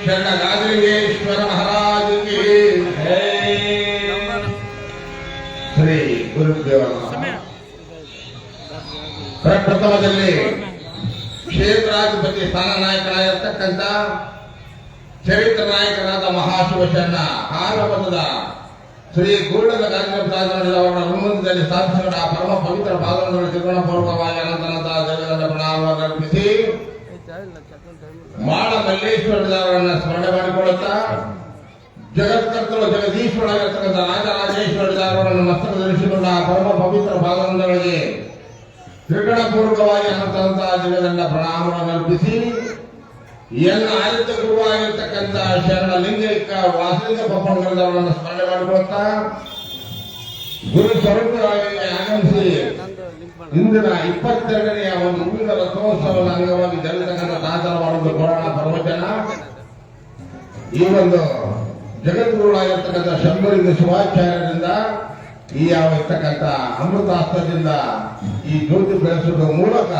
ಶರಣಗಾದಿಲಿಂಗೇಶ್ವರ ಮಹಾರಾಜನಿಗೆ ಶ್ರೀ ಗುರುದೇವ. ಪ್ರಪ್ರಥಮದಲ್ಲಿ ಕ್ಷೇತ್ರಾಧಿಪತಿ ಸ್ಥಾನ ನಾಯಕರಾಗಿರ್ತಕ್ಕಂಥ ಚರಿತ್ರ ನಾಯಕರಾದ ಮಹಾಶಿವಶರಣ ಹಾರಮಠದ ಶ್ರೀ ಗೂಢದ ಗಾಂಧಿಯವರ ಅನುಮೋದನೆಯಲ್ಲಿ ಸ್ಥಾಪಿಸಿದ ಪರಮ ಪವಿತ್ರ ಪಾದಗಳನ್ನು ತ್ರಿಗುಣಪೂರ್ವಕವಾಗಿ ಅನಂತನಂತ ದೇವರ ಪ್ರಣಾಮವನ್ನು ಅರ್ಪಿಸಿ ಮಾಡ ಮಲ್ಲೇಶ್ವರರವರನ್ನ ಸ್ಮರಣೆ ಮಾಡಿಕೊಳ್ಳುತ್ತಾ ಜಗತ್ಕರ್ತರು ಜಗದೀಶ್ವರಾಗಿರ್ತಕ್ಕಂಥ ರಾಜರಾಜೇಶ್ವರರವರನ್ನು ಮಸ್ತಕಧರಿಸಿಕೊಂಡ ಪರಮ ಪವಿತ್ರ ಪಾದಗಳಿಗೆ ತ್ರಿಗುಣಪೂರ್ವಕವಾಗಿ ಅನಂತನಂತ ಜಗದನ್ನ ಪ್ರಣಾಮವನ್ನು ಅರ್ಪಿಸಿ ಎಲ್ಲ ಆದಿತ್ಯ ಗುರುವಾಗಿರ್ತಕ್ಕಂಥ ಶರಣ ಲಿಂಗೈಕ ವಾಸಲಿಂಗ ಪಪ್ಪಣ್ಣವರನ್ನು ಸ್ಮರಣೆ ಮಾಡಿಕೊಳ್ಳುತ್ತಾ ಗುರು ಸ್ವರೂಪರಾಗಿ ಆಗಮಿಸಿ ಇಂದಿನ 22ನೆಯ ಒಂದು ಹೂವಿನ ರಥೋತ್ಸವದ ಅಂಗವಾಗಿ ಜರುಗತಕ್ಕಂಥ ದಾಸರವಾದ ಪುರಾಣ ಪ್ರವಚನ ಈ ಒಂದು ಜಗದ್ಗುರುಗಳಾಗಿರ್ತಕ್ಕಂಥ ಶಂಭುಲಿಂಗ ಶಿವಾಚಾರ್ಯರಿಂದ ಈ ಯಾವ ಇರ್ತಕ್ಕಂಥ ಅಮೃತಾಸ್ತ್ರದಿಂದ ಈ ಜ್ಯೋತಿ ಬೆಳೆಸುವ ಮೂಲಕ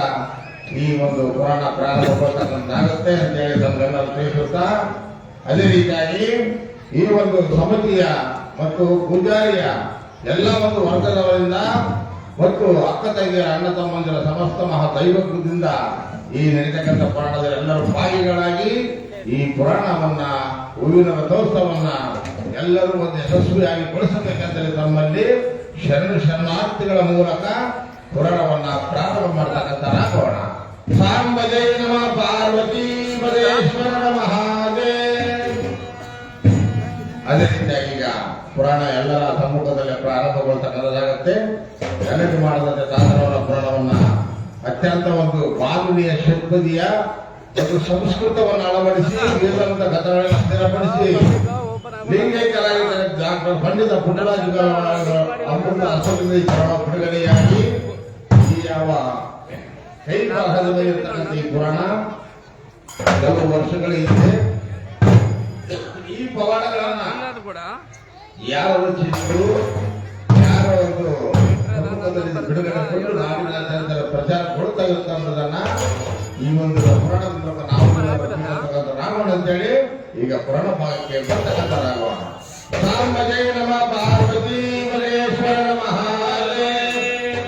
ಈ ಒಂದು ಪುರಾಣ ಪ್ರಾರಂಭವಾಗುತ್ತೆ ಅಂತ ಹೇಳಿ ತಮ್ಮೆಲ್ಲರೂ ತಿಳಿಸುತ್ತಾ, ಅದೇ ರೀತಿಯಾಗಿ ಈ ಒಂದು ಸಮಿತಿಯ ಮತ್ತು ಪೂಜಾರಿಯ ಎಲ್ಲ ಒಂದು ವರ್ಗದವರಿಂದ ಮತ್ತು ಅಕ್ಕ ತಂಗಿಯರ ಅಣ್ಣ ತಮ್ಮಂದಿರ ಸಮಸ್ತ ಮಹಾದೈವತ್ವದಿಂದ ಈ ನಡೀತಕ್ಕಂಥ ಪುರಾಣದ ಎಲ್ಲರೂ ಭಾಗಿಗಳಾಗಿ ಈ ಪುರಾಣವನ್ನ ಹೂವಿನ ರಥೋತ್ಸವನ್ನ ಎಲ್ಲರೂ ಒಂದು ಯಶಸ್ವಿಯಾಗಿ ಗೊಳಿಸಬೇಕಂತೇಳಿ ತಮ್ಮಲ್ಲಿ ಶರಣಾರ್ಥಿಗಳ ಮೂಲಕ ಪುರಾಣವನ್ನ ಪ್ರಾರಂಭ ಮಾಡತಕ್ಕಂಥ ರಾಗೋಣ. ಸಾಂಬಜೈ ನಮ ಪಾರ್ವತಿ ಪರೇಶ್ವರ ಮಹಾದೇವ್. ಅದೇ ರೀತಿಯಾಗಿ ಈಗ ಪುರಾಣ ಎಲ್ಲರ ಸಮ್ಮುಖದಲ್ಲಿ ಪ್ರಾರಂಭಗೊಳ್ತಕ್ಕಂಥದ್ದಾಗತ್ತೆ. ನೆನಪು ಮಾಡದಂತೆ ದಾಸರವರ ಪುರಾಣವನ್ನ ಅತ್ಯಂತ ಒಂದು ಬಾನುಲಿಯ ಷಡ್ಪದಿಯ ಒಂದು ಸಂಸ್ಕೃತವನ್ನು ಅಳವಡಿಸಿ ಇರುವಂತ ಕಥೆಗಳನ್ನು ಸ್ಥಿರಪಡಿಸಿ ಲಿಂಗೈಕ್ಯರಾಗಿದ್ದರೆ ಡಾಕ್ಟರ್ ಪಂಡಿತ ಪುಟ್ಟರಾಜ ಅಮೃತ ಅಸೋಲಿಂಗ ಬಿಡುಗಡೆಯಾಗಿ ಈ ಯಾವ ಕೈ ಬರಹದಲ್ಲಿ ಇರತಕ್ಕಂಥ ಈ ಪುರಾಣ ಕೆಲವು ವರ್ಷಗಳ ಹಿಂದೆ ಈ ಪವಾಡಗಳನ್ನ ಯಾರ ರಚಿಸಿದ್ರು, ಯಾರ ಒಂದು ಬಿಡುಗಡೆ ನಾಡಿನಾದ್ಯಂತ ಪ್ರಚಾರ ಕೊಡ್ತಾ ಇರ್ತಕ್ಕಂಥದನ್ನ ಈ ಒಂದು ಪುರಾಣದ ಮೂಲಕ ನಾವು ರಾಗೋಣ ಅಂತೇಳಿ ಈಗ ಪುರಾಣ ಭಾಗಕ್ಕೆ ಬರ್ತಕ್ಕಂಥ ರಾಗೋಣ. ಸಾಂಬಜೈ ನಮ ಪಾರ್ವತಿ ಪರೇಶ್ವರ ಮಹಾದೇವ್.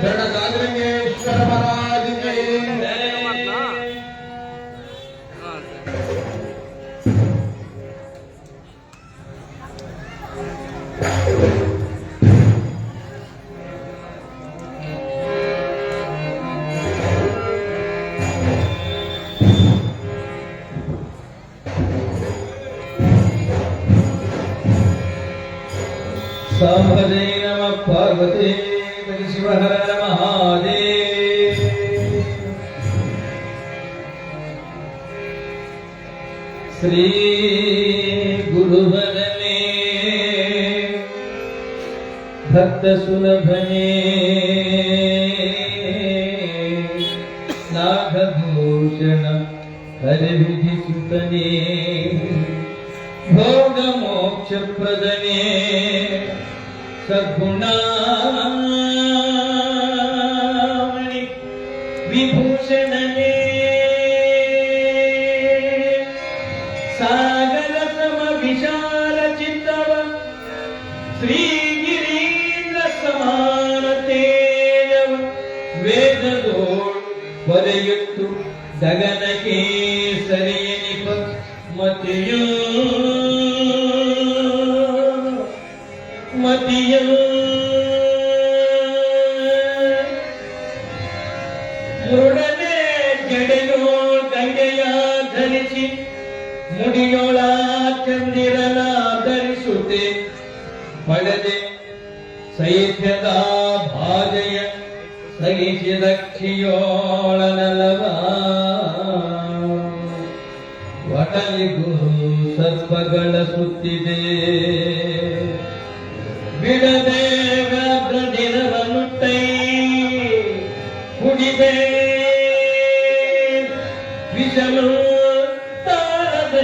ಶರಣಗಾದಿಲಿಂಗೇಶ್ವರ ಮಹಾರಾಜನಿಗೆ ಸಾಂಬಜೈ ನಮ ಪಾರ್ವತಿ ಶಿವಹರ ಮಹಾದೇವ್. ಶ್ರೀ ಗುರುವದನೆ ಭಕ್ತ ಸುಲಭನೆ ನಾಗಭೂಷಣ ಹರಿವಿಧಿಸುತ್ತನೆ ಭೋಗ ಮೋಕ್ಷ ಪ್ರದನೆ ಸದ್ಗುಣಾಮಣಿ ವಿಭೂಷಣನೆ ಸಾಗರ ಸಮ ವಿಶಾಲ ಚಿತ್ತವ ಶ್ರೀಗಿರೀಂದ್ರ ಸಮಾನ ತೇಜವ ವೇದದೋಳ್ ಹೊರೆಯುತ್ತು ಗಗನಕ್ಕೆ ಸರಿಯನಿಪ ಮತಿಯೋ ಮುರುಡನೆ ಜಡೆಯೋ ಗಂಗೆಯ ಧರಿಸಿ ಮುಡಿಯೋಳ ಚಂದಿರನ ಧರಿಸುತ್ತೆ ಪಡೆದೆ ಸೈತ್ಯದ ಭಾಜಯ ಸಹಿಸಿದ ಕ್ಷಿಯೋಳನಲವ ವಟಲಿಗೂ ಸರ್ಪಗಳ ಸುತ್ತಿದೆ ಬಿಡದೆ ವ್ಯಾಘ್ರ ದಿನವನ್ನುಟ್ಟೈ ಕುಡಿದೆ ವಿಷಲು ತಾಳದೆ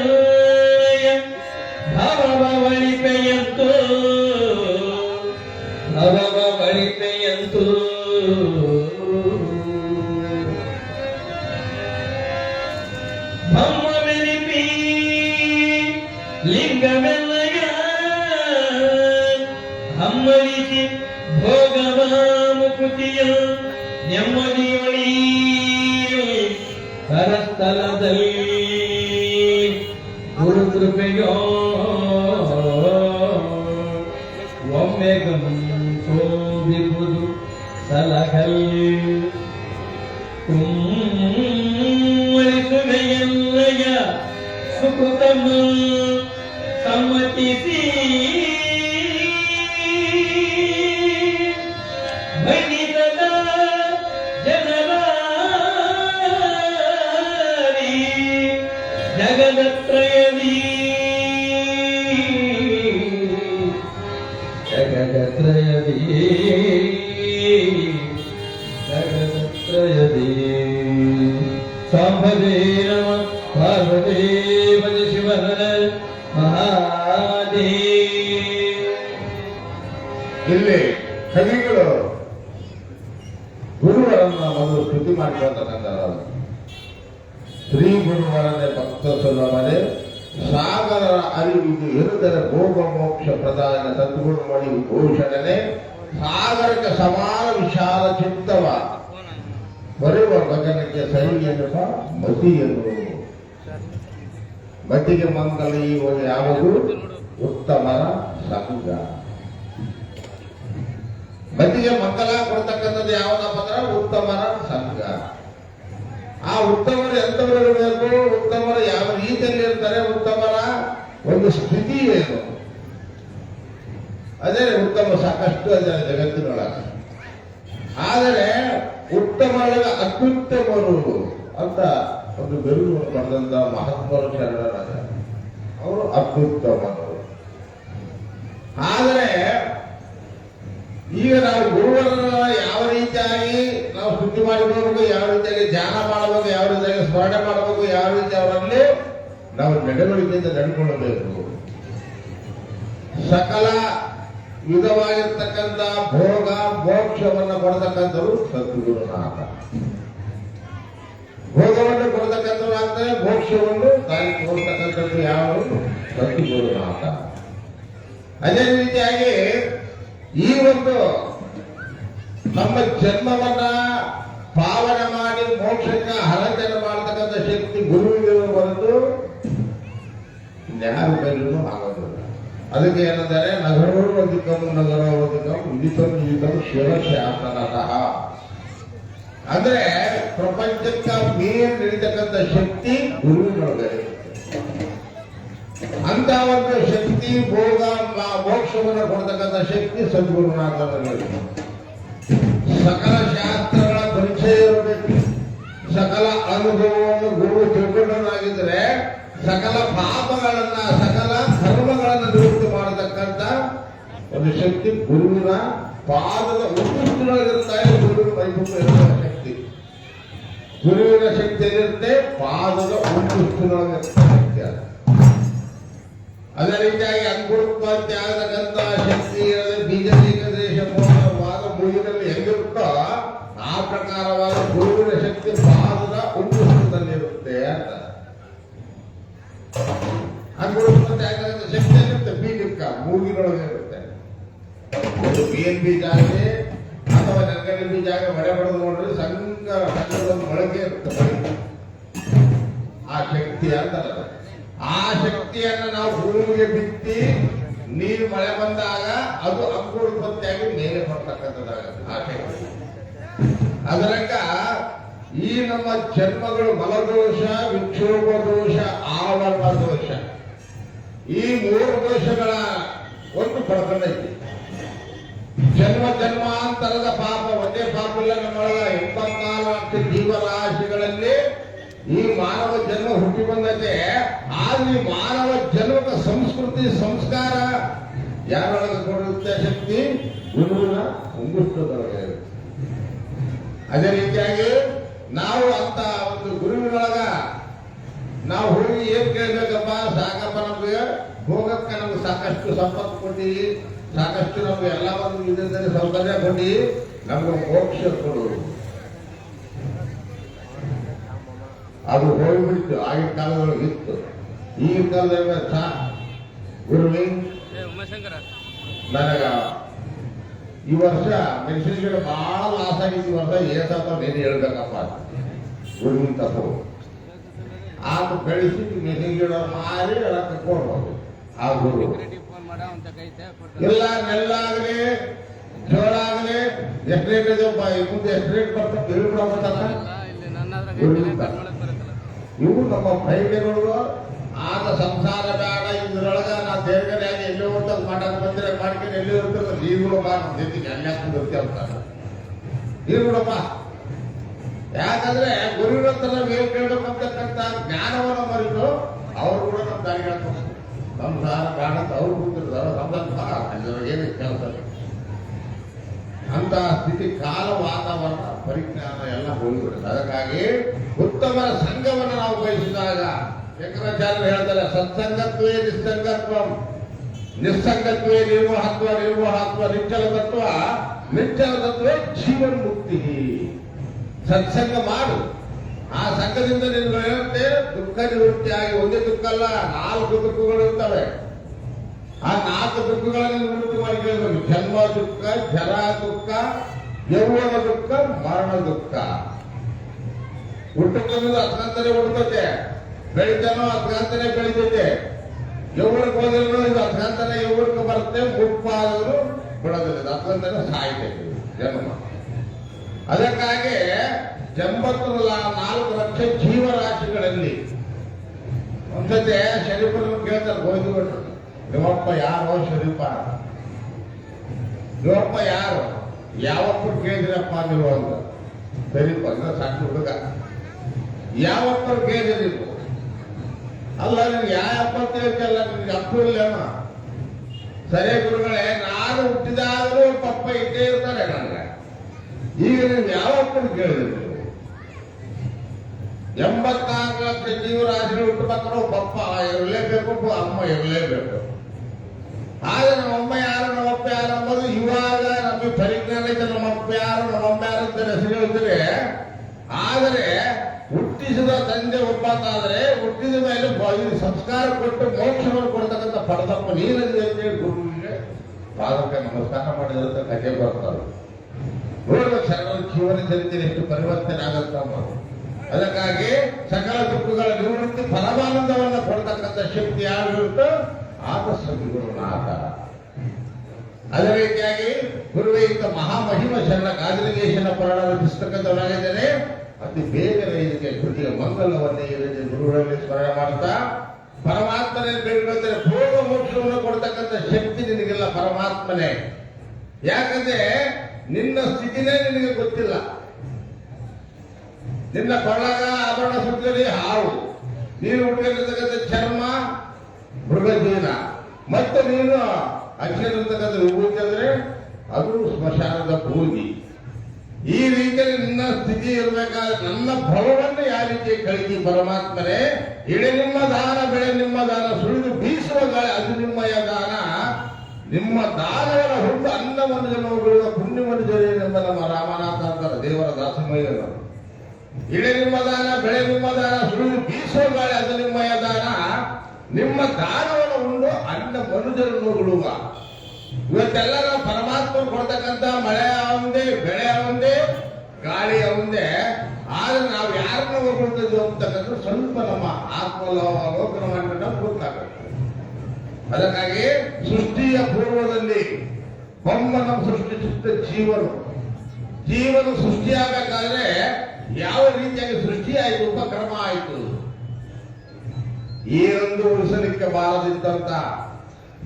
ಮಮ್ಮವೆನಿಪಿ ಲಿಂಗವೆಲ್ಲಯ ಹಮ್ಮಲಿಸಿ ಭೋಗವ ಮುಕುತಿಯ ನೆಮ್ಮದಿಯೊಳಿ ಕರಸ್ಥಲದಲ್ಲಿ ಗುರುಕೃಪೆಯೋ ಒಮ್ಮೆ ಶೋಭಿಬುದು ಸಲಹಲ್ಲಿ ಕುಮ್ಮಳಿಸುವೆಯಲ್ಲಯ ಸುಕೃತಮ ಸಮ್ಮತಿಸಿ ಬಣ್ಣಿಸದ ಜನರಾರಿ ಜಗದತ್ರಯದಿ ಜಗದತ್ರಯದಿ ಜಗದತ್ರಯದಿ ಸಾಂಬವೇ ನಮ ಪಾರ್ವತೇ ಭಜ ಶಿವಹರ ಮಹಾದೇವ. ಇಲ್ಲಿ ಕವಿಗಳು ಗುರುವರನ್ನ ಮೊದಲು ಸ್ತುತಿ ಮಾಡಿಕೊಳ್ತಕ್ಕಂಥದ್ದು. ಶ್ರೀ ಗುರುವರನೇ ಭಕ್ತ ಸುಲಭನೆ ಸಾಗರರ ಅರಿವಿಗೆ ಇರುದರೆ ಭೋಗ ಮೋಕ್ಷ ಪ್ರಧಾನ ಸದ್ಗುರು ಮಣಿ ಭೂಷಣನೆ ಸಾಗರಕ್ಕೆ ಸಮಾನ ವಿಶಾಲ ಚಿತ್ತವ ಬರುವ ಭಜನಕ್ಕೆ ಸರಿ ಎನ್ನುವ ಮತಿಯನ್ನು ಮತಿಗೆ ಮಂಗಲ ಇವಾಗ ಯಾವುದು ಉತ್ತಮರ ಸಂಘ. ಮತಿಗೆ ಮಂಗಲ ಕೊಡ್ತಕ್ಕಂಥದ್ದು ಯಾವುದಪ್ಪ ಅಂದ್ರೆ ಉತ್ತಮರ ಸಂಘ. ಆ ಉತ್ತಮರು ಎಂತವರು ಇರಬೇಕು, ಉತ್ತಮರು ಯಾವ ರೀತಿಯಲ್ಲಿ ಇರ್ತಾರೆ, ಉತ್ತಮರ ಒಂದು ಸ್ಥಿತಿ ಏನು, ಅದೇ ಉತ್ತಮ ಸಾಕಷ್ಟು ಅದೇ ಜಗತ್ತಿನೊಳಗೆ. ಆದರೆ ಉತ್ತಮರೊಳಗೆ ಅತ್ಯುತ್ತಮರು ಅಂತ ಒಂದು ಬೆರಳು ಪಡೆದಂತ ಮಹಾತ್ಮರು ಶರಣರಾದ ಅವರು ಅತ್ಯುತ್ತಮರು. ಆದರೆ ಈಗ ನಾವು ಗುರುವರನ್ನ ಯಾವ ರೀತಿಯಾಗಿ ನಾವು ಸ್ತುತಿ ಮಾಡಿಕೊಳ್ಬೇಕು, ಯಾವ ರೀತಿಯಾಗಿ ಧ್ಯಾನ ಮಾಡಬೇಕು, ಯಾವ ರೀತಿಯಾಗಿ ಸ್ಮರಣೆ ಮಾಡಬೇಕು, ಯಾವ ರೀತಿ ಅವರಲ್ಲಿ ನಾವು ನಡವಳಿಕೆಯಿಂದ ನಡ್ಕೊಳ್ಳಬೇಕು. ಸಕಲ ವಿಧವಾಗಿರ್ತಕ್ಕಂಥ ಭೋಗ ಮೋಕ್ಷವನ್ನು ಕೊಡತಕ್ಕಂಥವ್ರು ಸದ್ಗುರುನಾಥ. ಭೋಗವನ್ನು ಕೊಡತಕ್ಕಂಥವ್ರು ಆಗ್ತಾರೆ, ಮೋಕ್ಷವನ್ನು ತಾಯಿ ತೋರ್ತಕ್ಕಂಥದ್ದು ಯಾವ ಸದ್ಗುರುನಾಥ. ಅದೇ ರೀತಿಯಾಗಿ ಈ ಒಂದು ನಮ್ಮ ಜನ್ಮವನ್ನ ಪಾವನ ಮಾಡಿ ಮೋಕ್ಷಕ್ಕೆ ಹರಚನೆ ಮಾಡತಕ್ಕಂಥ ಶಕ್ತಿ ಗುರುವಿಗೆ ಹೊರತು ಯಾರ ಕೈಲೂ ಆಗೋದಿಲ್ಲ. ಅದಕ್ಕೆ ಏನಂದರೆ ನಗರೋಧಿಕಂ ನಗರೋಧಿಕಂ ವಿದಿತಂ ಶಿವಶಾಸನತಃ. ಅಂದ್ರೆ ಪ್ರಪಂಚಕ್ಕ ಮೇಲೆ ನಡೀತಕ್ಕಂಥ ಶಕ್ತಿ ಗುರುವಿನೊಳಗೆ. ಅಂತ ಒಂದು ಶಕ್ತಿ ಭೋಗ ಮೋಕ್ಷವನ್ನು ಕೊಡ್ತಕ್ಕಂಥ ಶಕ್ತಿ ಸದ್ಗುರುನಾಥನಲ್ಲಿ. ಸಕಲ ಶಾಸ್ತ್ರಗಳ ಪರಿಚಯ ಇರಬೇಕು, ಸಕಲ ಅನುಭವವನ್ನು ಗುರು ತಿಳ್ಕೊಂಡನಾಗಿದ್ರೆ ಸಕಲ ಪಾಪಗಳನ್ನ ಸಕಲ ಕರ್ಮಗಳನ್ನ ನಿವೃತ್ತಿ ಮಾಡತಕ್ಕಂಥ ಒಂದು ಶಕ್ತಿ ಗುರುವಿನ ಪಾದದ ಉತ್ತುಷ್ಟೊಳಗಿರ್ತಾರೆ. ಗುರುವಿನ ವೈಭವ ಇರುವ ಶಕ್ತಿ ಗುರುವಿನ ಶಕ್ತಿ ಇರುತ್ತೆ, ಪಾದದ ಉತ್ತುಷ್ಟೊಳಗಿರುವ ಶಕ್ತಿ ಅದು. ಅದೇ ರೀತಿಯಾಗಿ ಅನುಕೂಲಕ್ಕೆ ಆಗತಕ್ಕಂಥ ಶಕ್ತಿ ಬೀಜ ಏಕದೇಶ ವಾದ ಮೂಗಿನಲ್ಲಿ ಹೆಂಗಿರುತ್ತೋ ಆ ಪ್ರಕಾರವಾದ ಗುರುವಿನ ಶಕ್ತಿ ಪಾದದ ಉತ್ತುಷ್ಟದಲ್ಲಿರುತ್ತೆ ಅಂತ. ಅನುಕೂಲಕ್ಕೆ ಆಗತಕ್ಕಂಥ ಶಕ್ತಿ ಇರುತ್ತೆ ಬೀಜಕ್ಕ ಮೂಗಿನೊಳಗೆ ಇರುತ್ತೆ. ಒಂದು ಬೇನ್ ಬೀಜ ಆಗಲಿ ಅಥವಾ ನೆಲಗಡಲೆ ಬೀಜ ಆಗಿ ಮಳೆ ಬಡದು ನೋಡ್ರಿ ಸಂಘದ ಮೊಳಕೆ ಇರುತ್ತೆ. ಆ ಶಕ್ತಿ ಅಂತ ಆ ಶಕ್ತಿಯನ್ನು ನಾವು ಭೂಮಿಗೆ ಬಿತ್ತಿ ನೀರು ಮಳೆ ಬಂದಾಗ ಅದು ಅಂಕುರೋತ್ಪತ್ತಿಯಾಗಿ ಮೇಲೆ ಬರ್ತಕ್ಕಂಥದ್ದಾಗುತ್ತೆ ಆ ಶಕ್ತಿ. ಅದರಂಗ ಈ ನಮ್ಮ ಜನ್ಮಗಳು ಮಲದೋಷ, ವಿಕ್ಷೋಭ ದೋಷ, ಆವರಣ ದೋಷ, ಈ ಮೂರು ದೋಷಗಳ ಒಂದು ಪಡ್ಕೊಂಡೈತಿ. ಜನ್ಮ ಜನ್ಮಾಂತರದ ಪಾಪ ಒಂದೇ ಪಾಪ ಇಲ್ಲ ನಮ್ಮೊಳಗ 84 ಲಕ್ಷ ಜೀವರಾಶಿಗಳಲ್ಲಿ ಈ ಮಾನವ ಜನ್ಮ ಹುಟ್ಟಿ ಬಂದೈತೆ. ಆದ್ರೆ ಈ ಮಾನವ ಜನ್ಮದ ಸಂಸ್ಕೃತಿ ಸಂಸ್ಕಾರ ಯಾರೊಳಗೆ ಕೊಡುತ್ತೆ ಶಕ್ತಿ ಗುರುವಿನ ಉಂಗುಷ್ಟದೊಳಗೆ. ಅದೇ ರೀತಿಯಾಗಿ ನಾವು ಅಂತ ಒಂದು ಗುರುವಿನೊಳಗ ನಾವು ಹೋಗಿ ಏನ್ ಕೇಳ್ಬೇಕಪ್ಪ, ಸಾಕಪ್ಪ ನಮ್ಗೆ ಭೋಗಕ್ಕೆ ನಮ್ಗೆ ಸಾಕಷ್ಟು ಸಂಪತ್ತು ಕೊಟ್ಟಿವಿ, ಸಾಕಷ್ಟು ನಮ್ಗೆ ಎಲ್ಲ ಒಂದು ವಿಧದಲ್ಲಿ ಸೌಕರ್ಯ ಕೊಟ್ಟಿ ನಮ್ಗೆ ಮೋಕ್ಷ ಕೊಡು. ಅದು ಹೋಗ್ಬಿಡ್ತು. ಆಗಿನ ಕಾಲದೊಳಗೆ ಇತ್ತು. ಈಗಿನ ಕಾಲದಾಗ ಗುರುವಿ ನನಗ ಈ ವರ್ಷ ಮೆಣಸಿನ ಗಿಡ ಬಹಳ ಲಾಸ್ ಆಗಿದ್ದು. ಈ ವರ್ಷ ಏಸಾತ ನೀನು ಹೇಳ್ಬೇಕಪ್ಪ ಗುರುವಿನ ತಪ್ಪು ಆತ ಬೆಳೆಸಿ ಮೆಣಸಿನ ಗಿಡ ಮಾರಿ ರೊಕ್ಕ ಕೊಡ್ಬೋದು. ಆ ಗುರು ಎಲ್ಲ ನೆಲ್ಲಾಗಲಿ ಜೋಳ ಆಗಲಿ ಎಷ್ಟು ರೇಟ್ ಇದೆ ಮುಂದೆ ಎಷ್ಟು ರೇಟ್ ಬರ್ತದೆ ತಿಳ್ಬಿಡೋಲ್ಲ. ಇವು ನಮ್ಮ ಬೈಕೆಗಳು ಆಗ ಸಂಸಾರ ಬೇಡ ಇದ್ರೊಳಗ ನಾ ದೇರ್ಗನೆಯಾಗಿ ಎಲ್ಲಿ ಹೋಗ್ತದ ಮಾಡಕ್ ಬಂದ್ರೆ ಮಾಡ್ಕೊಂಡು ಎಲ್ಲಿ ಇರ್ತದ ನೀರುಗಳಪ್ಪ ನಮ್ಮ ಜೊತೆಗೆ ಅನ್ಯಾಕ ಅಂತಾರೆ. ನೀರುಗಳಪ್ಪ ಯಾಕಂದ್ರೆ ಗುರುವಿನ ಹತ್ರ ನಾವು ಏನ್ ಕೇಳಬೇಕಂತಕ್ಕಂಥ ಜ್ಞಾನವನ್ನು ಮರಿತು ಅವ್ರು ಕೂಡ ನಮ್ಮ ದಾರಿ ಹೇಳ್ತಾರೆ. ಸಂಸಾರ ಬೇಡ ಅಂತ ಅವ್ರು ಕೂತಿರ್ತಾರೆ. ನಮ್ದಂತ ಏನು ಕೆಲಸ ಅಂತ ಸ್ಥಿತಿ, ಕಾಲ, ವಾತಾವರಣ, ಪರಿಜ್ಞಾನ ಎಲ್ಲ ಹೋಗಿಬಿಡುತ್ತೆ. ಅದಕ್ಕಾಗಿ ಉತ್ತಮರ ಸಂಘವನ್ನು ನಾವು ಬಯಸಿದಾಗ ಶಂಕರಾಚಾರ್ಯರು ಹೇಳ್ತಾರೆ, ಸತ್ಸಂಗತ್ವೇ ನಿಸ್ಸಂಗತ್ವ, ನಿಸ್ಸಂಗತ್ವೇ ನಿರ್ಮೋಹತ್ವ, ನಿರ್ಮೋಹತ್ವ ನಿಶ್ಚಲತತ್ವ, ನಿಶ್ಚಲತತ್ವೇ ಜೀವನ್ ಮುಕ್ತಿ. ಸತ್ಸಂಗ ಮಾಡು. ಆ ಸಂಘದಿಂದ ನಿನ್ಗೆ ಹೇಳುತ್ತೆ ದುಃಖ ನಿವೃತ್ತಿಯಾಗಿ, ಒಂದೇ ದುಃಖ ಅಲ್ಲ 4 ದುಃಖಗಳು ಇರ್ತವೆ. ಆ 4 ದುಃಖಗಳನ್ನು ನಿವೃತ್ತಿ ಮಾಡಿ ಕೇಳಬೇಕು. ಜನ್ಮ ದುಃಖ, ಜರ ದುಃಖ, ಯೌವನ ದುಃಖ, ಮರಣ ದುಃಖ. ಹುಟ್ಟುಕೊಂಡ್ರೆ ಅದ್ಕಂತಾನೆ ಹುಟ್ಟುತ್ತೆ, ಬೆಳಿತಾನೋ ಅದ್ಕಂತಾನೆ ಬೆಳಿತೈತೆ. ಯೌವನಕ್ಕೆ ಹೋದ್ರು ಇದು ಅದ್ಕಂತಾನೆ ಯೌವನಕ್ಕೆ ಬರುತ್ತೆ, ಮುಪ್ಪಾದರೂ ಬಿಡೋದಿಲ್ಲ, ಅದ್ಕಂತಾನೆ ಸಾಯ್ತೈತೆ ಜನ್ಮ. ಅದಕ್ಕಾಗಿ 84 ಲಕ್ಷ ಜೀವರಾಶಿಗಳಲ್ಲಿ ಒಂದ್ಸತಿ ಶರೀಫರನ್ನು ಕೇಳ್ತಾರೆ ಗೋಧಿಗಳು, ನಿಮ್ಮಪ್ಪ ಯಾರೋ ಶರೀಫ, ನಿಮ್ಮಪ್ಪ ಯಾರು, ಯಾವಪ್ಪರು ಕೇಳಿದ್ರಪ್ಪ ನೀವು ಅಂತ. ಶರೀಫ ಅಂದ್ರೆ ಸಣ್ಣ ಹುಡುಗ. ಯಾವಪ್ಪರು ಕೇಳಿದ್ರಿ ನೀವು? ಅಲ್ಲ ನಿನ್ಗೆ ಯಾವಪ್ಪ ತಿಳ್ಕಲ್ಲ, ನಿನ್ಗೆ ಅಪ್ಪು ಇಲ್ಲೇನ? ಸರಿ ಗುರುಗಳೇ, ನಾನು ಹುಟ್ಟಿದಾಗಲೂ ಪಪ್ಪ ಇದ್ದೇ ಇರ್ತಾರೆ ನನಗೆ. ಈಗ ನೀವು ಯಾವಪ್ಪರು ಕೇಳಿದ್ರಿ? 84 ಲಕ್ಷ ಜೀವರಾಶಿಗಳು ಹುಟ್ಟಬೇಕಾದ್ರೂ ಪಪ್ಪ ಇರಲೇಬೇಕು, ಅಮ್ಮ ಇರಲೇಬೇಕು. ಆಗ ನಮ್ಮಮ್ಮ ಯಾರು ನಮ್ಮಪ್ಪ ಯಾರು ಅಂಬೋದು ಇವಾಗ ನಮಗೆ ಪರಿಜ್ಞಾನ ಐತೆ. ನಮ್ಮಪ್ಪ ಯಾರು ನಮ್ಮಮ್ಮ ಯಾರು ಅಂತ ಹೆಸರು ಹೇಳ್ತಾರೆ. ಆದರೆ ಹುಟ್ಟಿಸಿದ ತಂದೆ ಒಬ್ಬತ್ತಾದ್ರೆ ಹುಟ್ಟಿದ ಮೇಲೆ ಸಂಸ್ಕಾರ ಕೊಟ್ಟು ಮೋಕ್ಷವನ್ನು ಕೊಡ್ತಕ್ಕಂಥ ಪರದಪ್ಪ ನೀರಲ್ಲಿ ಗುರುವಿಗೆ ಪಾದಕ್ಕೆ ನಮಸ್ಕಾರ ಮಾಡಿದಂತ ಕಥೆ ಬರ್ತಾರೆ. ನೋಡುವ ಸಕಲ ಜೀವನ ಚರಿತ್ರೆ ಎಷ್ಟು ಪರಿವರ್ತನೆ ಆಗತ್ತ. ಅದಕ್ಕಾಗಿ ಸಕಲ ದುಃಖಗಳ ನಿವೃತ್ತಿ ಪರಮಾನಂದವನ್ನು ಕೊಡ್ತಕ್ಕಂಥ ಶಕ್ತಿ ಯಾರು ಇರುತ್ತೋ ಆತ ಸದ್ಗುರುನಾಥ. ಅದೇ ರೀತಿಯಾಗಿ ಗುರುವೇ ಇಂಥ ಮಹಾಮಹಿಮ ಶರಣ ಗಾದಿಲಿಂಗೇಶನ ಪುರಾಣದ ಪುಸ್ತಕದೊಳಗಿದ್ದೇನೆ. ಅತಿ ಬೇಗನೆ ಇದಕ್ಕೆ ಕೃತಿಯ ಮಂಗಲವನ್ನೇ ಇದಕ್ಕೆ ಗುರುಗಳಲ್ಲಿ ಸ್ಮರಣೆ ಮಾಡ್ತಾ ಪರಮಾತ್ಮನೇ ಬೇಡ್ಕೊಳ್ತಾರೆ. ಪೂರ್ವ ಮೋಕ್ಷವನ್ನು ಕೊಡ್ತಕ್ಕಂಥ ಶಕ್ತಿ ನಿನಗೆಲ್ಲ ಪರಮಾತ್ಮನೇ. ಯಾಕಂದ್ರೆ ನಿನ್ನ ಸ್ಥಿತಿನೇ ನಿನಗೆ ಗೊತ್ತಿಲ್ಲ. ನಿನ್ನ ಕೊಳ್ಳಗ ಆಭರಣ ಸುತ್ತಲಿ ಹಾವು, ನೀನು ಹುಟ್ಟಿರ್ತಕ್ಕಂಥ ಚರ್ಮ ಮೃಗಜೀವನ, ಮತ್ತೆ ನೀನು ಅಕ್ಷರತಕ್ಕಂಥ ವಿಭೂತಿ ಅಂದ್ರೆ ಅದು ಸ್ಮಶಾನದ ಬೂದಿ. ಈ ರೀತಿಯಲ್ಲಿ ನಿನ್ನ ಸ್ಥಿತಿ ಇರಬೇಕಾದ್ರೆ ನನ್ನ ಭವವನ್ನು ಯಾವ ರೀತಿ ಕಳಿಸಿ ಪರಮಾತ್ಮನೇ. ಇಳೆ ನಿಮ್ಮ ದಾನ, ಬೆಳೆ ನಿಮ್ಮ ದಾನ, ಸುಳಿದು ಬೀಸುವ ಗಾಳಿ ಅದು ನಿಮ್ಮಯ ದಾನ. ನಿಮ್ಮ ದಾನವರ ಹುಟ್ಟು ಅನ್ನವನ್ನು ಜನಗಳು ಪುಣ್ಯವನ್ನು ಜೊರೆಯೆಂಬ ನಮ್ಮ ರಾಮನಾಥ ಅಂತಾರೆ ದೇವರ ದಾಸಮಯ್ಯರು. ಇಳೆ ನಿಮ್ಮ ದಾನ, ಬೆಳೆ ನಿಮ್ಮ ದಾನ, ಸುಳಿದು ಬೀಸುವ ಗಾಳಿ ಅದು ನಿಮ್ಮಯ ದಾನ. ನಿಮ್ಮ ದಾನವನ್ನು ಉಂಡು ಅನ್ನ ಮನುಜರನ್ನು ಉಳುವ. ಇವತ್ತೆಲ್ಲ ನಾವು ಪರಮಾತ್ಮ ಕೊಡ್ತಕ್ಕಂಥ ಮಳೆ ಅವಂದೇ, ಬೆಳೆ ಅವಂದೇ, ಗಾಳಿ ಅವಂದೇ. ಆದ್ರೆ ನಾವು ಯಾರನ್ನ ಹೋಗ್ಬಿಡ್ತಿದ್ವಿ ಅಂತಕ್ಕಂಥ ಸ್ವಲ್ಪ ನಮ್ಮ ಆತ್ಮಲೋಕನ ಮಾಡಿ ನಾವು ಗೊತ್ತಾಗುತ್ತೆ. ಅದಕ್ಕಾಗಿ ಸೃಷ್ಟಿಯ ಪೂರ್ವದಲ್ಲಿ ಬೊಮ್ಮನ ಸೃಷ್ಟಿಸಿದ ಜೀವನ ಸೃಷ್ಟಿಯಾಗಬೇಕಾದ್ರೆ ಯಾವ ರೀತಿಯಾಗಿ ಸೃಷ್ಟಿಯಾಯಿತು, ಉಪಕ್ರಮ ಆಯಿತು. ಈ ಒಂದು ಉಳಿಸಲಿಕ್ಕೆ ಬಾರದಿದ್ದಂತ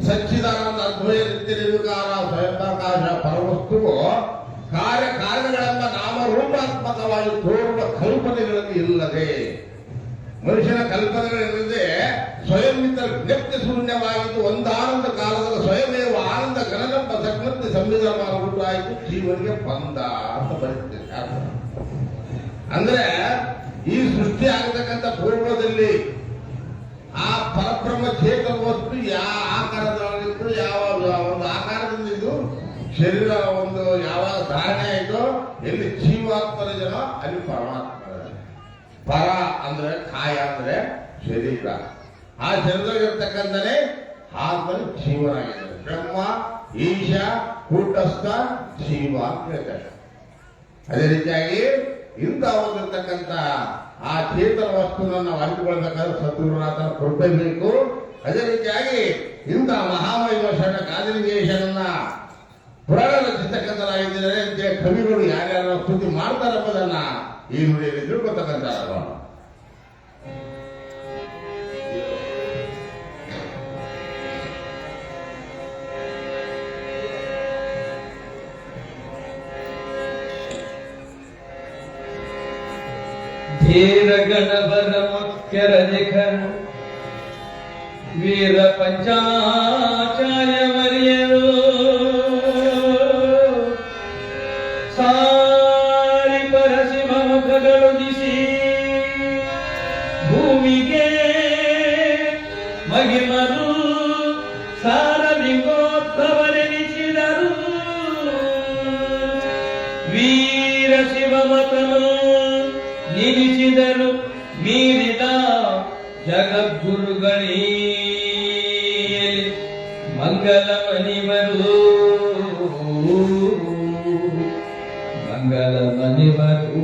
ಸಚ್ಚಿದಾನಂದ ಅದ್ವಯ ನಿತ್ಯ ನಿರ್ವಿಕಾರ ಸ್ವಯಂಪ್ರಕಾಶ ಪರವಸ್ತುವು ಕಾರ್ಯಕಾರಣಗಳೆಂಬ ನಾಮರೂಪಾತ್ಮಕವಾಗಿ ತೋರುವ ಕಲ್ಪನೆಗಳಲ್ಲಿ ಇಲ್ಲದೆ, ಮನುಷ್ಯನ ಕಲ್ಪನೆಗಳಿಲ್ಲದೆ ಸ್ವಯಂ ಜ್ಞಪ್ತಿ ಶೂನ್ಯವಾಗಿದ್ದು ಒಂದಾನಂದ ಕಾಲದಲ್ಲಿ ಸ್ವಯಮೇವ ಆನಂದ ಗಣನೆಂಬ ಸಜ್ಞಪ್ತಿ ಸಂವಿಧಾನ ಉಂಟಾಯಿತು ಜೀವನಿಗೆ ಬಂದ ಅಂತ ಬರೀತೇನೆ. ಅಂದ್ರೆ ಈ ಸೃಷ್ಟಿ ಆಗತಕ್ಕಂಥ ಪೂರ್ವದಲ್ಲಿ ಆ ಪರಬ್ರಹ್ಮ ಚೇತನ ವಸ್ತು ಯಾವ ಆಕಾರದೊಳಗಿತ್ತು, ಯಾವ ಒಂದು ಆಕಾರದಿಂದ ಇದು ಶರೀರ ಒಂದು ಯಾವಾಗ ಧಾರಣೆ ಆಯಿತೋ, ಎಲ್ಲಿ ಜೀವಾತ್ಮರ ಜನ ಅಲ್ಲಿ ಪರಮಾತ್ಮ. ಪರ ಅಂದ್ರೆ ಕಾಯ ಅಂದ್ರೆ ಶರೀರ. ಆ ಶರೀರದಲ್ಲಿರ್ತಕ್ಕಂಥನೇ ಆತ್ಮನ ಜೀವನಾಗಿದ್ದಾರೆ. ಬ್ರಹ್ಮ ಈಶ ಕೂಟಸ್ಥ ಜೀವ ಅಂತ ಹೇಳ್ತಾರೆ. ಅದೇ ರೀತಿಯಾಗಿ ಇಂಥ ಒಂದಿರ್ತಕ್ಕಂಥ ಆ ಚೇತನ ವಸ್ತುವನ್ನು ನಾವು ಅರಿತುಕೊಳ್ಬೇಕಾದ್ರೆ ಸದ್ಗುರುನಾಥನ ಕೃಪೆ ಬೇಕು. ಅದೇ ರೀತಿಯಾಗಿ ಇಂಥ ಮಹಾಮಹಿಮೋಷಣ ಕಾದಿಲಿಂಗೇಶನನ್ನ ಪುರಾಣ ರಚಿಸ್ತಕ್ಕಂಥನಾಗಿದ್ದಾರೆ ಅಂತೇಳಿ ಕವಿಗಳು ಯಾರ್ಯಾರ ಸ್ತುತಿ ಮಾಡ್ತಾರೆ ಎಂಬುದನ್ನ ಈ ನುಡಿಯಲ್ಲಿ ತಿಳ್ಕೊತಕ್ಕಂಥ ಧೀರ ಗಣವರ ಮುಖ್ಯರ ನಿಖರ ವೀರ ಪಂಚಾಚಾರ್ಯ ವರ್ಯರು ಸಾರಿ ಪರಶಿವ ಮುಖಗಳು ದಿಸಿ ಭೂಮಿಗೆ ಮಹಿಮರು ಸಾರಲಿಂಗೋದ್ಭವನೆನಿಸಿದರು. ವೀರ ಶಿವ ಮತನು ನಿಲ್ಲಿಸಿದರು ಮೀರಿದ ಜಗದ್ಗುರುಗಳೇ ಮಂಗಲಮನಿವರು ಮಂಗಲಮನಿವರು.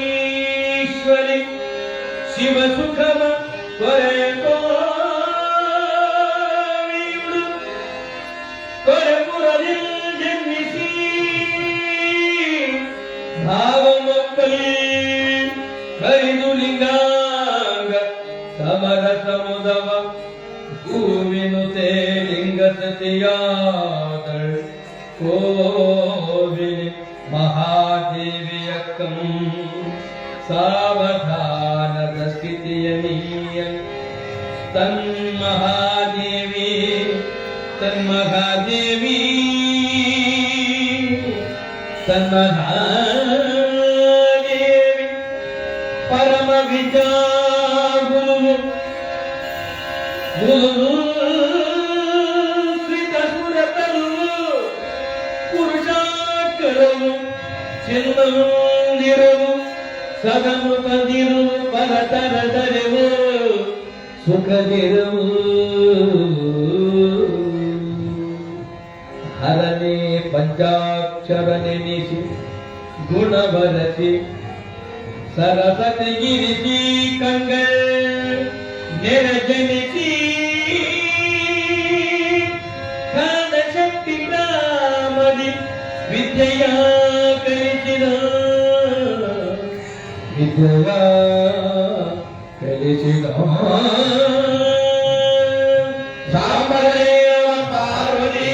ದೇವೀಶ್ವರಿ ಶಿವ ಸುಖವ ಕೊರೆಯೋ ಹರಿದು ಲಿಂಗಾಂಗ ಸಮರ ಸಮುದವ ಭೂಮಿನುತೆ ಲಿಂಗ ಸತಿಯಾದಳ್ ಕೋವಿಲಿ ಮಹಾದೇವಿಯಕ್ಕಂ ಸಾವಧಾನದ ಸ್ಥಿತಿಯ ನೀಯನ್ ತನ್ಮಹಾದೇವಿ ತನ್ಮಹಾದೇವಿ ತನ್ಮಹಾದೇವಿ ಪರಮ ವಿದ್ಯಾ ಗುರು ಗುರು ಶ್ರೀತ ಸುರತರು ಪುರುಷಾಕರವು ಚಿನ್ನದಿರುವು ಸದಮುಖದಿರುವು ಪರತರದರೆವು ಸುಖದಿರುವು ಹರನೇ ಪಂಚಾಕ್ಷರ ನೆನೆಸಿ ಗುಣ ಬರಸಿ ಸರಸತೆಗಿರಿಸಿ ಕಂಗಳ ನೆರಜನಿಸಿ ಕಾದ ಶಕ್ತಿ ಗ್ರಾಮದಿ ವಿದ್ಯೆಯ ಕಲಿಸಿದ ವಿದ್ಯೆಯ ಕಲಿಸಿದ ಸಾಂಬರೇವ ಪಾರ್ವತಿ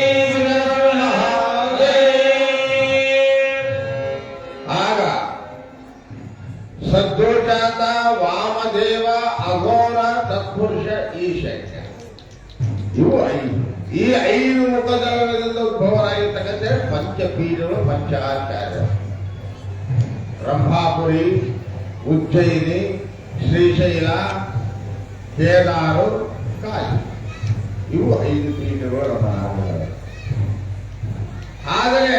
ಆಗ ಸದ್ದೋಜಾತ ವಾಮದೇವ ಅಘೋರ ತತ್ಪುರುಷ ಈಶ ಇವು ಈ ಐದು ಮುಖದದಿಂದ ಉದ್ಭವರಾಗಿರ್ತಕ್ಕಂಥ ಪಂಚಪೀಠಗಳು ಪಂಚಾಚಾರ್ಯ ರಂಭಾಪುರಿ ಉಜ್ಜಯಿನಿ ಶ್ರೀಶೈಲ ಕೇದಾರು ಕಾಶಿ ಇವು ಐದು ಪೀಠಗಳು ನಮ್ಮ ನಾಮಗಳು. ಆದರೆ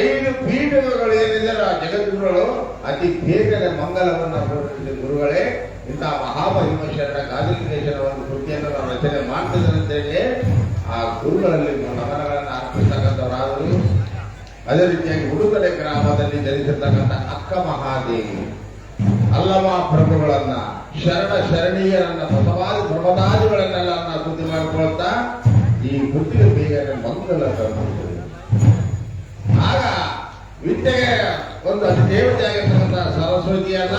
ಐದು ಪೀಠಗಳು ಏನಿದ್ದಾರೆ ಆ ಜಗದ್ಗುರುಗಳು ಅತಿ ಬೇಗನೆ ಮಂಗಲವನ್ನು ತೋರಿಸಿದ ಗುರುಗಳೇ ಇಂಥ ಮಹಾಮಹಿಮೇಶ್ವರನ ಗಾದಿಲಿಂಗೇಶ್ವರ ಒಂದು ಕೃತಿಯನ್ನು ನಾವು ರಚನೆ ಮಾಡ್ತಿದ್ದಾರೆ ಅಂತೇಳಿ ಆ ಗುರುಗಳಲ್ಲಿ ನಮನಗಳನ್ನು ಅರ್ಪಿಸ್ತಕ್ಕಂಥವರಾದರು. ಅದೇ ರೀತಿಯಾಗಿ ಉಡುಗಡೆ ಗ್ರಾಮದಲ್ಲಿ ಜನಿಸಿರ್ತಕ್ಕಂಥ ಅಕ್ಕ ಮಹಾದೇವಿ ಅಲ್ಲಮ ಪ್ರಭುಗಳನ್ನ ಶರಣ ಶರಣೀಯರನ್ನ ಪ್ರಮದಾದಿಗಳನ್ನೆಲ್ಲ ಸ್ತುತಿ ಮಾಡಿಕೊಳ್ತಾ ಈ ಕೃತಿಗೆ ಬೇಗನೆ ಮಂಗಲ ತರುತ್ತದೆ. ಆಗ ವಿದ್ಯೆಗೆ ಒಂದು ಅತಿ ದೇವತೆಯಾಗಿರ್ತಕ್ಕಂಥ ಸರಸ್ವತಿಯನ್ನ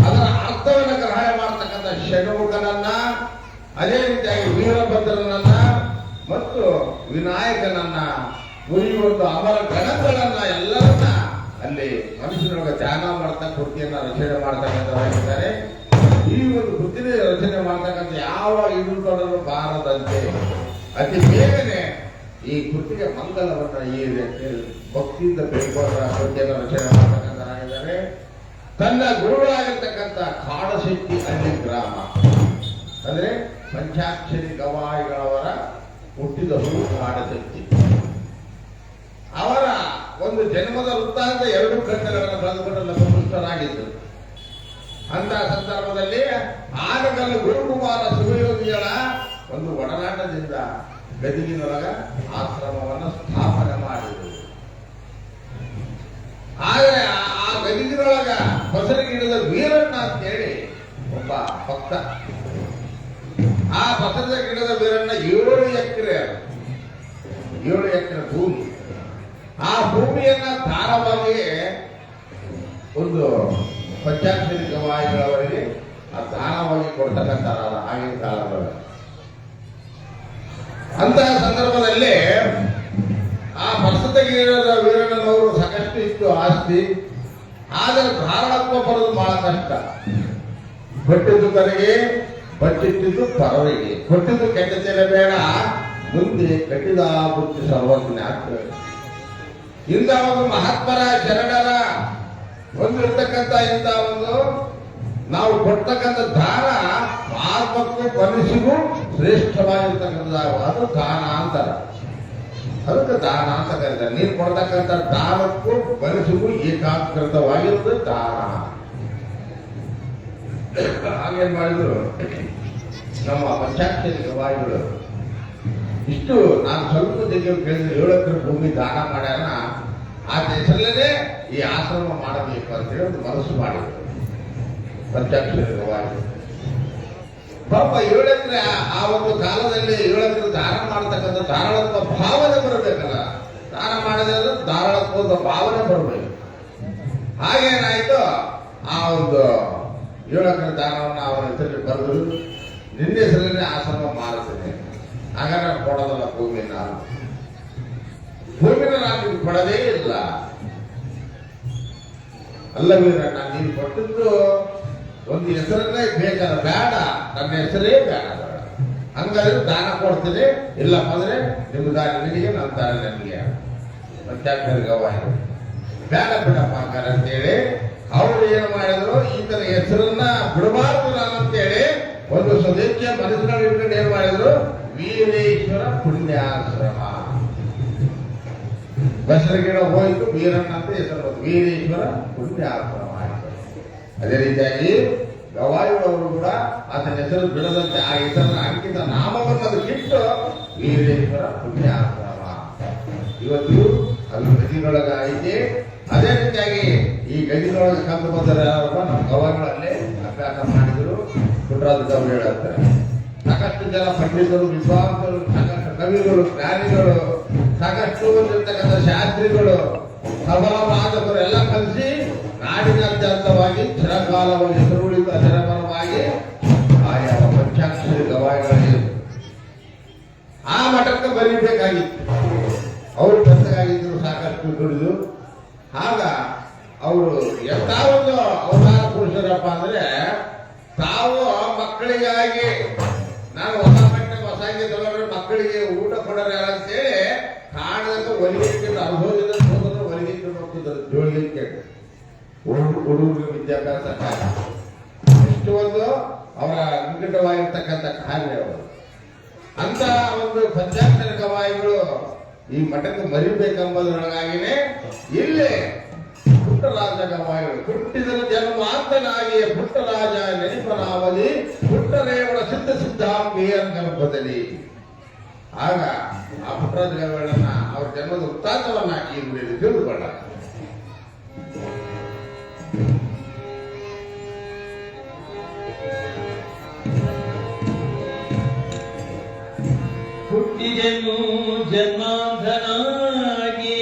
ಅದರ ಅರ್ಥವನ್ನು ಗ್ರಹಣ ಮಾಡತಕ್ಕಂಥ ಷಣ್ಮುಖನನ್ನ ಅದೇ ರೀತಿಯಾಗಿ ವೀರಭದ್ರನನ್ನ ಮತ್ತು ವಿನಾಯಕನನ್ನ ಒಂದು ಅಮರ ಗಣಗಳನ್ನ ಎಲ್ಲರನ್ನ ಅಲ್ಲಿ ಮನುಷ್ಯನೊಳಗೆ ಧ್ಯಾನ ಮಾಡ್ತಾ ಕೃತಿಯನ್ನ ರಚನೆ ಮಾಡ್ತಕ್ಕಂಥವರಾಗಿದ್ದಾರೆ. ಈ ಒಂದು ಕೃತಿನ ರಚನೆ ಮಾಡ್ತಕ್ಕಂಥ ಯಾವ ಇಡುಗಳನ್ನು ಬಾರದಂತೆ ಅತಿ ಬೇಗನೆ ಈ ಕೃತಿಗೆ ಮಂಗಲವನ್ನ ಈ ಭಕ್ತಿಯಿಂದ ಬೇಕೋರ ಕೃತಿಯನ್ನು ರಚನೆ ಮಾಡ್ತಕ್ಕಂಥವರಾಗಿದ್ದಾರೆ. ತನ್ನ ಗುರುಗಳಾಗಿರ್ತಕ್ಕಂಥ ಕಾಡಶೆಟ್ಟಿ ಹಳ್ಳಿ ಗ್ರಾಮ ಅಂದ್ರೆ ಪಂಚಾಕ್ಷರಿ ಗವಾಯಿಗಳವರ ಹುಟ್ಟಿದ ಕಾಡಶೆಟ್ಟಿ ಅವರ ಒಂದು ಜನ್ಮದ ವೃತ್ತಾಂತ 2 ಖಂಡಗಳನ್ನು ಬರೆದುಕೊಂಡು ಲಘುಪುಷ್ಟರಾಗಿದ್ದರು. ಅಂತ ಸಂದರ್ಭದಲ್ಲಿ ಆನಗಲ್ಲು ಗುರುಕುಮಾರ ಶಿವಯೋಗಿಗಳ ಒಂದು ಒಡನಾಟದಿಂದ ಗದಗಿನೊಳಗ ಆಶ್ರಮವನ್ನು ಸ್ಥಾಪನೆ ಮಾಡಿದರು. ಆದರೆ ಆ ಗದಗಿನೊಳಗ ಬಸರಗಿಡದ ವೀರಣ್ಣ ಅಂತೇಳಿ ಒಬ್ಬ ಭಕ್ತ. ಆ ಬಸರದ ಗಿಡದ ವೀರಣ್ಣ 7 ಎಕರೆ ಭೂಮಿ. ಆ ಭೂಮಿಯನ್ನ ದಾನವಾಗಿ ಒಂದು ಪಂಚಾಕ್ಷರಿ ಗವಾಯಿಗಳವರಿಗೆ ಆ ದಾನವಾಗಿ ಕೊಡ್ತಕ್ಕಂಥವ್ರಲ್ಲ ಆಗಿನ ಕಾಲದಲ್ಲಿ. ಅಂತಹ ಸಂದರ್ಭದಲ್ಲಿ ಆ ಬಸದ ಗಿಡದ ವೀರಣ್ಣನವರು ಸಾಕಷ್ಟು ಇತ್ತು ಆಸ್ತಿ. ಆದರೆ ಧಾರಾಳತ್ವ ಬರೋದು ಬಹಳ ಕಷ್ಟ. ಕೊಟ್ಟಿದ್ದು ತನಗೆ, ಬಚ್ಚಿಟ್ಟಿದ್ದು ಪರವಿಗೆ. ಕೊಟ್ಟಿದ್ದು ಕೆಟ್ಟತನ ಬೇಡ, ಮುಂದೆ ಕಟ್ಟಿದ ಬುದ್ಧಿ ಸರ್ವಜ್ಞ ಆಗ್ತದೆ. ಇಂಥ ಒಂದು ಮಹಾತ್ಮರ ಶರಣರ ಹೊಂದಿರ್ತಕ್ಕಂಥ ಇಂಥ ಒಂದು ನಾವು ಕೊಡ್ತಕ್ಕಂಥ ದಾನ ಆತ್ಮಕ್ಕೂ ಮನುಷ್ಯಗೂ ಶ್ರೇಷ್ಠವಾಗಿರ್ತಕ್ಕಂಥ ಅದು ದಾನ ಅಂತಾರ. ಅದಕ್ಕೆ ದಾನ ಅಂತ ಕರೀತಾರೆ. ನೀನು ಕೊಡ್ತಕ್ಕಂಥ ದಾನಕ್ಕೂ ಮನುಷ್ಯಗೂ ಏಕಾಗ್ರತವಾಗಿರುತ್ತೆ ದಾನ. ಹಾಗೇನ್ ಮಾಡಿದ್ರು ನಮ್ಮ ಪಂಚಾಕ್ಷರಿ ಗವಾಯಿಗಳು. ಇಷ್ಟು ನಾನು ಸ್ವಲ್ಪ ಜನ ಕೇಳಿದ್ರೆ 7 ಎಕರೆ ಭೂಮಿ ದಾನ ಮಾಡ್ಯಾನ. ಆ ಹೆಸರಲ್ಲೇ ಈ ಆಶ್ರಮ ಮಾಡಬೇಕು ಅಂತ ಹೇಳಿ ಒಂದು ಮನಸ್ಸು ಮಾಡಿದ್ರು ಪಂಚಾಕ್ಷರಿ ಗವಾಯಿಗಳು. ಪಾಪ 7 ಎಕರೆ ಆ ಒಂದು ಕಾಲದಲ್ಲಿ 7 ಎಕರೆ ದಾನ ಮಾಡತಕ್ಕಂಥ ಧಾರಾಳತ್ವ ಭಾವನೆ ಬರಬೇಕಲ್ಲ. ದಾನ ಮಾಡಿದ್ರೆ ಧಾರಾಳತ್ವದ ಭಾವನೆ ಬರಬೇಕು. ಹಾಗೇನಾಯ್ತು, ಆ ಒಂದು 7 ಎಕರೆ ದಾನವನ್ನು ಅವರ ಹೆಸರಲ್ಲಿ ಬರೆದು ನಿನ್ನ ಹೆಸರಲ್ಲೇ ಆಶ್ರಮ ಮಾಡುತ್ತೇನೆ. ಹಾಗಾದ್ರೆ ಕೊಡೋದಲ್ಲ ಭೂಮಿನ ನಾನು ಕೊಡದೇ ಇಲ್ಲ. ಅಲ್ಲವೀರಣ್ಣ, ನೀನು ಕೊಟ್ಟಿದ್ದು ಒಂದು ಹೆಸರನ್ನೇ ಬೇಕಲ್ಲ, ಬೇಡ ನನ್ನ ಹೆಸರೇ ಬೇಡ. ಹಂಗಾದ್ರೆ ದಾನ ಕೊಡ್ತೀನಿ, ಇಲ್ಲಪ್ಪ ಅಂದ್ರೆ ನಿಮ್ಮ ದಾರಿ ನಿನಗೆ, ನನ್ನ ದಾರಿ ನನಗೆ. ಪಂಚಾಕ್ಷರಿ ಗವಾಯಿ ಬೇಡ ಬಿಡಪ್ಪ ಹಂಗಾರೆ ಅಂತೇಳಿ ಅವರು ಏನು ಮಾಡಿದ್ರು, ಈತನ ಹೆಸರನ್ನ ಬಿಡಬಾರ್ದು ನಾನು ಅಂತೇಳಿ ಒಂದು ಸ್ವದೇಶೀಯ ಮನಸ್ಸಿನಲ್ಲಿ ಇಟ್ಕೊಂಡು ಏನ್ ಮಾಡಿದ್ರು, ವೀರೇಶ್ವರ ಪುಣ್ಯಾಶ್ರಮ. ಬಸರಗಿಡ ಹೋಯ್ತು, ವೀರಣ್ಣ ಅಂತ ಹೆಸರು ಬಂತು, ವೀರೇಶ್ವರ ಪುಣ್ಯಾಶ್ರಮ ಆಯಿತು. ಅದೇ ರೀತಿಯಾಗಿ ಗವಾಯಿಗಳವರು ಕೂಡ ಆತನ ಹೆಸರು ಬಿಡದಂತೆ ಆ ಹೆಸರನ್ನ ಅಂಕಿತ ನಾಮವನ್ನು ಅದಕ್ಕಿಟ್ಟು ವೀರೇಶ್ವರ ಪುಣ್ಯಾಶ್ರಮ ಇವತ್ತು ಅದು ಗದಿನೊಳಗ ಐತಿ. ಅದೇ ರೀತಿಯಾಗಿ ಈ ಗದಿನೊಳಗೆ ಕಂಡು ಬಂದರೆ ನಮ್ಮ ಗವಾಯಿಗಳಲ್ಲೇ ಅಭ್ಯಾಸ ಮಾಡಿದ್ರು. ಪುಟ್ಟರಾಜ ಗೌಡ ಹೇಳ್ತಾರೆ, ಸಾಕಷ್ಟು ಜನ ಪಂಡಿತರು, ವಿದ್ವಾಂಸರು, ಸಾಕಷ್ಟು ಕವಿಗಳು, ಜ್ಞಾನಿಗಳು, ಸಾಕಷ್ಟು ಇರ್ತಕ್ಕಂಥ ಶಾಸ್ತ್ರಿಗಳು, ಸಭಾವಾದಕರು ಎಲ್ಲ ಕಲಿಸಿ ನಾಡಿನಾದ್ಯಂತವಾಗಿ ಚಿರಕಾಲವಾಗಿ ಹೆಸರುಳಿದು ಅಚರಪರವಾಗಿ ಆಯಾ ಪಂಚಾಕ್ಷರಿ ಗವಾಯಿಗಳಿಗೆ ಆ ಮಠಕ್ಕೆ ಬರೀಬೇಕಾಗಿತ್ತು. ಅವರು ಬೆತ್ತಗಾಗಿದ್ದರು, ಸಾಕಷ್ಟು ದುಡಿದು. ಆಗ ಅವರು ಎಂಥ ಒಂದು ಅವತಾರ ಪುರುಷರಪ್ಪ ಅಂದ್ರೆ, ತಾವು ಮಕ್ಕಳಿಗಾಗಿ ನಾನು ಹೊಸ ಬಟ್ಟೆ ಹೊಸಾಗಿ ತಗೊಂಡ್ರೆ ಮಕ್ಕಳಿಗೆ ಊಟ ಕೊಡೋರು ಅಂತೇಳಿ ಕಾಣದಂತ ಹೊಲಿಗೆ ಅನುಭವದಿಂದ ಹೋದ್ರೆ ಹೊಲಿಗೆ ಹೋಗ್ತಿದ್ರು. ಜೋಳಿಗೆ ಹುಡುಗರಿಗೆ ವಿದ್ಯಾಭ್ಯಾಸ ಇಷ್ಟು ಒಂದು ಅವರ ನಿಕಟವಾಗಿರ್ತಕ್ಕಂಥ ಕಾರ್ಯ ಅವರು. ಅಂತ ಒಂದು ಪಂಚಾಕ್ಷರ ಗವಾಯಿಗಳು ಈ ಮಠಕ್ಕೆ ಮರಿಬೇಕೆಂಬುದರೊಳಗಾಗಿನೇ ಇಲ್ಲಿ ಪುಟ್ಟರಾಜ ಗವಾಯಿಗಳು ಹುಟ್ಟಿದರ ಜನ್ಮಾಂತನಾಗಿಯ ಪುಟ್ಟರಾಜ ನೆನಪನಾವಲಿ ಪುಟ್ಟರೇವಳ ಸಿದ್ಧಾಂಬಿಯ ಗರ್ಭದಲ್ಲಿ. ಆಗ ಆ ಪುಟ್ಟರಾಜ ಗವಾಯಿಗಳನ್ನ ಅವರ ಜನ್ಮದ ವೃತ್ತಾಂತವನ್ನ ಈ ನುಡಿಯಲ್ಲಿ ತಿಳಿದುಕೊಳ್ಳ. ಹುಟ್ಟಿದೆನು ಜನ್ಮಾಂಧನಾಗಿ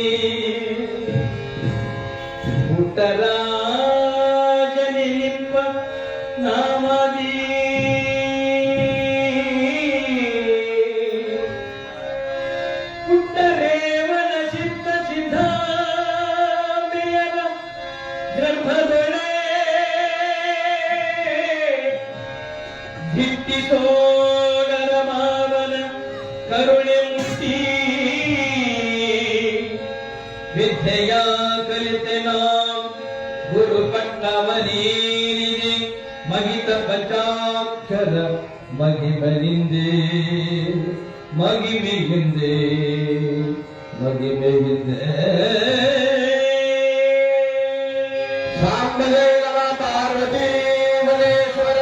ಪುಟ್ಟರಾಜನೆನಿಪ್ಪ ನಾಮದಿ ಪುಟ್ಟರೇವನ ಸಿದ್ಧಾಂಬಿಯರ ಗರ್ಭದೊಳೆ ಧಿಟ್ಟಿಸೋಡರ ಮಾವನ ಕರುಣೆ ಮುಟ್ಟಿ ವಿದ್ಯೆಯ ಕಲಿತೆ ನಾವು ಗುರು ಪಟ್ಟವನೇನಿದೆ ಮಗಿತ ಪಂಚಾಕ್ಷರ ಮಗಿಮೆಯಿಂದೆ ಮಗಿಮೆಯಿಂದೆ ಮಗಿಮೆಯಿಂದೆ ಸಾಂಬದೇ ನಮ ಪಾರ್ವತಿ ಮಹೇಶ್ವರ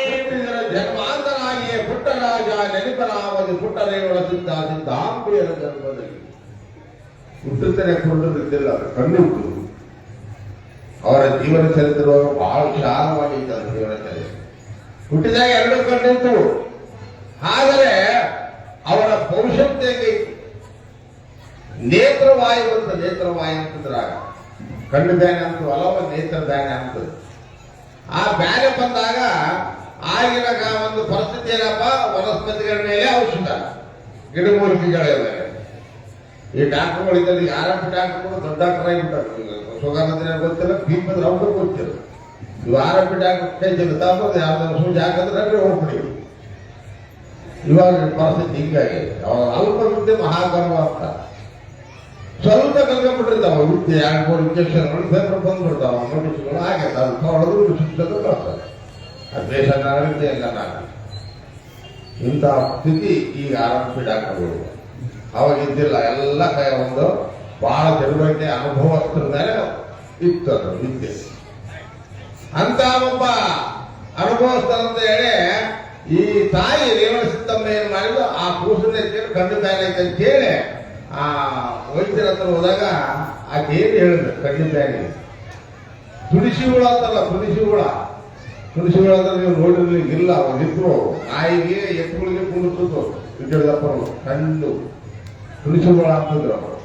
ಹುಟ್ಟಿದರ ಜನ್ಮಾಂತರಾಗಿಯೇ ಪುಟ್ಟರಾಜ ನೆನಪನಾವದು ಪುಟ್ಟರೇವಳ ಸಿದ್ಧಾಂಬಿಯರ ಜನ್ಮದಲ್ಲಿ ಹುಟ್ಟುತ್ತನೆ ಕೊಂಡರಿದ್ದಿಲ್ಲ ಕಣ್ಣು ಅವರ ಜೀವನ ಚರಿತ್ರೆಯೊಳಗೆ ಬಹಳ ವಿಶಾಲವಾಗಿದ್ದಾರೆ ಜೀವನ ಚರಿತ್ರೆ. ಹುಟ್ಟಿದಾಗ ಎರಡು ಕಣ್ಣಿತ್ತು, ಆದರೆ ಅವರ ಭವಿಷ್ಯತೆಗೆ ನೇತ್ರವಾಯು ಅಂತ ನೇತ್ರವಾಯು ಅಂತಂದ್ರಾಗ ಕಣ್ಣು ಬ್ಯಾನೆ ಅಂತ ಅಲವ ನೇತ್ರ ಬ್ಯಾನೆ ಅಂತದ್ದು. ಆ ಬ್ಯಾನೆ ಬಂದಾಗ ಆಗಿನ ಒಂದು ಪರಿಸ್ಥಿತಿ ಏನಪ್ಪ, ವನಸ್ಪತಿಗಳ ಮೇಲೆ ಔಷಧ, ಗಿಡಮೂಲಿಕೆಗಳ ಮೇಲೆ. ಈ ಡಾಕ್ಟರ್ಗಳಿದ್ದಲ್ಲಿ ಆರಂಭ ಡಾಕ್ಟರ್ಗಳು ದೊಡ್ಡ ಡಾಕ್ಟರ್ ಆಗಿಬಿಟ್ಟಾರೆ. ಶುಗರ್ ಅಂದ್ರೆ ಗೊತ್ತಿಲ್ಲ, ಬೀಪ್ ಅಂದ್ರೆ ಅವ್ರು ಗೊತ್ತಿಲ್ಲ. ಇವು ಆರಂಭ ಡಾಕ್ಟರ್ ಕೈ ಜಗತ್ತಾಗೋದು ಯಾವ್ದಾದ್ರು ಸೂಜಿ ಹಾಕಿದ್ರೆ ಹೋಗ್ಬಿಡಿ. ಇವಾಗ ಪರಿಸ್ಥಿತಿ ಹಿಂಗಾಗಿ ಅಲ್ಪ ವಿದ್ಯೆ ಮಹಾಗರ್ವ ಅಂತ ಸ್ವಲ್ಪ ಕಲ್ಕೊಂಡ್ಬಿಟ್ಟಿರ್ತಾವ. ವಿದ್ಯೆ 2-3 ಇಂಜೆಕ್ಷನ್ಗಳು ಪೇಪರ್ ಬಂದ್ಬಿಡ್ತಾವ, ನೋಟಿಸ್ಗಳು ಹಾಗೆ ಅದು ಹೊಡೆದ್ರು ಶಿಕ್ಷಕರು ಬರ್ತಾರೆ. ಅದು ದೇಶ ನಾಗರಿಕತೆ ಎಲ್ಲ ನಾನು ಇಂಥ ಸ್ಥಿತಿ ಈಗ ಆರಂಭ ಡಾಕ್ಟರ್ಗಳು ಅವಾಗ ಇದ್ದಿಲ್ಲ. ಎಲ್ಲ ಒಂದು ಬಹಳ ತಿಳುವಳಿಕೆ ಅನುಭವಸ್ಥರ ಮೇಲೆ ಇತ್ತು ಅದು ವಿದ್ಯೆ. ಅಂತ ಒಬ್ಬ ಅನುಭವಸ್ಥರಂತ ಹೇಳಿ ಈ ತಾಯಿ ರೇವಣ ಸಿದ್ದಮ್ಮ ಏನ್ ಮಾಡಿದ್ರು, ಆ ಕೂಸನ್ನ ಕಣ್ಣು ಬ್ಯಾನ್ ಐತೆ ಅಂತ ಹೇಳಿ ಆ ವೈದ್ಯರ ಹತ್ರ ಹೋದಾಗ ಆಕೆ ಏನು ಹೇಳಿದ್ರು, ಕಣ್ಣು ಬ್ಯಾನಿ ತುಳಸಿ ಹುಳ ಅಂತಲ್ಲ, ತುಳಸಿ ಹುಳ ಅಂದ್ರೆ ನೀವು ನೋಡಿರ್ಲಿಕ್ಕಿಲ್ಲ. ಅವಾಗಿದ್ರು ನಾಯಿಗೆ ಎತ್ತುಗಳಿಗೆ ಕುಂಡಿಸ್ತು ವಿದ್ಯಾರ್ಥಿಗಳು ಕಣ್ಣು ತುಳಸಿ ಹುಳ ಅಂತಂದ್ರು ಅವರು.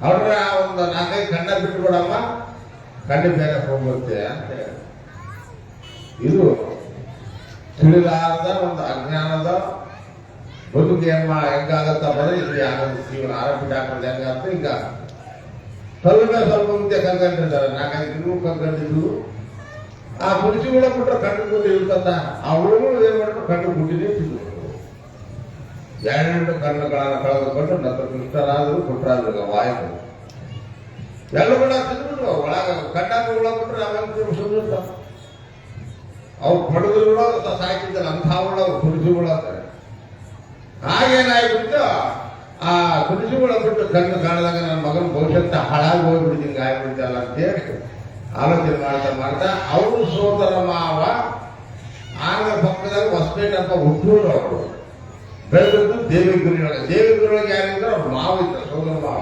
ಅವ್ರ ಒಂದು 4-5 ಕಣ್ಣ ಬಿಟ್ಟು ಬಿಡಮ್ಮ, ಕಣ್ಣು ಬೇರೆ ಹೋಗುತ್ತೆ ಅಂತ ಹೇಳಿ. ಇದು ತಿಳಿಲಾರದ ಒಂದು ಅಜ್ಞಾನದ ಬದುಕು ಹೆಂಗಾಗತ್ತ ಬಂದ್ರೆ ಇಲ್ಲಿ ಆಗೋದು. ಜೀವನ ಆರೋಗ್ಯ ಡಾಕ್ಟರ್ ಹೆಂಗಾಗುತ್ತೆ ಈಗ ಸ್ವಲ್ಪ ಮುಂದೆ ಕಲ್ಕೊಂಡಿರ್ತಾರೆ. 4-5 ತಿಂಗಳು ಕಲ್ಕೊಂಡಿದ್ರು. ಆ ತುಳಸಿಗಳ ಬಿಟ್ರೆ ಕಣ್ಣು ಕೂತು ಇರ್ತಂತ ಅವಳು ಏನ್ ಮಾಡಿದ್ರು, ಕಣ್ಣು ಗುಡ್ಡಿನೇ ತಿಂದ್ರು. 2 ಕಣ್ಣುಗಳನ್ನು ಕಳೆದುಕೊಂಡು ನಂತರ ಕೃಷ್ಣರಾದ್ರು ಪುಟ್ಟರಾದ್ರು ವಾಯುಗಳು ಎಲ್ಲ ಕೂಡ ತಿಂದ್ಬಿಟ್ರು. ಒಳಗ ಕಣ್ಣಾಗ ಉಳಬಿಟ್ರೆ ಅವಂತ ಸುಂದಿರ್ತಾವ. ಅವ್ರು ಪಡೆದ್ರು ಕೂಡ ಸಾಕಿದ್ದಾರೆ ಅಂಥ ಹುಳ ತುಳಸಿಗಳು ಅಂತಾರೆ. ಹಾಗೇನಾಗ್ಬಿಟ್ಟು ಆ ತುಳಸಿಗಳ ಬಿಟ್ಟು ಕಣ್ಣು ಕಾಣದಾಗ ನನ್ನ ಮಗನ ಭವಿಷ್ಯತ್ತ ಹಾಳಾಗಿ ಹೋಗ್ಬಿಡ್ತೀನಿ, ಗಾಯಬಿಡ್ತಲ್ಲ ಅಂತೇಳಿ ಆಲೋಚನೆ ಮಾಡ್ತಾ ಅವರು ಸೋದರ ಮಾವ ಆಗ ಪಕ್ಕದಾಗ ಹೊಸಪೇಟೆ ಅಂತ ಹುಟ್ಟೂರು ಅವರು ಬೆಳೆದದ್ದು ದೇವಿಗುರಿಯೊಳಗೆ. ದೇವಿಗುರಿಯೊಳಗೆ ಯಾರಿದ್ರೆ ಅವ್ರ ಮಾವ ಇದ್ದಾರೆ, ಸೋದರ ಮಾವ.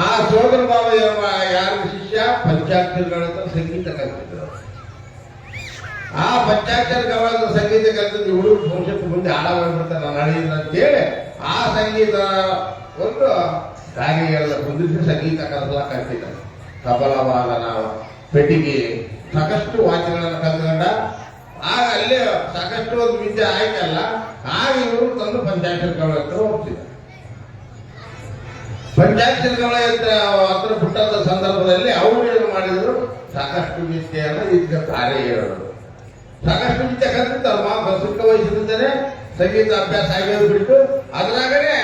ಆ ಸೋದರ ಮಾವ ಯಾರ ಶಿಷ್ಯ ಪಂಚಾಕ್ಷರಗಳಂತ ಸಂಗೀತ ಕಲಿತಿದ್ರು. ಆ ಪಂಚಾಕ್ಷರ ಸಂಗೀತ ಕಲಿತಿದ್ದು ಹುಡುಗರು ಭವಿಷ್ಯಕ್ಕೆ ಮುಂದೆ ಹಾಳಾಗ್ಬಿಡ್ತಾರೆ ನಾನು ಅಳಿಯಿಂದ ಅಂತೇಳಿ ಆ ಸಂಗೀತ ಒಂದು ಗಾಳಿಗೆಲ್ಲ ಕುಂದಿಸಿ ಸಂಗೀತ ಕಲಿಸಲ ಕಲಿತಿದ್ದಾರೆ. ತಬಲವಾದನ, ಪೆಟ್ಟಿಗೆ ಸಾಕಷ್ಟು ವಾದ್ಯಗಳನ್ನು ಕಲ್ತ್ಕೊಂಡ. ಆಗ ಅಲ್ಲೇ ಸಾಕಷ್ಟು ಒಂದು ವಿದ್ಯೆ ಆಯ್ತಲ್ಲ, ಆಗ ಇವರು ತಂದು ಪಂಚಾಕ್ಷರ ಹತ್ರ ಹೋಗ್ತಿದ್ದಾರೆ. ಪಂಚಾಕ್ಷರ ಹತ್ರ ಬಿಟ್ಟಂತ ಸಂದರ್ಭದಲ್ಲಿ ಅವರು ಏನು ಮಾಡಿದ್ರು, ಸಾಕಷ್ಟು ವಿದ್ಯೆಯನ್ನು ಈಗ ಕಾರ್ಯ ಹೇಳೋದು. ಸಾಕಷ್ಟು ವಿದ್ಯೆ ಕಲ್ತಿರ್ತಾರೆ. ಚಿಕ್ಕ ವಯಸ್ಸಿನಿಂದಲೇ ಸಂಗೀತ ಅಭ್ಯಾಸ ಆಗಿರೋದು ಬಿಟ್ಟು ಅದ್ರಾಗನೇ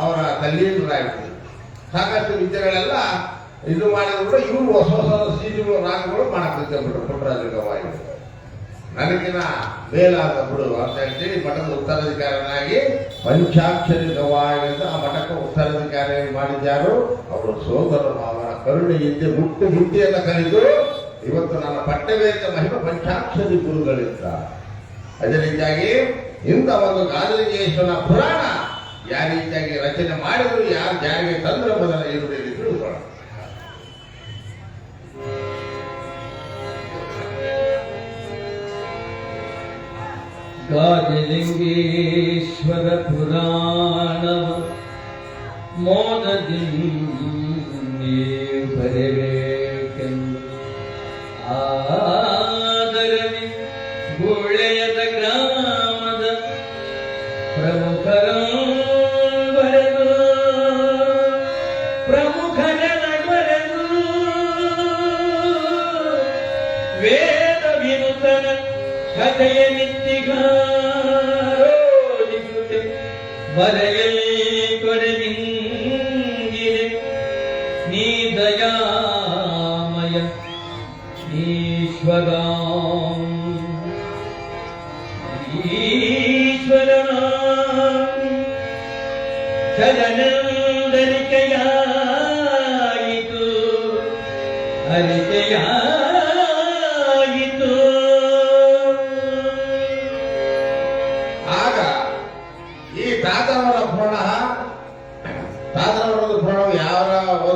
ಅವರ ತಲ್ಲೀನರಾಗ್ತದೆ. ಸಾಕಷ್ಟು ವಿದ್ಯೆಗಳೆಲ್ಲ ಇದು ಮಾಡಿದ್ರು. ಇವರು ಹೊಸ ಸೀಜುಗಳು ರಾಗಗಳು ಮಾಡಕ್ತಿದ್ರು ಪುಟ್ಟರಾಜ ಗವಾಯಿ. ನನಗಿನ ಮೇಲಾದ ಬಿಡು ಅಂತ ಹೇಳಿ ಮಠದ ಉತ್ತರಾಧಿಕಾರನಾಗಿ ಪಂಚಾಕ್ಷರಿ ಗವಾಯಿ ಅಂತ ಆ ಮಠಕ್ಕೆ ಉತ್ತರಾಧಿಕಾರಿ ಮಾಡಿದ್ಯಾರು ಅವರು ಸೋದರ ಮಾವನ ಕರುಣೆಯಿಂದ ಮುಟ್ಟು ಬುದ್ಧಿಯನ್ನು ಕಲಿತು ಇವತ್ತು ನನ್ನ ಪಟ್ಟವೇದ ಮಹಿಮ ಪಂಚಾಕ್ಷರಿ ಗುರುಗಳಿಂದ. ಅದೇ ರೀತಿಯಾಗಿ ಇಂಥ ಒಂದು ಗಾದಲಿಂಗೇಶ್ವರನ ಪುರಾಣ ಯಾವ ರೀತಿಯಾಗಿ ರಚನೆ ಮಾಡಿದ್ರು, ಯಾರು ಜಾರಿಗೆ ತಂದ್ರೆ ಮೊದಲ ಇರುವುದಿಲ್ಲ ತಿಳ್ಕೊಳ್ಳೋಣ. ಗಾದಲಿಂಗೇಶ್ವರ ಪುರಾಣ ಮೋದದಿಂದ ಬರೆಬೇಕೆಂದು ಆದರವಿ ಗುಳೆಯದ ಗ್ರಾಮದ ಪ್ರಮುಖರ ಬರೆದು ವೇದ ವಿನುತನ ಕಥೆಯ ನಿತ್ತಿಗಾರೋದಿಸುತ್ತೆ ಬರೆಯಲಿ ಕೊರೆಗಿಂಗಿದೆ ನೀ ದಯಾಮಯ ಈಶ್ವರ ಈಶ್ವರನ ಚಲನಂದರಿಕೆಯ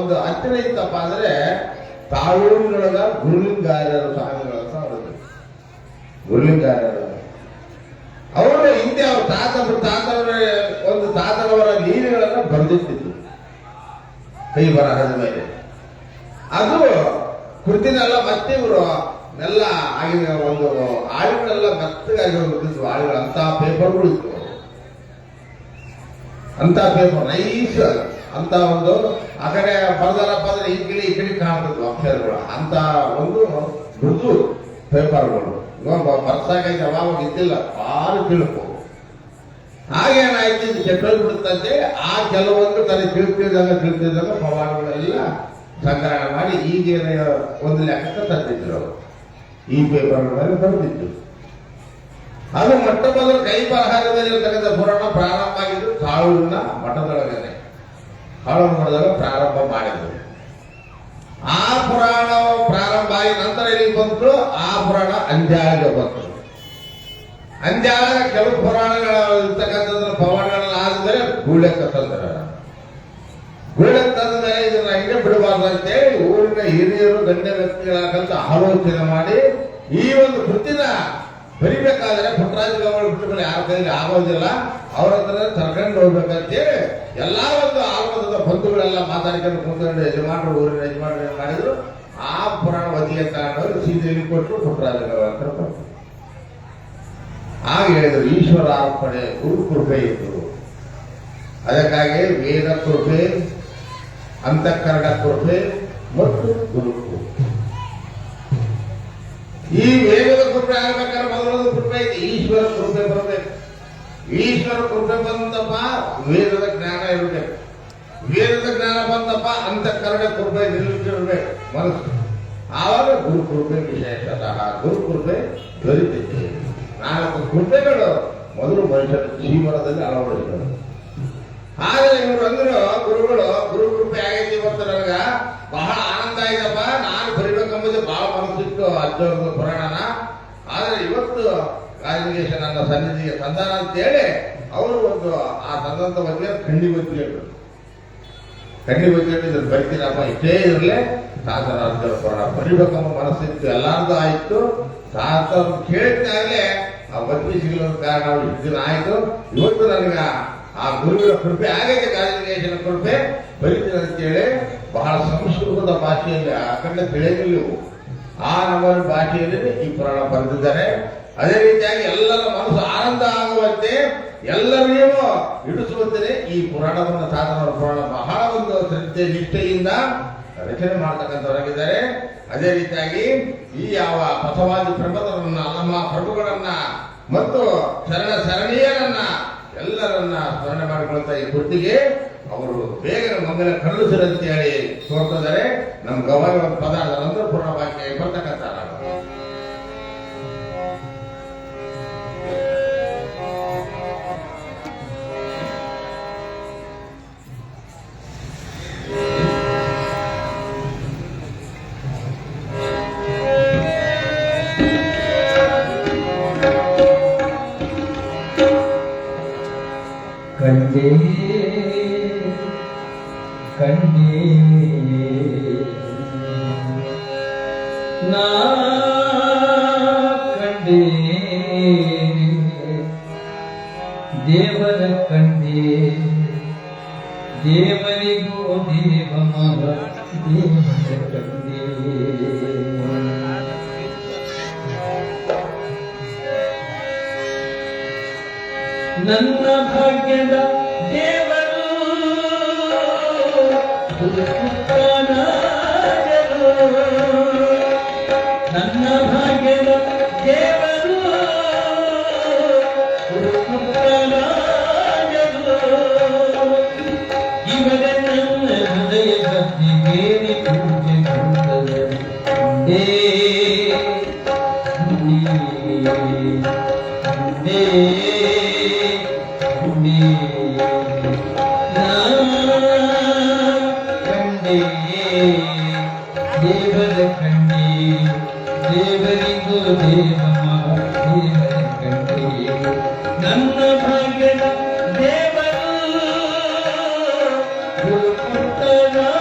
ಒಂದು ಹತ್ತಿರ ಇತ್ತಪ್ಪ ಅಂದ್ರೆ ತಾಳೂರಿನೊಳಗ ಗುರುಲಿಂಗಾರ್ಯರ ಸ್ವಾಮಿಗಳಂತ ಅವರದ್ದು. ಗುರುಲಿಂಗಾರ್ಯರು ಅವರು ಹಿಂದೆ ಅವ್ರ ಒಂದು ತಾತನವರ ಲೀಲೆಗಳನ್ನ ಬರೆದಿಟ್ಟಿದ್ರು ಕೈ ಬರಹದ ಮೇಲೆ. ಅದು ಕೃತಿನೆಲ್ಲ ಮತ್ತೆ ಇವರು ಎಲ್ಲ ಆಗಿನ ಒಂದು ಆಳುಗಳೆಲ್ಲ ಮೆತ್ತಗಾಗಿ ಹೋಗ್ತಿದ್ರು ಆಳುಗಳು. ಅಂತ ಪೇಪರ್ಗಳು ಇತ್ತು, ಅಂತ ಪೇಪರ್ ನೈಸ್ ಅಂತ ಒಂದು ಆ ಕಡೆ ಬರದಲ್ಲಪ್ಪ ಅಂದ್ರೆ ಈ ಕಡೆ ಕಾಣ್ತಿದ್ವು ಅಕ್ಷರಗಳು. ಅಂತ ಒಂದು ಮೃದು ಪೇಪರ್ಗಳು ಬರ್ಸಾಕೈತೆ ಅವಾಗ ಇದ್ದಿಲ್ಲ, ಭಾರಿ ತಿಳುಕು. ಹಾಗೇನಾಯ್ತು, ಇದು ಕೆಟ್ಟೋಗ್ಬಿಡುತ್ತಂತೆ. ಆ ಕೆಲವೊಂದು ತಲೆ ತಿಳ್ತಿದ್ದಂಗ ಪವಾಡಗಳೆಲ್ಲ ಸಂಗ್ರಹಣೆ ಮಾಡಿ ಈಗೇನ ಒಂದು ಲೆಕ್ಕಕ್ಕೆ ತಂದಿದ್ರು ಅವರು. ಈ ಪೇಪರ್ ಮೇಲೆ ಬರೆದಿತ್ತು. ಅದು ಮೊಟ್ಟ ಮೊದಲು ಕೈ ಬರಹದಲ್ಲಿರ್ತಕ್ಕಂಥ ಪುರಾಣ ಪ್ರಾರಂಭ ಆಗಿದ್ದು ತಾಳೂರಿನ ಮಠದೊಳಗನೆ, ತಾಳೂರು ಮಠದಾಗ ಪ್ರಾರಂಭ ಮಾಡಿದ್ರು. ಆ ಪುರಾಣ ಪ್ರಾರಂಭ ಆಗಿ ನಂತರ ಇಲ್ಲಿ ಬಂತು. ಆ ಪುರಾಣ ಅಂದ್ಯಾಳಿಗೆ ಬಂತು. ಅಂದ್ಯಾಳ ಕೆಲವು ಪುರಾಣಗಳ ಇರ್ತಕ್ಕಂಥದ್ರ ಪವಾಡಗಳನ್ನ ಆದ್ಮೇಲೆ ಗೂಳೆಕ್ಕ ತಂದ್ರ. ಗೂಳೆಕ್ಕ ತಂದ ಮೇಲೆ ಇದನ್ನ ಹಿಂಗೆ ಬಿಡಬಾರ್ದು ಅಂತೇಳಿ ಊರಿನ ಹಿರಿಯರು ಗಣ್ಯ ವ್ಯಕ್ತಿಗಳಾಗಂತ ಆಲೋಚನೆ ಮಾಡಿ ಈ ಒಂದು ಕೃತಿನ ಬರಿಬೇಕಾದ್ರೆ ಪುಟ್ಟರಾಜ ಗೌಡ ಬಿಟ್ಟು ಯಾರ ಕೈಲಿ ಆಗೋದಿಲ್ಲ, ಅವ್ರ ಹತ್ರ ತರ್ಕೊಂಡು ಹೋಗ್ಬೇಕಂತೇಳಿ ಎಲ್ಲಾ ಒಂದು ಆಲ್ಮದದ ಬಂಧುಗಳೆಲ್ಲ ಮಾತಾಡ್ಕೊಂಡು ಕೂತ್ಕೊಂಡು ಯಜಮಾನರು ಊರಿನ ಯಜಮಾನರು ಏನ್ ಮಾಡಿದ್ರು, ಆ ಪುರಾಣ ವತಿಗೆ ತಗೊಂಡವ್ರು ಸೀದೆಯಲ್ಲಿ ಕೊಟ್ಟರು ಪುಟ್ಟರಾಜ ಗೌಡ ಅಂತ ಕೊಟ್ಟರು. ಆಗ ಹೇಳಿದ್ರು ಈಶ್ವರ ಅರ್ಪಣೆ ಗುರು ಕೃಪೆ ಇತ್ತು. ಅದಕ್ಕಾಗಿ ವೇದ ಕೃಪೆ, ಅಂತಃಕರಣ ಕೃಪೆ ಮತ್ತು ಗುರು ಕೃಪೆ. ಈ ವೇದದ ಕೃಪೆ ಆಗ್ಬೇಕಾದ್ರೆ ಮೊದಲೊಂದು ಕೃಪೆ ಐತಿ, ಈಶ್ವರ ಕೃಪೆ ಬರಬೇಕು. ಈಶ್ವರ ಕೃಪೆ ಬಂದಪ್ಪ ವೇದದ ಜ್ಞಾನ ಇರಬೇಕು. ವೇದದ ಜ್ಞಾನ ಬಂದಪ್ಪ ಅಂತಃಕರಣ ಕೃಪೆ ನಿಲ್ಲಿಸಿರ್ಬೇಕು ಮನಸ್ಸು. ಆವಾಗ ಗುರು ಕೃಪೆ ವಿಶೇಷತಃ ಗುರು ಕೃಪೆ ದೊರೀತೈತೆ. 4 ಕೃಪೆಗಳು ಮೊದಲು ಮನುಷ್ಯನ ಜೀವನದಲ್ಲಿ ಅಳವಡಿಸಿದರು. ಆದರೆ ಇವರು ಅಂದ್ರು ಗುರುಗಳು, ಗುರು ಕೃಪೆ ಆಗೈತಿ ಇವತ್ತು ನನಗ ಬಹಳ ಆನಂದ ಆಯ್ತಪ್ಪ, ನಾನು ಬರಿಬೇಕಂಬುದು ಬಹಳ ಮನಸ್ಸಿತ್ತು ಅಜ್ಜವ್ರ ಪುರಾಣನ. ಆದ್ರೆ ಇವತ್ತು ರಾಜಲಿಂಗೇಶ ನನ್ನ ಸನ್ನಿಧಿಗೆ ತಂದಾನ ಅಂತೇಳಿ ಅವರು ಒಂದು ಆ ತಂದಂತ ಬಗ್ಗೆ ಖಂಡಿ ಗೊತ್ತಿದ್ರು. ಖಂಡಿ ಗೊತ್ತಿಟ್ಟು ಇದ್ರ ಬರಿತೀನಪ್ಪ, ಇಷ್ಟೇ ಇರಲೇ ಸಾಧನ ಅಜ್ಜವ್ರ ಪುರಾಣ ಬರಿಬೇಕಂಬ ಮನಸ್ಸಿತ್ತು, ಎಲ್ಲಾರ್ದು ಆಯ್ತು. ಸಾಧನ ಕೇಳಿದ್ದಾಗಲೇ ಆ ಬದ್ಲಿ ಸಿಗಲು ಕಾರಣ ಇಷ್ಟು ದಿನ ಆಯ್ತು. ಇವತ್ತು ನನಗ ಆ ಗುರುವಿನ ಕೃಪೆ ಆಗೈತೆ, ರಾಜಲಿಂಗೇಶನ ಕೃಪೆ ಬರೀತೀನಿ ಅಂತೇಳಿ ಬಹಳ ಸಂಸ್ಕೃತದ ಭಾಷೆಯಲ್ಲಿ ಅಖಂಡ ತಿಳಿಯಲಿಲ್ಲ. ಆ ನಮ್ಮ ಭಾಷೆಯಲ್ಲಿ ಈ ಪುರಾಣ ಬರೆದಿದ್ದಾರೆ. ಅದೇ ರೀತಿಯಾಗಿ ಎಲ್ಲರ ಮನಸ್ಸು ಆನಂದ ಆಗುವಂತೆ ಎಲ್ಲರಿಗೂ ಇಡಿಸುವಂತೆ ಈ ಪುರಾಣವನ್ನು ಸಾಧನವರ ಪುರಾಣ ಬಹಳ ಒಂದು ಶ್ರದ್ಧೆ ನಿಷ್ಠೆಯಿಂದ ರಚನೆ ಮಾಡತಕ್ಕಂಥವರಾಗಿದ್ದಾರೆ. ಅದೇ ರೀತಿಯಾಗಿ ಈ ಯಾವ ಬಸವಾದಿ ಪ್ರಬಂಧರನ್ನ, ನಮ್ಮ ಪ್ರಭುಗಳನ್ನ ಮತ್ತು ಶರಣೀಯರನ್ನ ಎಲ್ಲರನ್ನ ಸ್ಮರಣೆ ಮಾಡಿಕೊಳ್ಳುತ್ತಾ ಈ ಕೃತಿಗೆ ಅವರು ಬೇಗನೆ ಮಂಗಲ ಕರುಳಿಸಿರಂತ ಹೇಳಿ ತೋರ್ತಿದ್ದಾರೆ. ನಮ್ಮ ಗವಾಯಿ ಒಂದು ಪದ ನಂತರ ಪುರಾಣ ವಾಕ್ಯ ಬರ್ತಕ್ಕಂಥ ಕಂಡೇ ಕಂಡೇ ನಾ ಕಂಡೇ ದೇವರ ಕಂಡೇ, ದೇವರಿಗೂ ದೇವ ಮಗ ದೇವರ ಕಂಡೇ. ನನ್ನ ಭಾಗ್ಯದ ದೇವರು ಪುತ್ರನಾಗಲು, ನನ್ನ ಭಾಗ್ಯದ ದೇವರು ಪುತ್ರನಾಗಲು, ಇವರೇ ನನ್ನ ಹೃದಯ ಭಕ್ತಿಗೇರಿ ಪೂಜೆ ಕೊಂಡೇ ದೇವರ ಕಂಡೇ, ದೇವರಿಗೂ ದೇವ ದೇವರ ಕಂಡೇ. ನನ್ನ ಭಾಗ್ಯದ ದೇವರು ಗುರುಪುತ್ರನಾಗಲು,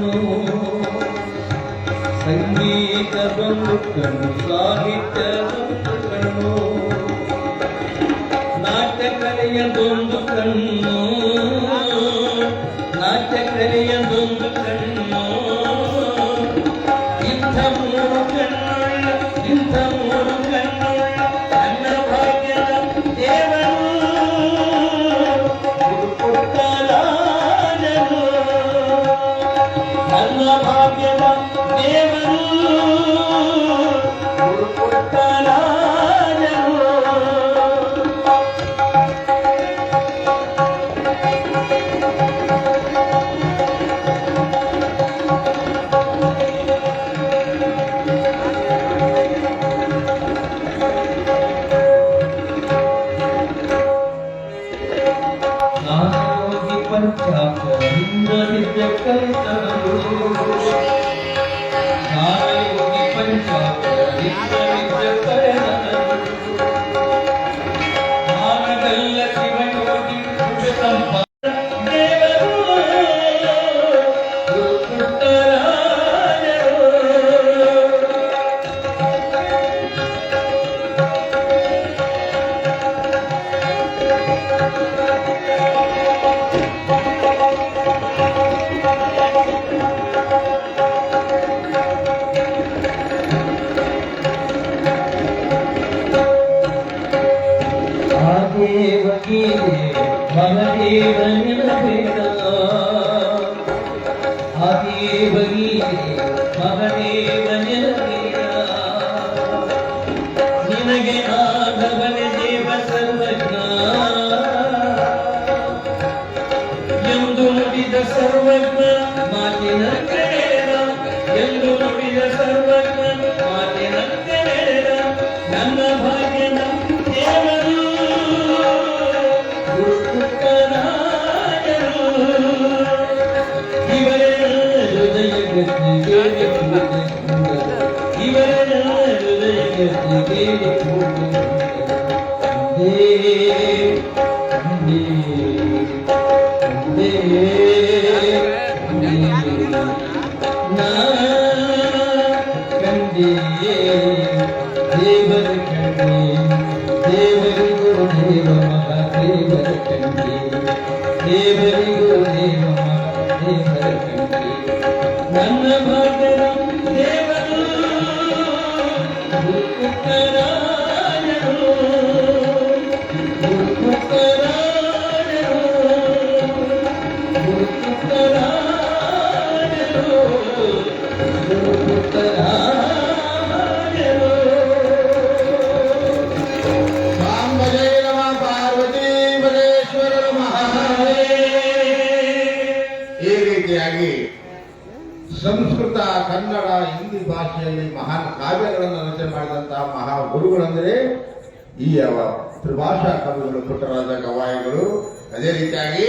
ಕಣ್ಣು ಸಂಗೀತದೊಂದು ಕಣ್ಣು ಸಾಹಿತ್ಯದೊಂದು ಕಣ್ಣು ನಾಟ್ಯ ಕಲೆಯದೊಂದು ಕಣ್ಣು ನಾಟ್ಯ ಕಲೆಯದೊಂದು ಕಣ್ಣು ಇಂಥ ಮೂರು ಕಣ್ಣುಳ್ಳ ಇಂಥ ಮೂರು ಕಣ್ಣುಳ್ಳ ನನ್ನ ಭಾಗ್ಯದ ದೇವರು ಕೊಟ್ಟರಾಜನು ನನ್ನ ಭಾಗ್ಯದ ದೇವರು ಕೊಟ್ಟರಾಜನು ಪಂಚಾಕ್ಷರಿಂದ ವಿದ್ಯೆ ಕಲಿತರು ನಾಯೋಗಿ ಪಂಚಾಕ್ಷರಿಂದ ವಿದ್ಯೆ ಕಲಿತರು ಮಾನಗಲ್ಲ ಶಿವಯೋಗಿ ಸಂಪ ದೇವರು ಪುಟ್ಟರಾಜರು ಮಗದೇವನಿರಬೇಡ ಆದೇವನಿಗೆ ಮಗದೇವನಿರಬೇಡ ನಿನಗೆ ಆದವನೇ ದೇವ ಸರ್ವಜ್ಞ ಎಂದು ನುಡಿದ ಸರ್ವಜ್ಞ ಮಾತಿನ ಕೇಳ ಎಂದು ನುಡಿದ ಸರ್ವಜ್ಞ ಮಾತಿನ ಕೇಳ ನನ್ನ ಭಾಗ್ಯದ ದೇವರು ಇವರ ಹೃದಯ ಗತಿಗೆ ಇವರ ಹೃದಯ ಗತಿಗೆ ದೇವರ ಕಂಡೆ ದೇವರಿಗೂ ದೇವ ಮಗ ದೇವರ ಕಂಡೆ ದೇವರಿಗೂ ದೇವ ಮಗ ದೇವರ ಕಂಡೆ ನನ್ನ ಭಾಗದ ದೇವರು ಪುಟ್ಟರಾಜರು ಪುಟ್ಟರಾಜರು ಪುಟ್ಟರಾಜರು ಪುಟ್ಟರಾಜರು ಸಾಂಬಜಯ ನಮಃ ಪಾರ್ವತಿ ಪರಮೇಶ್ವರ ಈ ರೀತಿಯಾಗಿ ಸಂಸ್ಕೃತ ಕನ್ನಡ ಹಿಂದಿ ಭಾಷೆಯಲ್ಲಿ ಮಹಾನ್ ಕಾವ್ಯಗಳನ್ನು ರಚನೆ ಮಾಡಿದಂತಹ ಮಹಾ ಗುರುಗಳೆಂದರೆ ಈ ತ್ರಿಭಾಷಾ ಕವಿಗಳು ಪುಟ್ಟರಾಜ ಗವಾಯಿಗಳು. ಅದೇ ರೀತಿಯಾಗಿ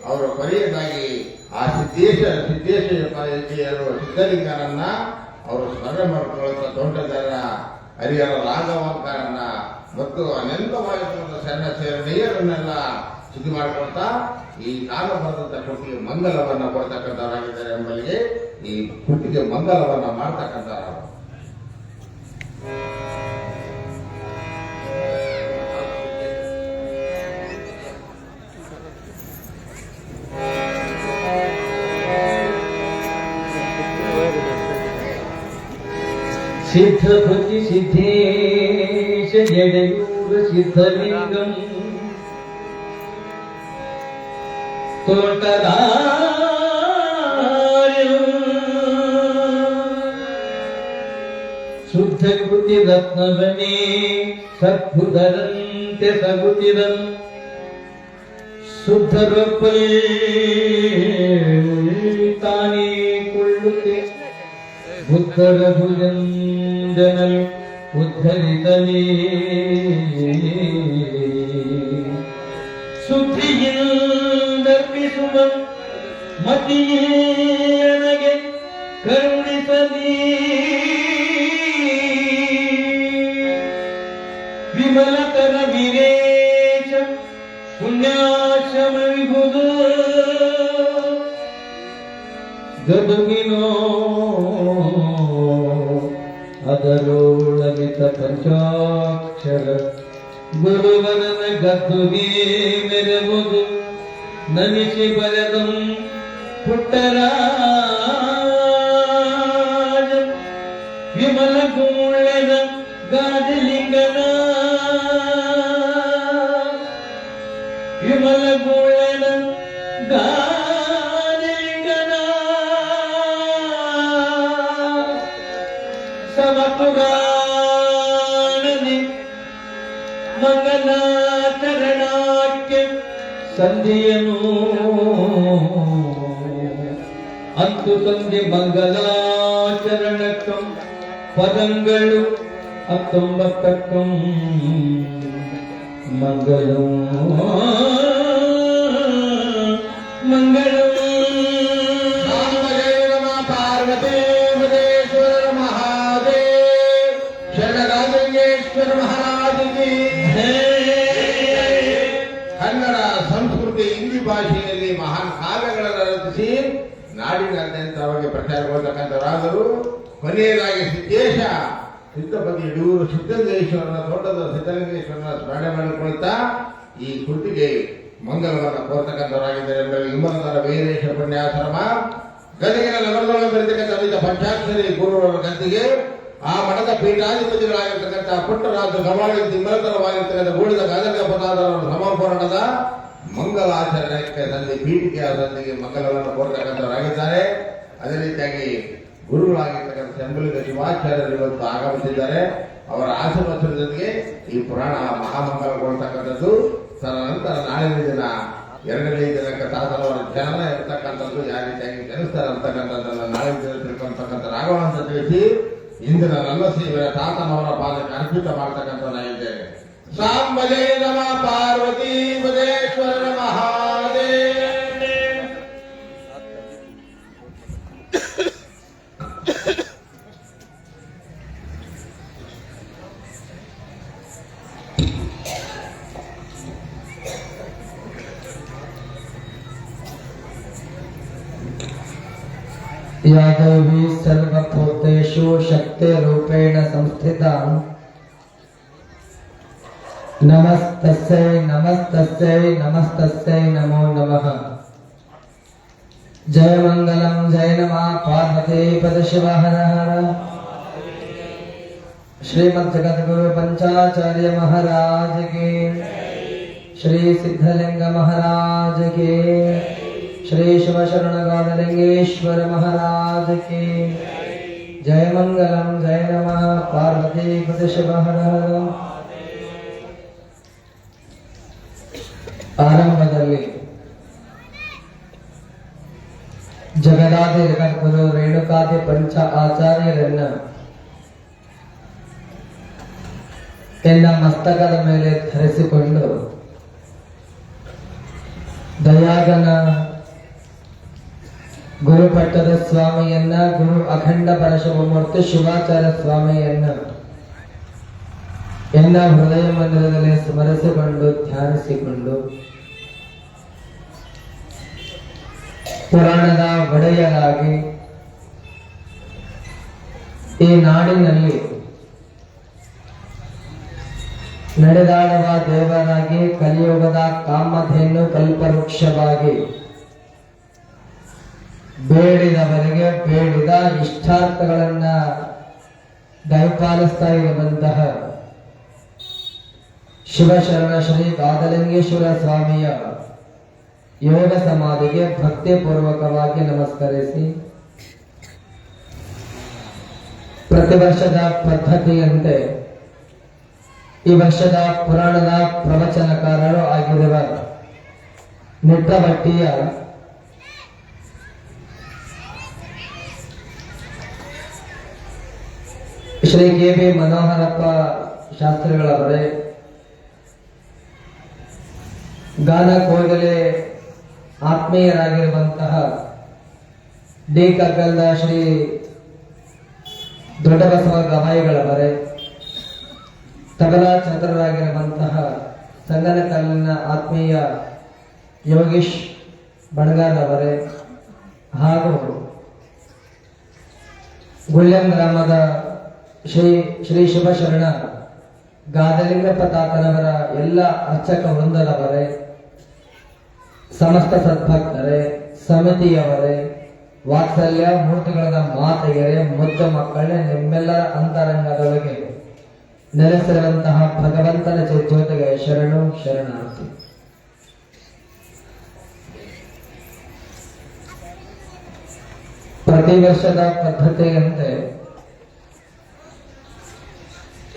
ಅವರ ಕೊನೆಯದಾಗಿ ಆ ಸಿದ್ದೇಶ್ವರ ಸಿದ್ಧಲಿಂಗನನ್ನ ಅವರು ಸ್ಮರಣೆ ಮಾಡಿಕೊಳ್ಳುವಂತ ತೋಂಟದಾರ ಹರಿಹರ ರಾಘವಂಕರನ್ನ ಮತ್ತು ಅನಂತವಾಗಿರುವಂತ ಸಣ್ಣ ಸೇರನೆಯರನ್ನೆಲ್ಲ ಸಿದ್ಧಿ ಮಾಡಿಕೊಳ್ತಾ ಈ ನಾನು ಬರೆದಂತ ಕೃತಿಗೆ ಮಂಗಲವನ್ನ ಕೊಡ್ತಕ್ಕಂಥವರಾಗಿದ್ದಾರೆ ಎಂಬಲ್ಲಿಗೆ ಈ ಕೃತಿಗೆ ಮಂಗಲವನ್ನ ಮಾಡ್ತಕ್ಕಂಥವ್ರು. ಸಿದ್ಧಪತಿ ಸಿದ್ಧೇಶ ಜಡೆಯೂರ ಸಿದ್ಧಲಿಂಗಂ ತೋಟದಾರ್ಯಂ ಶುದ್ಧ ಕೃತಿ ರತ್ನವನೇ ಸದ್ಭುತರಂತೆ ಸಗುತಿರಂ ಶುದ್ಧರೊಪ್ಪಲ್ ತಾನೇ ಕೊಳ್ಳುತ್ತೆ ಉತ್ತರ ಭುಜಂದನಲ್ ಉದ್ಧರಿತಲೇ ಸುದ್ದಿಯಿಂದರ್ಪಿಸುವ ಮತಿಯೇ ಕರುಣಿಸಲಿ ವಿಮಲತರ ವೀರೇಶ ಪುಣ್ಯಾಶ್ರಮ ವಿಭುದು ಗದುಗಿನೋ ಅದರೊಳಗಿತ ಪಂಚಾಕ್ಷರ ಗುರುವನನ ಗದ್ದುಗೆ ಮೆರೆವುದು ನನಿಸಿ ಬರೆದಂ ಪುಟ್ಟರಾಜ ವಿಮಲ ಗೂಳೆದ ಗಾದಿಲಿಂಗನ ವಿಮಲ ಗೂಳೆದ ಗಾದಿಲಿಂಗನ ಸಮಪುರಾಣದಿ ಮಂಗಲಾಚರಣಾಕ್ಕೆ ಸಂಧಿಯನು ಅಂತು ಸಂಧಿ ಮಂಗಲಾಚರಣಕ್ಕಂ ಪದಂಗಳು 19 ಮಂಗಳಂ ಮಂಗಳಂ ಪಾರ್ವತಿ ಮದೇಶ್ವರ ಮಹಾದೇವ್ ಶರಣರಾಜಲಿಂಗೇಶ್ವರ ಮಹಾರಾಜನಿಗೆ ಕನ್ನಡ ಸಂಸ್ಕೃತಿ ಹಿಂದಿ ಭಾಷೆಯಲ್ಲಿ ಮಹಾನ್ ಕಾವ್ಯಗಳನ್ನು ರಚಿಸಿ ನಾಡಿನಾದ್ಯಂತವಾಗಿ ಪ್ರಚಾರಗೊಳ್ಳತಕ್ಕಂಥವರಾದರು. ಕೊನೆಯದಾಗಿ ಸಿದ್ದೇಶ ಸಿದ್ದಪತಿ ಯಡಿಯೂರು ಸಿದ್ದಲಿಂಗೇಶ್ವರನ ತೋಟದ ಸಿದ್ದಲಿಂಗೇಶ್ವರನ ಸ್ಮರಣೆ ಮಾಡಿಕೊಳ್ತಾ ಈ ಕೃತಿಗೆ ಮಂಗಲವನ್ನು ಕೋರ್ತಕ್ಕಂಥವರಾಗಿದ್ದಾರೆ. ವಿಮಲತರ ವೀರೇಶ್ವರ ಪುಣ್ಯಾಶ್ರಮ ಗದಗಿನ ನಗರದೊಳಗೆ ಬರತಕ್ಕಂಥ ವಿವಿಧ ಪಂಚಾಕ್ಷರಿ ಗುರುವರ ಗದ್ದಿಗೆ ಆ ಮಠದ ಪೀಠಾಧಿಪತಿಗಳಾಗಿರ್ತಕ್ಕಂಥ ಪುಟ್ಟರಾಜ ಗವಾಳಿ ವಿಮಲತರವಾಗಿರ್ತಕ್ಕಂಥ ಗೂಳಿದ ಗದಗ ಪದಾರ್ಥರ ಸಮರ್ಪಣದ ಮಂಗಲಾಚರಣೆಗೆ ತಂದೆ ಪೀಠಿಕೆಯ ತಂದೆಗೆ ಮಂಗಲವನ್ನು ಕೋರ್ತಕ್ಕಂಥವರಾಗಿದ್ದಾರೆ. ಅದೇ ರೀತಿಯಾಗಿ ಗುರುಗಳಾಗಿರ್ತಕ್ಕಂಥ ಶಂಭುಲಿಂಗ ಶಿವಾಚಾರ್ಯರು ಇವತ್ತು ಆಗಮಿಸಿದ್ದಾರೆ. ಅವರ ಆಶೀರ್ವಾದದೊಂದಿಗೆ ಈ ಪುರಾಣ ಮಹಾಮಂಗಲಗೊಳ್ತಕ್ಕಂಥದ್ದು. ನಂತರ ನಾಳಿನ ದಿನ 2ನೇ ದಿನಕ್ಕೆ ತಾತನವರ ಜನನ ಇರ್ತಕ್ಕಂಥದ್ದು ಯಾವ ರೀತಿಯಾಗಿ ಜನಿಸ್ತಾರೆ ಅಂತಕ್ಕಂಥದ್ದನ್ನು ನಾಳಿನ ದಿನ ತಿಳ್ಕೊಂತಕ್ಕಂಥ ರಾಘವ ಅಂತ ತಿಳಿಸಿ ಇಂದಿನ ನನ್ನ ಸೇವೆಯ ತಾತನವರ ಪಾದಕ್ಕೆ ಅರ್ಪಿತ ಮಾಡ್ತಕ್ಕಂಥದ್ದಾಗಿದ್ದೇನೆ. ಸಾಂಬಜೇ ನಮ ಪಾರ್ವತಿ ಮದೇಶ್ವರ ಮಹಾದೇವ. यादवी सर्वभूतेषु शक्तिरूपेण संस्थिता नमस्तस्यै नमस्तस्यै नमस्तस्यै नमो नमः। जय मंगलम जय नमः पार्वती पद शिव हर हर। श्रीमद् जगद्गुरु पंचाचार्य महाराज के, श्री सिद्धलिंग महाराज के, श्री शिव शरण गादलिंगेश्वर महाराज के जय मंगलम जय नमः पार्वती पद शिव हर हर। ಆರಂಭದಲ್ಲಿ ಜಗದಾದಿ ಜಗದ್ಗುರು ರೇಣುಕಾದಿ ಪಂಚ ಆಚಾರ್ಯರನ್ನ ಎನ್ನ ಮಸ್ತಕದ ಮೇಲೆ ಧರಿಸಿಕೊಂಡು ದಯಾಗನ ಗುರುಪಟ್ಟದ ಸ್ವಾಮಿಯನ್ನ, ಗುರು ಅಖಂಡ ಪರಶಿವಮೂರ್ತಿ ಶಿವಾಚಾರ್ಯ ಸ್ವಾಮಿಯನ್ನ ಎನ್ನ ಹೃದಯ ಮಂದಿರದಲ್ಲಿ ಸ್ಮರಿಸಿಕೊಂಡು ಧ್ಯಾನಿಸಿಕೊಂಡು ಪುರಾಣದ ಒಡೆಯರಾಗಿ ಈ ನಾಡಿನಲ್ಲಿ ನಡೆದಾಡುವ ದೇವರಾಗಿ ಕಲಿಯುಗದ ಕಾಮಧೇನು ಕಲ್ಪವೃಕ್ಷವಾಗಿ ಬೇಡಿದವರಿಗೆ ಬೇಡಿದ ಇಷ್ಟಾರ್ಥಗಳನ್ನ ದಯಪಾಲಿಸ್ತಾ ಇರುವಂತಹ ಶಿವಶರಣ ಶ್ರೀ ಗಾದಲಿಂಗೇಶ್ವರ ಸ್ವಾಮಿಯ ಯೋಗ ಸಮಾಧಿಗೆ ಭಕ್ತಿಪೂರ್ವಕವಾಗಿ ನಮಸ್ಕರಿಸಿ, ಪ್ರತಿ ವರ್ಷದ ಪದ್ಧತಿಯಂತೆ ಈ ವರ್ಷದ ಪುರಾಣದ ಪ್ರವಚನಕಾರರು ಆಗಿರುವ ನಿಟ್ರಭಟ್ಟಿಯ ಶ್ರೀ ಕೆ.ಬಿ. ಮನೋಹರಪ್ಪ ಶಾಸ್ತ್ರಿಗಳವರೇ, ಗಾನ ಕೋಗಿಲೆ ಆತ್ಮೀಯರಾಗಿರುವಂತಹ ಡಿ ಕಗ್ಗಲ್ದ ಶ್ರೀ ದೊಡ್ಡಬಸವ ಗವಾಯಿಗಳವರೇ, ತಬಲಾ ಛತ್ರರಾಗಿರುವಂತಹ ಸಂಗನಕಲ್ಲಿನ ಆತ್ಮೀಯ ಯೋಗೀಶ್ ಬಣಗಾರವರೇ ಹಾಗೂ ಗುಳ್ಯಂ ಗ್ರಾಮದ ಶ್ರೀ ಶಿವಶರಣ ಗಾದಲಿಂಗಪ್ಪ ತಾತನವರ ಎಲ್ಲ ಅರ್ಚಕ ವೃಂದದವರೇ, ಸಮಸ್ತ ಸದ್ಭಕ್ತರೇ, ಸಮಿತಿಯವರೇ, ವಾತ್ಸಲ್ಯ ಮೂರ್ತಿಗಳಾದ ಮಾತೆಯರೇ, ಮುದ್ದು ಮಕ್ಕಳೇ, ನಿಮ್ಮೆಲ್ಲರ ಅಂತರಂಗದೊಳಗೆ ನೆಲೆಸಿರುವಂತಹ ಭಗವಂತನ ಜ್ಯೋತಿಗೆ ಶರಣು ಶರಣಾರ್ಥಿ. ಪ್ರತಿ ವರ್ಷದ ಪದ್ಧತಿಯಂತೆ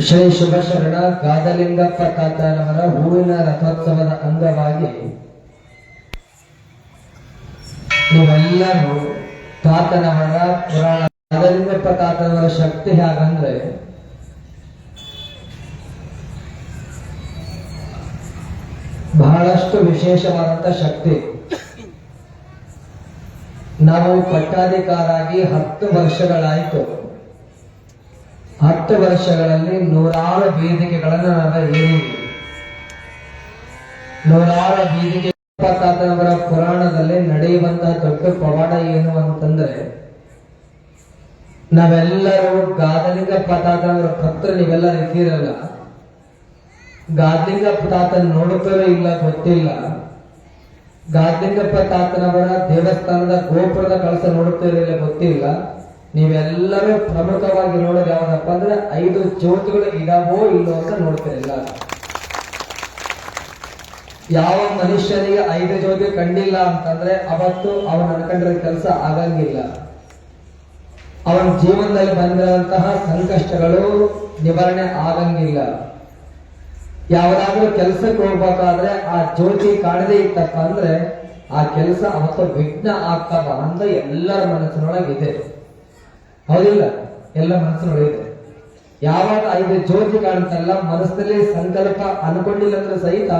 ಶ್ರೀ ಶಿವಶರಣ ಗಾದಲಿಂಗಪ್ಪ ತಾತನವರ ಹೂವಿನ ರಥೋತ್ಸವದ ಅಂಗವಾಗಿ ನೀವೆಲ್ಲರೂ ತಾತನವರ ಪುರಾಣ ಗಾದಲಿಂಗಪ್ಪ ತಾತನವರ ಶಕ್ತಿ ಹಾಗಂದ್ರೆ ಬಹಳಷ್ಟು ವಿಶೇಷವಾದಂತ ಶಕ್ತಿ. ನಾವು ಪಟ್ಟಾಧಿಕಾರಾಗಿ 10 ವರ್ಷಗಳಾಯಿತು. 10 ವರ್ಷಗಳಲ್ಲಿ 100 ವೇದಿಕೆಗಳನ್ನು ನಾವು ಏರಿವಿ. 100 ವೇದಿಕೆ ತಾತನವರ ಪುರಾಣದಲ್ಲಿ ನಡೆಯುವಂತಹ ದೊಡ್ಡ ಪವಾಡ ಏನು ಅಂತಂದ್ರೆ, ನಾವೆಲ್ಲರೂ ಗಾದಲಿಂಗಪ್ಪ ತಾತನವರ ಭಕ್ತರು ನೀವೆಲ್ಲರೂ ಇದ್ದೀರಲ್ಲ, ಗಾದಲಿಂಗಪ್ಪ ತಾತನ ನೋಡುತ್ತಾರೋ ಇಲ್ಲ ಗೊತ್ತಿಲ್ಲ. ಗಾದಲಿಂಗಪ್ಪ ತಾತನವರ ದೇವಸ್ಥಾನದ ಗೋಪುರದ ಕಳಸ ನೋಡುತ್ತಿರಲಿಲ್ಲ ಗೊತ್ತಿಲ್ಲ. ನೀವೆಲ್ಲರೂ ಪ್ರಮುಖವಾಗಿ ನೋಡೋದು ಯಾವ್ದಪ್ಪ ಅಂದ್ರೆ 5 ಜ್ಯೋತಿಗಳು ಇದಾವೋ ಇಲ್ಲೋ ಅಂತ ನೋಡ್ತಿರಲಿಲ್ಲ. ಯಾವ ಮನುಷ್ಯನಿಗೆ 5 ಜ್ಯೋತಿ ಕಂಡಿಲ್ಲ ಅಂತಂದ್ರೆ ಅವತ್ತು ಅವನು ಅನ್ಕೊಂಡಿರೋ ಕೆಲಸ ಆಗಂಗಿಲ್ಲ. ಅವನ ಜೀವನದಲ್ಲಿ ಬಂದಿರುವಂತಹ ಸಂಕಷ್ಟಗಳು ನಿವಾರಣೆ ಆಗಂಗಿಲ್ಲ. ಯಾವುದಾದ್ರೂ ಕೆಲಸಕ್ಕೆ ಹೋಗ್ಬೇಕಾದ್ರೆ ಆ ಜ್ಯೋತಿ ಕಾಣದೇ ಇತ್ತಪ್ಪ ಅಂದ್ರೆ ಆ ಕೆಲಸ ಅವತ್ತು ವಿಘ್ನ ಆಗ್ತವ ಅಂತ ಎಲ್ಲರ ಮನಸ್ಸಿನೊಳಗಿದೆ. ಹೌದಿಲ್ಲ? ಎಲ್ಲ ಮನಸ್ಸಿನೊಳಗಿದೆ. ಯಾವಾಗ 5 ಜ್ಯೋತಿ ಕಾಣ್ತಲ್ಲ, ಮನಸ್ಸಲ್ಲಿ ಸಂಕಲ್ಪ ಅನ್ಕೊಂಡಿಲ್ಲ ಅಂದ್ರೆ ಸಹಿತ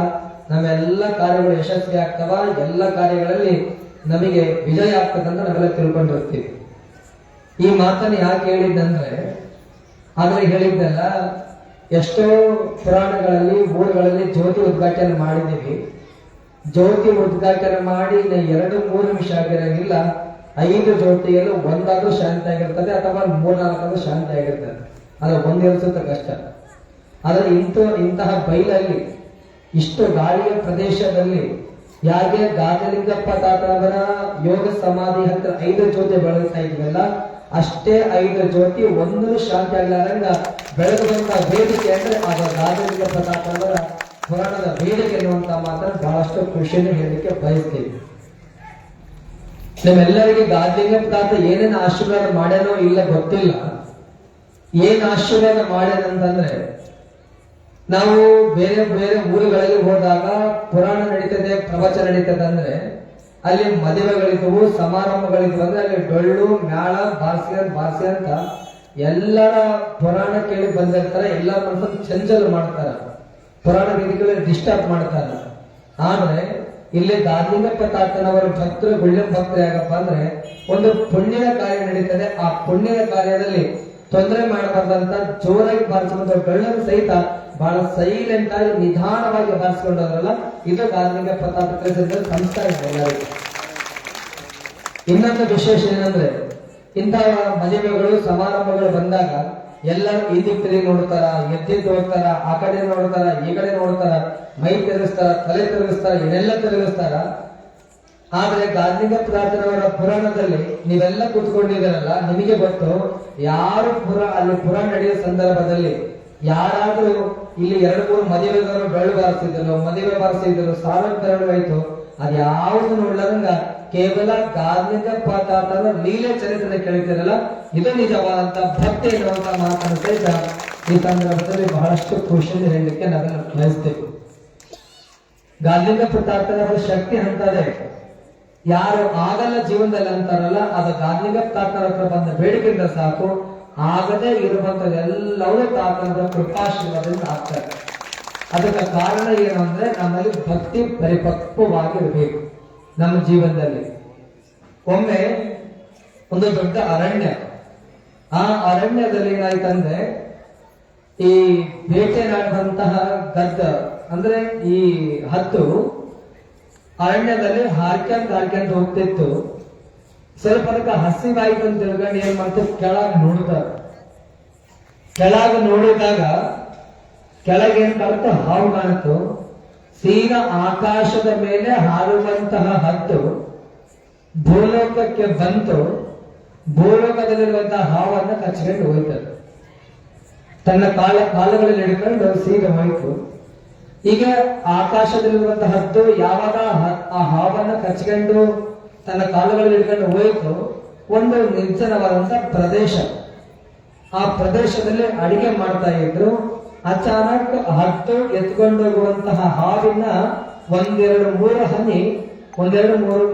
ನಮ್ಮೆಲ್ಲ ಕಾರ್ಯಗಳು ಯಶಸ್ವಿ ಆಗ್ತವ, ಎಲ್ಲ ಕಾರ್ಯಗಳಲ್ಲಿ ನಮಗೆ ವಿಜಯ ಆಗ್ತದಂತ ನಾವೆಲ್ಲ ತಿಳ್ಕೊಂಡಿರ್ತೀವಿ. ಈ ಮಾತನ್ನು ಯಾಕೆ ಹೇಳಿದ್ದಂದ್ರೆ, ಆದ್ರೆ ಹೇಳಿದ್ದಲ್ಲ, ಎಷ್ಟೋ ಪುರಾಣಗಳಲ್ಲಿ ಊರುಗಳಲ್ಲಿ ಜ್ಯೋತಿ ಉದ್ಘಾಟನೆ ಮಾಡಿದ್ದೀವಿ. ಜ್ಯೋತಿ ಉದ್ಘಾಟನೆ ಮಾಡಿ 2-3 ನಿಮಿಷ ಆಗಿರಂಗಿಲ್ಲ, 5 ಜ್ಯೋತಿಯಲ್ಲೂ ಒಂದಾದ್ರೂ ಶಾಂತಿ ಆಗಿರ್ತದೆ ಅಥವಾ 3-4 ಶಾಂತಿ ಆಗಿರ್ತದೆ. ಅದು ಒಂದಿರಿಸುತ್ತ ಕಷ್ಟ. ಆದ್ರೆ ಇಂತಹ ಬೈಲಲ್ಲಿ, ಇಷ್ಟು ಗಾಳಿಯ ಪ್ರದೇಶದಲ್ಲಿ ಯಾಕೆ ಗಾದಲಿಂಗಪ್ಪ ತಾತನವರ ಯೋಗ ಸಮಾಧಿ ಹತ್ರ 5 ಜ್ಯೋತಿ ಬೆಳಗ್ತಾ ಇದ್ವಲ್ಲ, ಅಷ್ಟೇ 5 ಜ್ಯೋತಿ ಒಂದೂ ಶಾಂತಿ ಆಗ್ಲಾರಂಗ ಬೆಳಗುವಂತ ವೇದಿಕೆ ಅಂದ್ರೆ ಆಗ ಗಾದಲಿಂಗಪ್ಪ ತಾತನವರ ಪುರಾಣದ ವೇದಿಕೆ ಎನ್ನುವಂತ ಮಾತನ್ನು ಬಹಳಷ್ಟು ಖುಷಿಯನ್ನು ಹೇಳಲಿಕ್ಕೆ ಬಯಸ್ತೀವಿ. ನಿಮ್ಮೆಲ್ಲರಿಗೆ ಗಾದಲಿಂಗಪ್ಪ ತಾತ ಏನೇನು ಆಶೀರ್ವಾದ ಮಾಡ್ಯಾನೋ ಇಲ್ಲ ಗೊತ್ತಿಲ್ಲ. ಏನ್ ಆಶೀರ್ವಾದ ಮಾಡ್ಯಾನಂತಂದ್ರೆ, ನಾವು ಬೇರೆ ಬೇರೆ ಊರುಗಳಲ್ಲಿ ಹೋದಾಗ ಪುರಾಣ ನಡೀತದೆ, ಪ್ರವಚನ ನಡೀತದೆ ಅಂದ್ರೆ ಅಲ್ಲಿ ಮದುವೆಗಳಿದ್ವು, ಸಮಾರಂಭಗಳಿದ್ವು ಅಂದ್ರೆ ಅಲ್ಲಿ ಡೊಳ್ಳು ಮೇಳ ಬಾರ್ಸಿ ಅಂತ ಎಲ್ಲರ ಪುರಾಣ ಕೇಳಿ ಬಂದಿರ್ತಾರೆ. ಎಲ್ಲ ಮನಸ್ಸನ್ನು ಚಂಚಲ ಮಾಡ್ತಾರ, ಪುರಾಣ ವೇದಿಕೆಗಳಲ್ಲಿ ಡಿಸ್ಟರ್ಬ್ ಮಾಡ್ತಾರ. ಆದ್ರೆ ಇಲ್ಲಿ ಗಾದಲಿಂಗಪ್ಪ ತಾತನವರ ಭಕ್ತರು, ಗುಳ್ಯಂ ಭಕ್ತರು ಯಾಕಪ್ಪ ಅಂದ್ರೆ ಒಂದು ಪುಣ್ಯದ ಕಾರ್ಯ ನಡೀತದೆ. ಆ ಪುಣ್ಯದ ಕಾರ್ಯದಲ್ಲಿ ತೊಂದರೆ ಮಾಡಬಾರ್ದಂತ ಜೋರಾಗಿ ಬಾರಿಸುವಂತ ಡೊಳ್ಳನ್ನು ಸಹಿತ ಬಹಳ ಸೈಲೆಂಟ್ ಆಗಿ ನಿಧಾನವಾಗಿ ಬಾರಿಸಿಕೊಂಡವರಲ್ಲ, ಇದು ಗಾದಲಿಂಗಪ್ಪ ತಾತ ಕಲಿಸಿದ ಸಂಸ್ಕಾರ ಎಲ್ಲರಿಗೂ. ಇನ್ನೊಂದು ವಿಶೇಷ ಏನಂದ್ರೆ, ಇಂತಹ ಮದುವೆಗಳು ಸಮಾರಂಭಗಳು ಬಂದಾಗ ಎಲ್ಲರೂ ಈ ದಿಕ್ಕಿಗೆ ನೋಡ್ತಾರ, ಎದ್ದಿದ್ದು ಹೋಗ್ತಾರ, ಆ ಕಡೆ ನೋಡ್ತಾರ, ಈ ಕಡೆ ನೋಡ್ತಾರ, ಮೈ ತಿರುಗಿಸ್ತಾರ, ತಲೆ ತಿರುಗಿಸ್ತಾರ, ಏನೆಲ್ಲ ತಿರುಗಿಸ್ತಾರ. ಆದ್ರೆ ಗಾದಲಿಂಗಪ್ಪ ತಾತನವರ ಪುರಾಣದಲ್ಲಿ ನೀವೆಲ್ಲ ಕೂತ್ಕೊಂಡಿದ್ದೀರಲ್ಲ, ನಿಮಗೆ ಗೊತ್ತು ಯಾರು ಅಲ್ಲಿ ಪುರಾಣ ನಡೆಯೋ ಸಂದರ್ಭದಲ್ಲಿ ಯಾರಾದ್ರೂ ಇಲ್ಲಿ 2-3 ಮದುವೆಗಳು ಬೆಳ್ಳು ಬಾರಿಸಿದ್ರು, ಮದುವೆ ಬಾರಿಸಿದ್ರು, ಸಾವಿರ ಆಯ್ತು, ಅದ್ ಯಾವುದು ನೋಡ್ಲಂಗ ಕೇವಲ ಗಾದಲಿಂಗಪ್ಪ ತಾತನ ಲೀಲೆ ಚರಿತ್ರೆ ಕೇಳ್ತಿರಲ್ಲ, ಇದು ನಿಜವಾದಂತ ಭಕ್ತಿ ಎನ್ನುವಂತ ಮಾತನ್ನು ಸಹಿತ ಈ ಸಂದರ್ಭದಲ್ಲಿ ಬಹಳಷ್ಟು ಖುಷಿಯಿಂದ ಹೇಳಲಿಕ್ಕೆ ನಾವೆಲ್ಲ ಬಯಸ್ತೇವೆ. ಗಾದಲಿಂಗಪ್ಪ ತಾತನವರ ಶಕ್ತಿ ಅಂತದೆ. ಯಾರು ಆಗಲ್ಲ ಜೀವನದಲ್ಲಿ ಅಂತಾರಲ್ಲ, ಅದು ಗಾದಲಿಂಗಪ್ಪ ತಾತನ ಹತ್ರ ಬಂದ ಬೇಡಿಕೆಯಿಂದ ಸಾಕು, ಆಗದೆ ಇರುವಂತದ್ದೆಲ್ಲವೂ ತಾತನವರ ಕೃಪಾಶೀರ್ವಾದದಿಂದ ಆಗ್ತಾರೆ. ಅದಕ್ಕೆ ಕಾರಣ ಏನು ಅಂದ್ರೆ, ನಮ್ಮಲ್ಲಿ ಭಕ್ತಿ ಪರಿಪಕ್ವವಾಗಿರ್ಬೇಕು ನಮ್ಮ ಜೀವನದಲ್ಲಿ. ಒಮ್ಮೆ ಒಂದು ದೊಡ್ಡ ಅರಣ್ಯ, ಆ ಅರಣ್ಯದಲ್ಲಿ ಏನಾಯ್ತಂದ್ರೆ, ಈ ಬೇಟೆನಾಡುವಂತಹ ಗದ್ದ ಅಂದ್ರೆ ಈ ಹದ್ದು ಅರಣ್ಯದಲ್ಲಿ ಹಾರ್ಕ್ಯಂತ ಹೋಗ್ತಿತ್ತು. ಸ್ವಲ್ಪ ಅದಕ್ಕೆ ಹಸಿವಾಯ್ತು ಅಂತ ತಿಳ್ಕೊಂಡು ಏನ್ ಮಾಡ್ತಾರೆ, ಕೆಳಗೆ ನೋಡ್ತಾರೆ. ಕೆಳಗೆ ನೋಡಿದಾಗ ಕೆಳಗೇನ್ ಕಾಣುತ್ತೋ ಹಾವು ಕಾಣುತ್ತೋ, ಸೀದಾ ಆಕಾಶದ ಮೇಲೆ ಹಾರುವಂತಹ ಹದ್ದು ಭೂಲೋಕಕ್ಕೆ ಬಂತು. ಭೂಲೋಕದಲ್ಲಿರುವಂತಹ ಹಾವನ್ನ ಕಚ್ಕೊಂಡು ಹೋಯ್ತದೆ. ತನ್ನ ಕಾಲುಗಳಲ್ಲಿ ಹಿಡ್ಕೊಂಡು ಸೀದಾ ಹೋಯ್ತು. ಈಗ ಆಕಾಶದಲ್ಲಿರುವಂತಹ ಹದ್ದು ಯಾವಾಗ ಆ ಹಾವನ್ನ ಕಚ್ಕೊಂಡು ತನ್ನ ಕಾಲುಗಳಲ್ಲಿ ಹಿಡ್ಕೊಂಡು ಹೋಯ್ತು, ಒಂದು ನಿರ್ಜನವಾದಂತಹ ಪ್ರದೇಶ. ಆ ಪ್ರದೇಶದಲ್ಲಿ ಅಡಿಗೆ ಮಾಡ್ತಾ ಇದ್ರು. ಅಚಾನಕ್ ಹದ್ದು ಎತ್ಕೊಂಡು ಹೋಗುವಂತಹ ಹಾವಿನ ಒಂದೆರಡು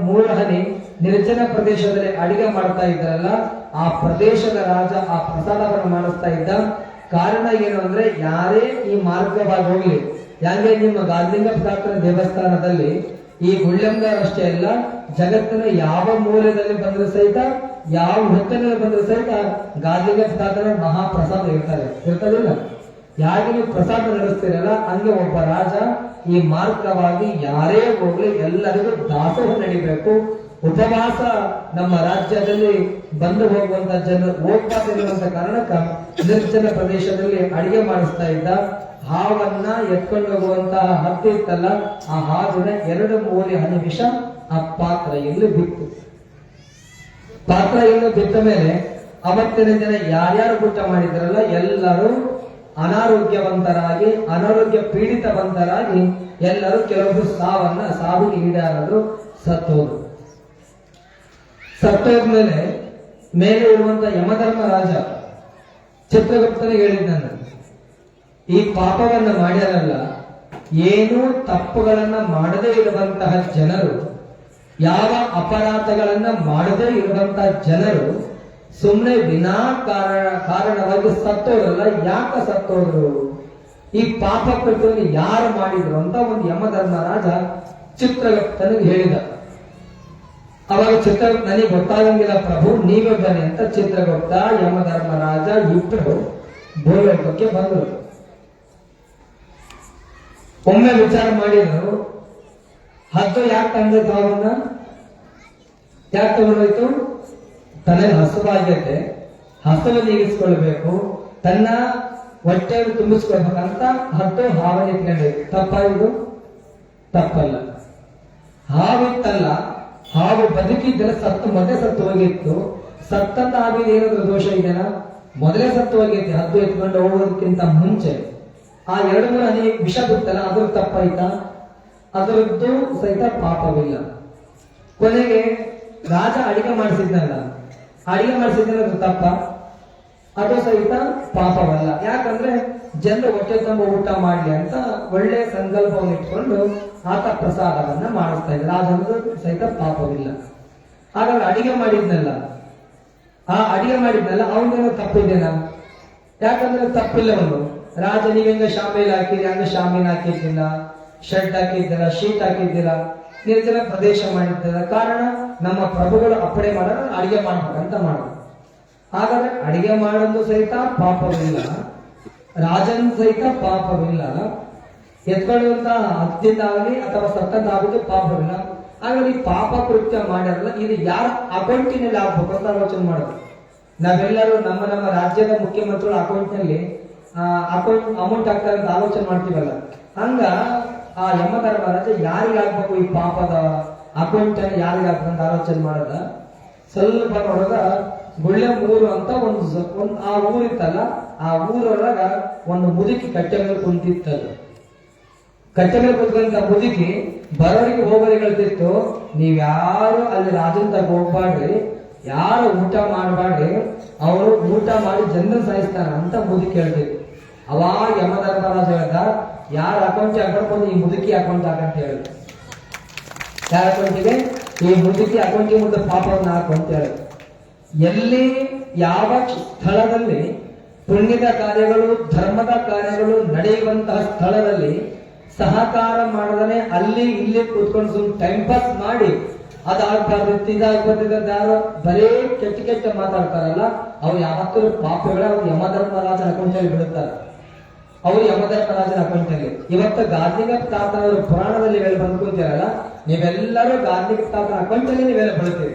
ಮೂರು ಹನಿ ನಿರ್ಜನ ಪ್ರದೇಶದಲ್ಲಿ ಅಡಿಗೆ ಮಾಡ್ತಾ ಇದ್ದಾರಲ್ಲ, ಆ ಪ್ರದೇಶದ ರಾಜ ಆ ಪ್ರಸಾದವನ್ನು ಮಾಡಿಸ್ತಾ ಇದ್ದ. ಕಾರಣ ಏನು ಅಂದ್ರೆ, ಯಾರೇ ಈ ಮಾರ್ಗವಾಗಿ ಹೋಗ್ಲಿ, ಯಾಕೆ ನಿಮ್ಮ ಗಾಂಧಿಲಿಂಗ ಪ್ರಾರ್ಥನ ದೇವಸ್ಥಾನದಲ್ಲಿ ಈ ಗುಳ್ಳೆಂಗಾರ್ ಅಷ್ಟೇ ಅಲ್ಲ, ಜಗತ್ತಿನ ಯಾವ ಮೂಲೆಯಲ್ಲಿ ಬಂದ್ರೆ ಸಹಿತ, ಯಾವ ಹೊತ್ತಿನಲ್ಲಿ ಬಂದ್ರೆ ಸಹಿತ ಗಾಂಧಿಲಿಂಗ ಪ್ರಾರ್ಥನ ಮಹಾಪ್ರಸಾದ ಇರ್ತದಿಲ್ಲ. ಯಾಕೆ ನೀವು ಪ್ರಸಾದ ನಡೆಸ್ತೀರಲ್ಲ, ಹಂಗೆ ಒಬ್ಬ ರಾಜ ಈ ಮಾರ್ಗವಾಗಿ ಯಾರೇ ಹೋಗ್ಲಿ ಎಲ್ಲರಿಗೂ ದಾಸೋಹ ನಡಿಬೇಕು. ಉಪವಾಸ ನಮ್ಮ ರಾಜ್ಯದಲ್ಲಿ ಬಂದು ಹೋಗುವಂತ ಜನರು ಹೋಗ್ಬಾರ್ದಿರುವಂತ ಕಾರಣಕ್ಕ ನಿರ್ಜನ ಪ್ರದೇಶದಲ್ಲಿ ಅಡಿಗೆ ಮಾಡಿಸ್ತಾ ಇದ್ದ. ಹಾವನ್ನ ಎತ್ಕೊಂಡು ಹೋಗುವಂತಹ ಹದ್ದು ಇತ್ತಲ್ಲ, ಆ ಹಾವಿನ 2-3 ಹನಿ ವಿಷ ಆ ಪಾತ್ರೆಯಲ್ಲಿ ಬಿತ್ತು. ಪಾತ್ರೆಯನ್ನು ಬಿತ್ತ ಮೇಲೆ ಅವತ್ತಿನ ದಿನ ಯಾರ್ಯಾರು ಊಟ ಮಾಡಿದ್ರಲ್ಲ ಎಲ್ಲರೂ ಅನಾರೋಗ್ಯವಂತರಾಗಿ, ಅನಾರೋಗ್ಯ ಪೀಡಿತವಂತರಾಗಿ ಎಲ್ಲರೂ ಕೆಲವೊಬ್ಬರು ಸಾವಿಗೆ ಈಡಾದರು, ಸತ್ತೋದ್ರು. ಸತ್ತೋದ್ಮೇಲೆ ಮೇಲೆ ಇರುವಂತ ಯಮಧರ್ಮ ರಾಜ ಚಿತ್ರಗುಪ್ತನಿಗೆ ಹೇಳಿದ್ದಾನೆ, ಈ ಪಾಪವನ್ನ ಮಾಡ್ಯಾರಲ್ಲ, ಏನೂ ತಪ್ಪುಗಳನ್ನ ಮಾಡದೇ ಇರುವಂತಹ ಜನರು, ಯಾವ ಅಪರಾಧಗಳನ್ನ ಮಾಡದೇ ಇರುವಂತಹ ಜನರು ಸುಮ್ಮನೆ ಕಾರಣವಾಗಿ ಸತ್ತೋರಲ್ಲ, ಯಾಕೆ ಸತ್ತೋದ್ರು, ಈ ಪಾಪ ಕೃತ್ಯವನ್ನು ಯಾರು ಮಾಡಿದ್ರು ಅಂತ ಒಂದು ಯಮಧರ್ಮ ರಾಜ ಚಿತ್ರಗುಪ್ತನಿಗೆ ಹೇಳಿದ. ಅವಾಗ ಚಿತ್ರಗುಪ್ತ, ನನಗೆ ಗೊತ್ತಾಗಂಗಿಲ್ಲ ಪ್ರಭು, ನೀವೇ ಬನ್ನಿ ಅಂತ ಚಿತ್ರಗುಪ್ತ ಯಮಧರ್ಮ ರಾಜ ಇಬ್ಬರು ಭೂಲೋಕಕ್ಕೆ ಬಂದರು. ಒಮ್ಮೆ ವಿಚಾರ ಮಾಡಿದ್ರು, ಹದ್ದು ಯಾಕೆ ತಂದಿದ್ದು ಅವನ್ನ, ಯಾಕೆ ತಗೊಂಡೋಯ್ತು, ತನಗೆ ಹಸುವಾಗೈತೆ, ಹಸುವನ್ನು ನೀಗಿಸ್ಕೊಳ್ಬೇಕು, ತನ್ನ ಹೊಟ್ಟೆಯನ್ನು ತುಂಬಿಸ್ಕೊಳ್ಬೇಕಂತ ಹದ್ದು ಹಾವನ್ನು ಇಟ್ಕೊಂಡಿದೆ. ತಪ್ಪಾಗಿದ್ದು ತಪ್ಪಲ್ಲ. ಹಾವಿತ್ತಲ್ಲ, ಹಾವು ಬದುಕಿದ್ರೆ ಮೊದಲೇ ಸತ್ತು ಹೋಗಿತ್ತು. ಸತ್ತಂತ ಹಾವಿನ ಏನಾದ್ರು ದೋಷ ಇದೆನಾ? ಮೊದಲೇ ಸತ್ತು ಹೋಗೈತಿ. ಹದ್ದು ಎತ್ಕೊಂಡು ಹೋಗೋದಕ್ಕಿಂತ ಮುಂಚೆ ಆ 2-3 ಹನಿ ವಿಷ ಬಿತ್ತಲ್ಲ, ಅದ್ರ ತಪ್ಪಾಯ್ತಾ? ಅದರದ್ದು ಸಹಿತ ಪಾಪವಿಲ್ಲ. ಕೊನೆಗೆ ರಾಜ ಅಡಿಗೆ ಮಾಡಿಸಿದ್ನಲ್ಲ, ಅಡಿಗೆ ಮಾಡಿಸಿದ್ರೆ ತಪ್ಪ? ಅದು ಸಹಿತ ಪಾಪವಲ್ಲ. ಯಾಕಂದ್ರೆ ಜನರು ಹೊಟ್ಟೆ ತುಂಬ ಊಟ ಮಾಡ್ಲಿ ಅಂತ ಒಳ್ಳೆ ಸಂಕಲ್ಪವನ್ನು ಇಟ್ಕೊಂಡು ಆತ ಪ್ರಸಾದವನ್ನ ಮಾಡಿಸ್ತಾ ಇದ್ದಾರೆ. ಅದೊಂದು ಸಹಿತ ಪಾಪವಿಲ್ಲ. ಹಾಗಾದ್ರೆ ಅಡಿಗೆ ಮಾಡಿದ್ನಲ್ಲ, ಅವನೇನೋ ತಪ್ಪಿದ್ದೇನ? ಯಾಕಂದ್ರೆ ತಪ್ಪಿಲ್ಲವನು. ರಾಜ ನೀವೆಂಗ ಶಾಮಿಲ್ ಹಾಕಿದ್ರಿ, ಹಂಗ ಶಾಮೀನ್ ಹಾಕಿದ್ದಿಲ್ಲ, ಶೆಡ್ ಹಾಕಿದ್ದಿಲ್ಲ, ಶೀಟ್ ಹಾಕಿದ್ದಿಲ್ಲ, ನಿರ್ಜನ ಪ್ರದೇಶ ಮಾಡಿದ್ದಿಲ್ಲ. ಕಾರಣ ನಮ್ಮ ಪ್ರಭುಗಳು ಅಪ್ಪಣೆ ಮಾಡೋಣ, ಅಡಿಗೆ ಮಾಡ್ಬೇಕಂತ ಮಾಡೋದು. ಹಾಗಾದ್ರೆ ಅಡಿಗೆ ಮಾಡೋದು ಸಹಿತ ಪಾಪವಿಲ್ಲ, ರಾಜನ ಸಹಿತ ಪಾಪವಿಲ್ಲ, ಎತ್ಕೊಳ್ಳುವಂತ ಹತ್ತಿದ್ದಾಗಲಿ ಅಥವಾ ಸತ್ತದ್ದಾಗಲಿ ಪಾಪವಿಲ್ಲ. ಹಾಗಾಗಿ ಪಾಪ ಕೃತ್ಯ ಮಾಡ್ಯಾರಲ್ಲ, ಇದು ಯಾರ ಅಕೌಂಟಿನಲ್ಲಿ ಆಗ್ಬೇಕು ಅಂತ ಆಲೋಚನೆ ಮಾಡೋದು. ನಾವೆಲ್ಲರೂ ನಮ್ಮ ರಾಜ್ಯದ ಮುಖ್ಯಮಂತ್ರಿಗಳ ಅಕೌಂಟ್ನಲ್ಲಿ ಅಮೌಂಟ್ ಹಾಕ್ತಾರೆ ಅಂತ ಆಲೋಚನೆ ಮಾಡ್ತೀವಲ್ಲ, ಹಂಗ ಆ ಯಮಧರ್ಮ ರಾಜ ಯಾರಿಗೆ ಆಗ್ಬೇಕು, ಈ ಪಾಪದ ಅಕೌಂಟ್ ಅನ್ನು ಯಾರಿಗೆ ಆಗ್ಬೇಕು ಅಂತ ಆಲೋಚನೆ ಮಾಡದ. ಸ್ವಲ್ಪ ನೋಡದ ಗುಳ್ಳೆ ಮೂರು ಅಂತ ಒಂದು ಆ ಊರಿತ್ತಲ್ಲ, ಆ ಊರೊಳಗ ಒಂದು ಮುದುಕಿ ಕಟ್ಟೆ ಮೇಲೆ ಕುಂತಿತ್ತದು. ಕಟ್ಟೆ ಮೇಲೆ ಕುಂತಂತ ಮುದುಕಿ ಬರೋರಿಗೆ ಹೋಗೋರಿಗೆ ಹೇಳ್ತಿತ್ತು, ನೀವ್ಯಾರು ಅಲ್ಲಿ ರಾಜನ್ ತಗ ಹೋಗ್ಬಾಡ್ರಿ, ಯಾರು ಊಟ ಮಾಡಬಾಡ್ರಿ, ಅವರು ಊಟ ಮಾಡಿ ಜನರನ್ನ ಸಾಯಿಸ್ತಾರ ಅಂತ ಮುದುಕಿ ಹೇಳ್ತಿತ್ತು. ಅವಾಗ ಯಮಧರ್ಮರಾಜ ಹೇಳ್ದ, ಯಾರ ಅಕೌಂಟ್ ಹಾಕೊಂಡು ಈ ಮುದುಕಿ ಅಕೌಂಟ್ ಹಾಕಂತ ಹೇಳಿ, ಯಾರ ಅಕೌಂಟಿಗೆ? ಈ ಮುದುಕಿ ಅಕೌಂಟಿಗೆ ಮುಂದೆ ಪಾಪವನ್ನು ಹಾಕು ಅಂತ ಹೇಳಿ. ಎಲ್ಲಿ ಯಾವ ಸ್ಥಳದಲ್ಲಿ ಪುಣ್ಯದ ಕಾರ್ಯಗಳು, ಧರ್ಮದ ಕಾರ್ಯಗಳು ನಡೆಯುವಂತಹ ಸ್ಥಳದಲ್ಲಿ ಸಹಕಾರ ಮಾಡದನೆ ಅಲ್ಲಿ ಇಲ್ಲಿ ಕೂತ್ಕೊಂಡು ಸುಮ್ ಟೈಮ್ ಪಾಸ್ ಮಾಡಿ ಅದಾಗ್ಬಾರ್ದು ಇದಾಗ್ಬಾರ್ದು ಯಾರು ಬರೇ ಕೆಟ್ಟ ಮಾತಾಡ್ತಾರಲ್ಲ, ಅವ್ರು ಯಾವತ್ತೂ ಪಾಪಗಳ ಅವ್ರು ಯಮಧರ್ಮರಾಜನ ಅಕೌಂಟಲ್ಲಿ ಬಿಡುತ್ತಾರೆ. ಅವ್ರು ಯಮಧರ್ಮರಾಜನ ಅಕೌಂಟಲ್ಲಿ. ಇವತ್ತು ಗಾರ್ನಿಕ ತಾತನವರು ಪುರಾಣದಲ್ಲಿ ಹೇಳಿ ಬಂದ್ಕೊಂತೀರಲ್ಲ, ನೀವೆಲ್ಲರೂ ಗಾರ್ನಿಕ ತಾತನ ಅಕೌಂಟಲ್ಲಿ ನೀವೆಲ್ಲ ಬೀಳ್ತೀರಿ.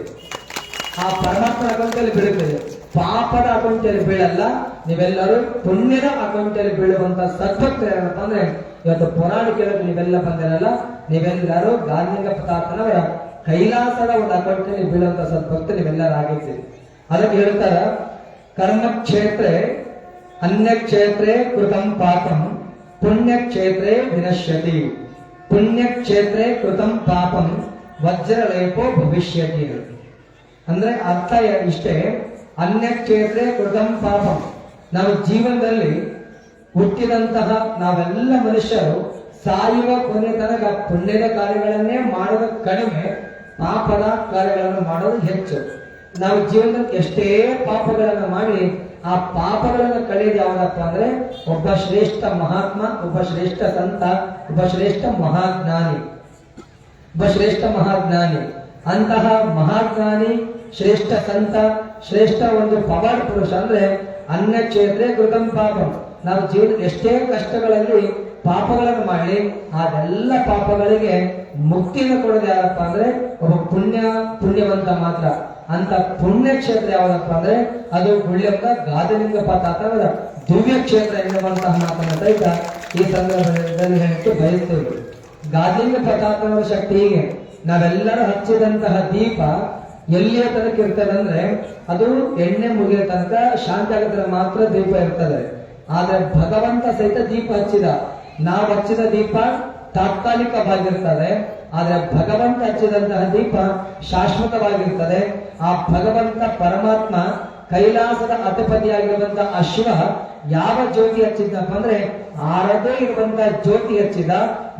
ಆ ಪರಮಾತ್ಮನ ಅಕೌಂಟಲ್ಲಿ ಬೀಳುತ್ತದೆ, ಪಾಪದ ಅಕೌಂಟಲ್ಲಿ ಬೀಳಲ್ಲ. ನೀವೆಲ್ಲರೂ ಪುಣ್ಯದ ಅಕೌಂಟಲ್ಲಿ ಬೀಳುವಂತ ಸದ್ಭಕ್ತರು ಏನಪ್ಪ ಅಂದ್ರೆ ಇವತ್ತು ಪುರಾಣ ಕೇಳೋದು ನೀವೆಲ್ಲ ಬಂದಿರಲ್ಲ, ನೀವೆಲ್ಲರೂ ಗಾರ್ಲಿಂಗ ಪ್ರತಾಪನವರ ಕೈಲಾಸದ ಒಂದು ಅಕೌಂಟಲ್ಲಿ ಬೀಳುವಂತ ಸದ್ಭಕ್ತರು ನೀವೆಲ್ಲರೂ ಆಗಿದ್ದೀರಿ. ಅದಕ್ಕೆ ಹೇಳ್ತಾರ, ಕರ್ಮಕ್ಷೇತ್ರೆ ಅನ್ಯಕ್ಷೇತ್ರೇ ಕೃತಂ ಪಾಪಂ ಪುಣ್ಯಕ್ಷೇತ್ರೇ ವಿನಶ್ಯತಿ, ಪುಣ್ಯಕ್ಷೇತ್ರೇ ಕೃತಂ ಪಾಪಂ ವಜ್ರಲೇಪೋ ಭವಿಷ್ಯತಿ. ಅಂದ್ರೆ ಅರ್ಥ ಇಷ್ಟೇ, ಅನ್ಯಕ್ಷೇತ್ರೇ ಕೃತಂ ಪಾಪಂ. ನಾವು ಜೀವನದಲ್ಲಿ ಹುಟ್ಟಿದಂತಹ ನಾವೆಲ್ಲ ಮನುಷ್ಯರು ಸಾಯುವ ಕೊನೆ ತನಕ ಪುಣ್ಯದ ಕಾರ್ಯಗಳನ್ನೇ ಮಾಡೋದು ಕಡಿಮೆ, ಪಾಪದ ಕಾರ್ಯಗಳನ್ನು ಮಾಡೋದು ಹೆಚ್ಚು. ನಾವು ಜೀವನದಲ್ಲಿ ಎಷ್ಟೇ ಪಾಪಗಳನ್ನು ಮಾಡಿ ಆ ಪಾಪಗಳನ್ನು ಕಳೆಯೋದು ಯಾವ್ದಪ್ಪ ಅಂದ್ರೆ ಒಬ್ಬ ಶ್ರೇಷ್ಠ ಮಹಾತ್ಮ, ಒಬ್ಬ ಶ್ರೇಷ್ಠ ಸಂತ, ಒಬ್ಬ ಶ್ರೇಷ್ಠ ಮಹಾಜ್ಞಾನಿ, ಒಬ್ಬ ಶ್ರೇಷ್ಠ ಮಹಾಜ್ಞಾನಿ. ಅಂತಹ ಮಹಾಜ್ಞಾನಿ, ಶ್ರೇಷ್ಠ ಸಂತ, ಶ್ರೇಷ್ಠ ಒಂದು ಪವಾಡ ಪುರುಷ ಅಂದ್ರೆ ಅನ್ಯ ಕ್ಷೇತ್ರ ಕೃತಂ ಪಾಪಂ. ನಾವು ಜೀವನ ಎಷ್ಟೇ ಕಷ್ಟಗಳಲ್ಲಿ ಪಾಪಗಳನ್ನು ಮಾಡಿ ಅದೆಲ್ಲ ಪಾಪಗಳಿಗೆ ಮುಕ್ತಿಯನ್ನು ಕೊಡೋದು ಯಾರಪ್ಪ ಅಂದ್ರೆ ಒಬ್ಬ ಪುಣ್ಯವಂತ ಮಾತ್ರ. ಅಂತ ಪುಣ್ಯ ಕ್ಷೇತ್ರ ಯಾವ್ದಪ್ಪ ಅಂದ್ರೆ ಅದು ಗುಳ್ಯಂತ ಗಾದಲಿಂಗ ಪ್ರತಾಪನವರ ದಿವ್ಯ ಕ್ಷೇತ್ರ ಎನ್ನುವಂತಹ ಮಾತನ್ನು ಸಹಿತ ಈ ಸಂದರ್ಭದಲ್ಲಿ ಹೇಳಕ್ಕೆ ಬಯಸ್ತೇವೆ. ಗಾದಲಿಂಗ ಪ್ರತಾಪನವರ ಶಕ್ತಿ ಹೀಗೆ, ನಾವೆಲ್ಲರೂ ಹಚ್ಚಿದಂತಹ ದೀಪ ಎಲ್ಲಿಯ ತನಕ ಇರ್ತದೆ ಅಂದ್ರೆ ಅದು ಎಣ್ಣೆ ಮುಗಿದ ತನಕ ಶಾಂತಿ ಆಗದ ಮಾತ್ರ ದೀಪ ಇರ್ತದೆ. ಆದ್ರೆ ಭಗವಂತ ಸಹಿತ ದೀಪ ಹಚ್ಚಿದ, ನಾವು ಹಚ್ಚಿದ ದೀಪ ತಾತ್ಕಾಲಿಕವಾಗಿರ್ತದೆ, ಆದ್ರೆ ಭಗವಂತ ಹಚ್ಚಿದಂತಹ ದೀಪ ಶಾಶ್ವತವಾಗಿರ್ತದೆ. ಆ ಭಗವಂತ ಪರಮಾತ್ಮ ಕೈಲಾಸದ ಅಧಿಪತಿಯಾಗಿರುವಂತಹ ಅಶ್ವ ಯಾವ ಜ್ಯೋತಿ ಹಚ್ಚಿದ್ದಪ್ಪ ಅಂದ್ರೆ ಆರದೇ ಇರುವಂತಹ ಜ್ಯೋತಿ ಹಚ್ಚಿದ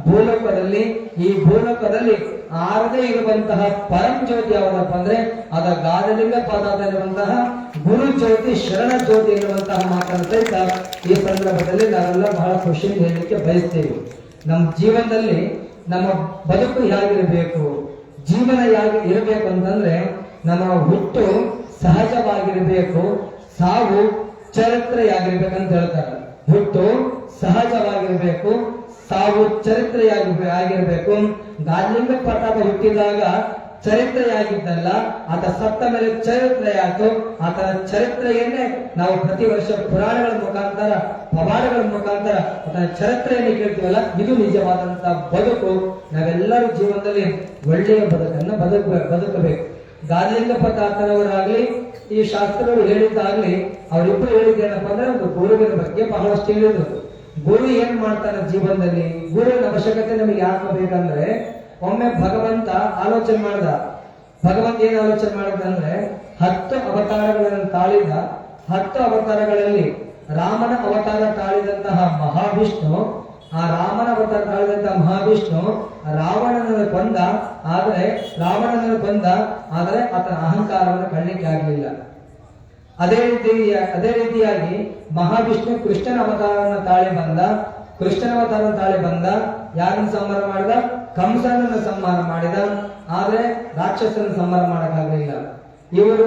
ಭೂಲೋಕದಲ್ಲಿ. ಈ ಭೂಲೋಕದಲ್ಲಿ ಆರದೇ ಇರುವಂತಹ ಪರಂ ಜ್ಯೋತಿ ಯಾವುದಪ್ಪ ಅಂದ್ರೆ ಅದ ಗಾದಲಿಂಗ ಪದದಲ್ಲಿರುವಂತಹ ಗುರು ಜ್ಯೋತಿ, ಶರಣ ಜ್ಯೋತಿ ಎನ್ನುವಂತಹ ಮಾತನ್ನು ಸಹಿತ ಈ ಸಂದರ್ಭದಲ್ಲಿ ನಾವೆಲ್ಲ ಬಹಳ ಖುಷಿಯಿಂದ ಹೇಳಲಿಕ್ಕೆ ಬಯಸ್ತೇವೆ. ನಮ್ಮ ಜೀವನದಲ್ಲಿ ನಮ್ಮ ಬದುಕು ಹೇಗಿರಬೇಕು, ಜೀವನ ಹೇಗೆ ಇರಬೇಕು ಅಂತಂದ್ರೆ ನಮ್ಮ ಹುಟ್ಟು ಸಹಜವಾಗಿರಬೇಕು, ಸಾವು ಚರಿತ್ರೆಯಾಗಿರ್ಬೇಕಂತ ಹೇಳ್ತಾರೆ. ಹುಟ್ಟು ಸಹಜವಾಗಿರ್ಬೇಕು, ಸಾವು ಚರಿತ್ರೆಯಾಗಿರ್ಬೇಕು. ಗಾದಲಿಂಗ ಪ್ರತಾಪ ಹುಟ್ಟಿದಾಗ ಚರಿತ್ರೆಯಾಗಿದ್ದಲ್ಲ, ಆತ ಸತ್ತ ಮೇಲೆ ಚರಿತ್ರೆಯಾಯಿತು. ಆತನ ಚರಿತ್ರೆಯನ್ನೇ ನಾವು ಪ್ರತಿ ವರ್ಷ ಪುರಾಣಗಳ ಮುಖಾಂತರ, ಪವಾಡಗಳ ಮುಖಾಂತರ ಆತನ ಚರಿತ್ರೆಯನ್ನು ಕೇಳ್ತೀವಲ್ಲ, ಇದು ನಿಜವಾದಂತಹ ಬದುಕು. ನಾವೆಲ್ಲರೂ ಜೀವನದಲ್ಲಿ ಒಳ್ಳೆಯ ಬದುಕನ್ನು ಬದುಕಬೇಕು. ಗಾದಲಿಂಗ ಪ್ರತಾಪನವರಾಗ್ಲಿ, ಈ ಶಾಸ್ತ್ರಗಳು ಹೇಳಿದ್ದಾಗ್ಲಿ, ಅವರಿಬ್ಬರು ಹೇಳಿದ್ದೇನಪ್ಪ ಅಂದ್ರೆ ಒಂದು ಗುರುವಿನ ಬಗ್ಗೆ ಬಹಳಷ್ಟು ಹೇಳಿದ್ರು. ಗುರು ಏನ್ ಮಾಡ್ತಾನೆ ಜೀವನದಲ್ಲಿ, ಗುರುವಿನ ಅವಶ್ಯಕತೆ ನಮಗೆ ಯಾಕೆ ಬೇಕಂದ್ರೆ, ಒಮ್ಮೆ ಭಗವಂತ ಆಲೋಚನೆ ಮಾಡ್ದ. ಭಗವಂತ ಏನ್ ಆಲೋಚನೆ ಮಾಡಿದಂದ್ರೆ 10 ಅವತಾರಗಳನ್ನು ತಾಳಿದ. 10 ಅವತಾರಗಳಲ್ಲಿ ರಾಮನ ಅವತಾರ ತಾಳಿದಂತಹ ಮಹಾವಿಷ್ಣು, ಆ ರಾಮನ ಅವತಾರ ತಾಳಿದಂತಹ ಮಹಾವಿಷ್ಣು ರಾವಣನನ್ನು ಕೊಂದ. ಆದರೆ ಆತನ ಅಹಂಕಾರವನ್ನು ಕಳ್ಳಿಕ್ಕೆ ಆಗಲಿಲ್ಲ. ಅದೇ ರೀತಿಯಾಗಿ ಮಹಾವಿಷ್ಣು ಕೃಷ್ಣನ ಅವತಾರವನ್ನು ತಾಳಿ ಬಂದ. ಯಾರನ್ನು ಸಂಹಾರ ಮಾಡಿದ? ಕಂಸನನ್ನು ಸಂಹಾರ ಮಾಡಿದ. ಆದ್ರೆ ರಾಕ್ಷಸನ ಸಂಹಾರ ಮಾಡಕ್ಕಾಗಲಿಲ್ಲ. ಇವರು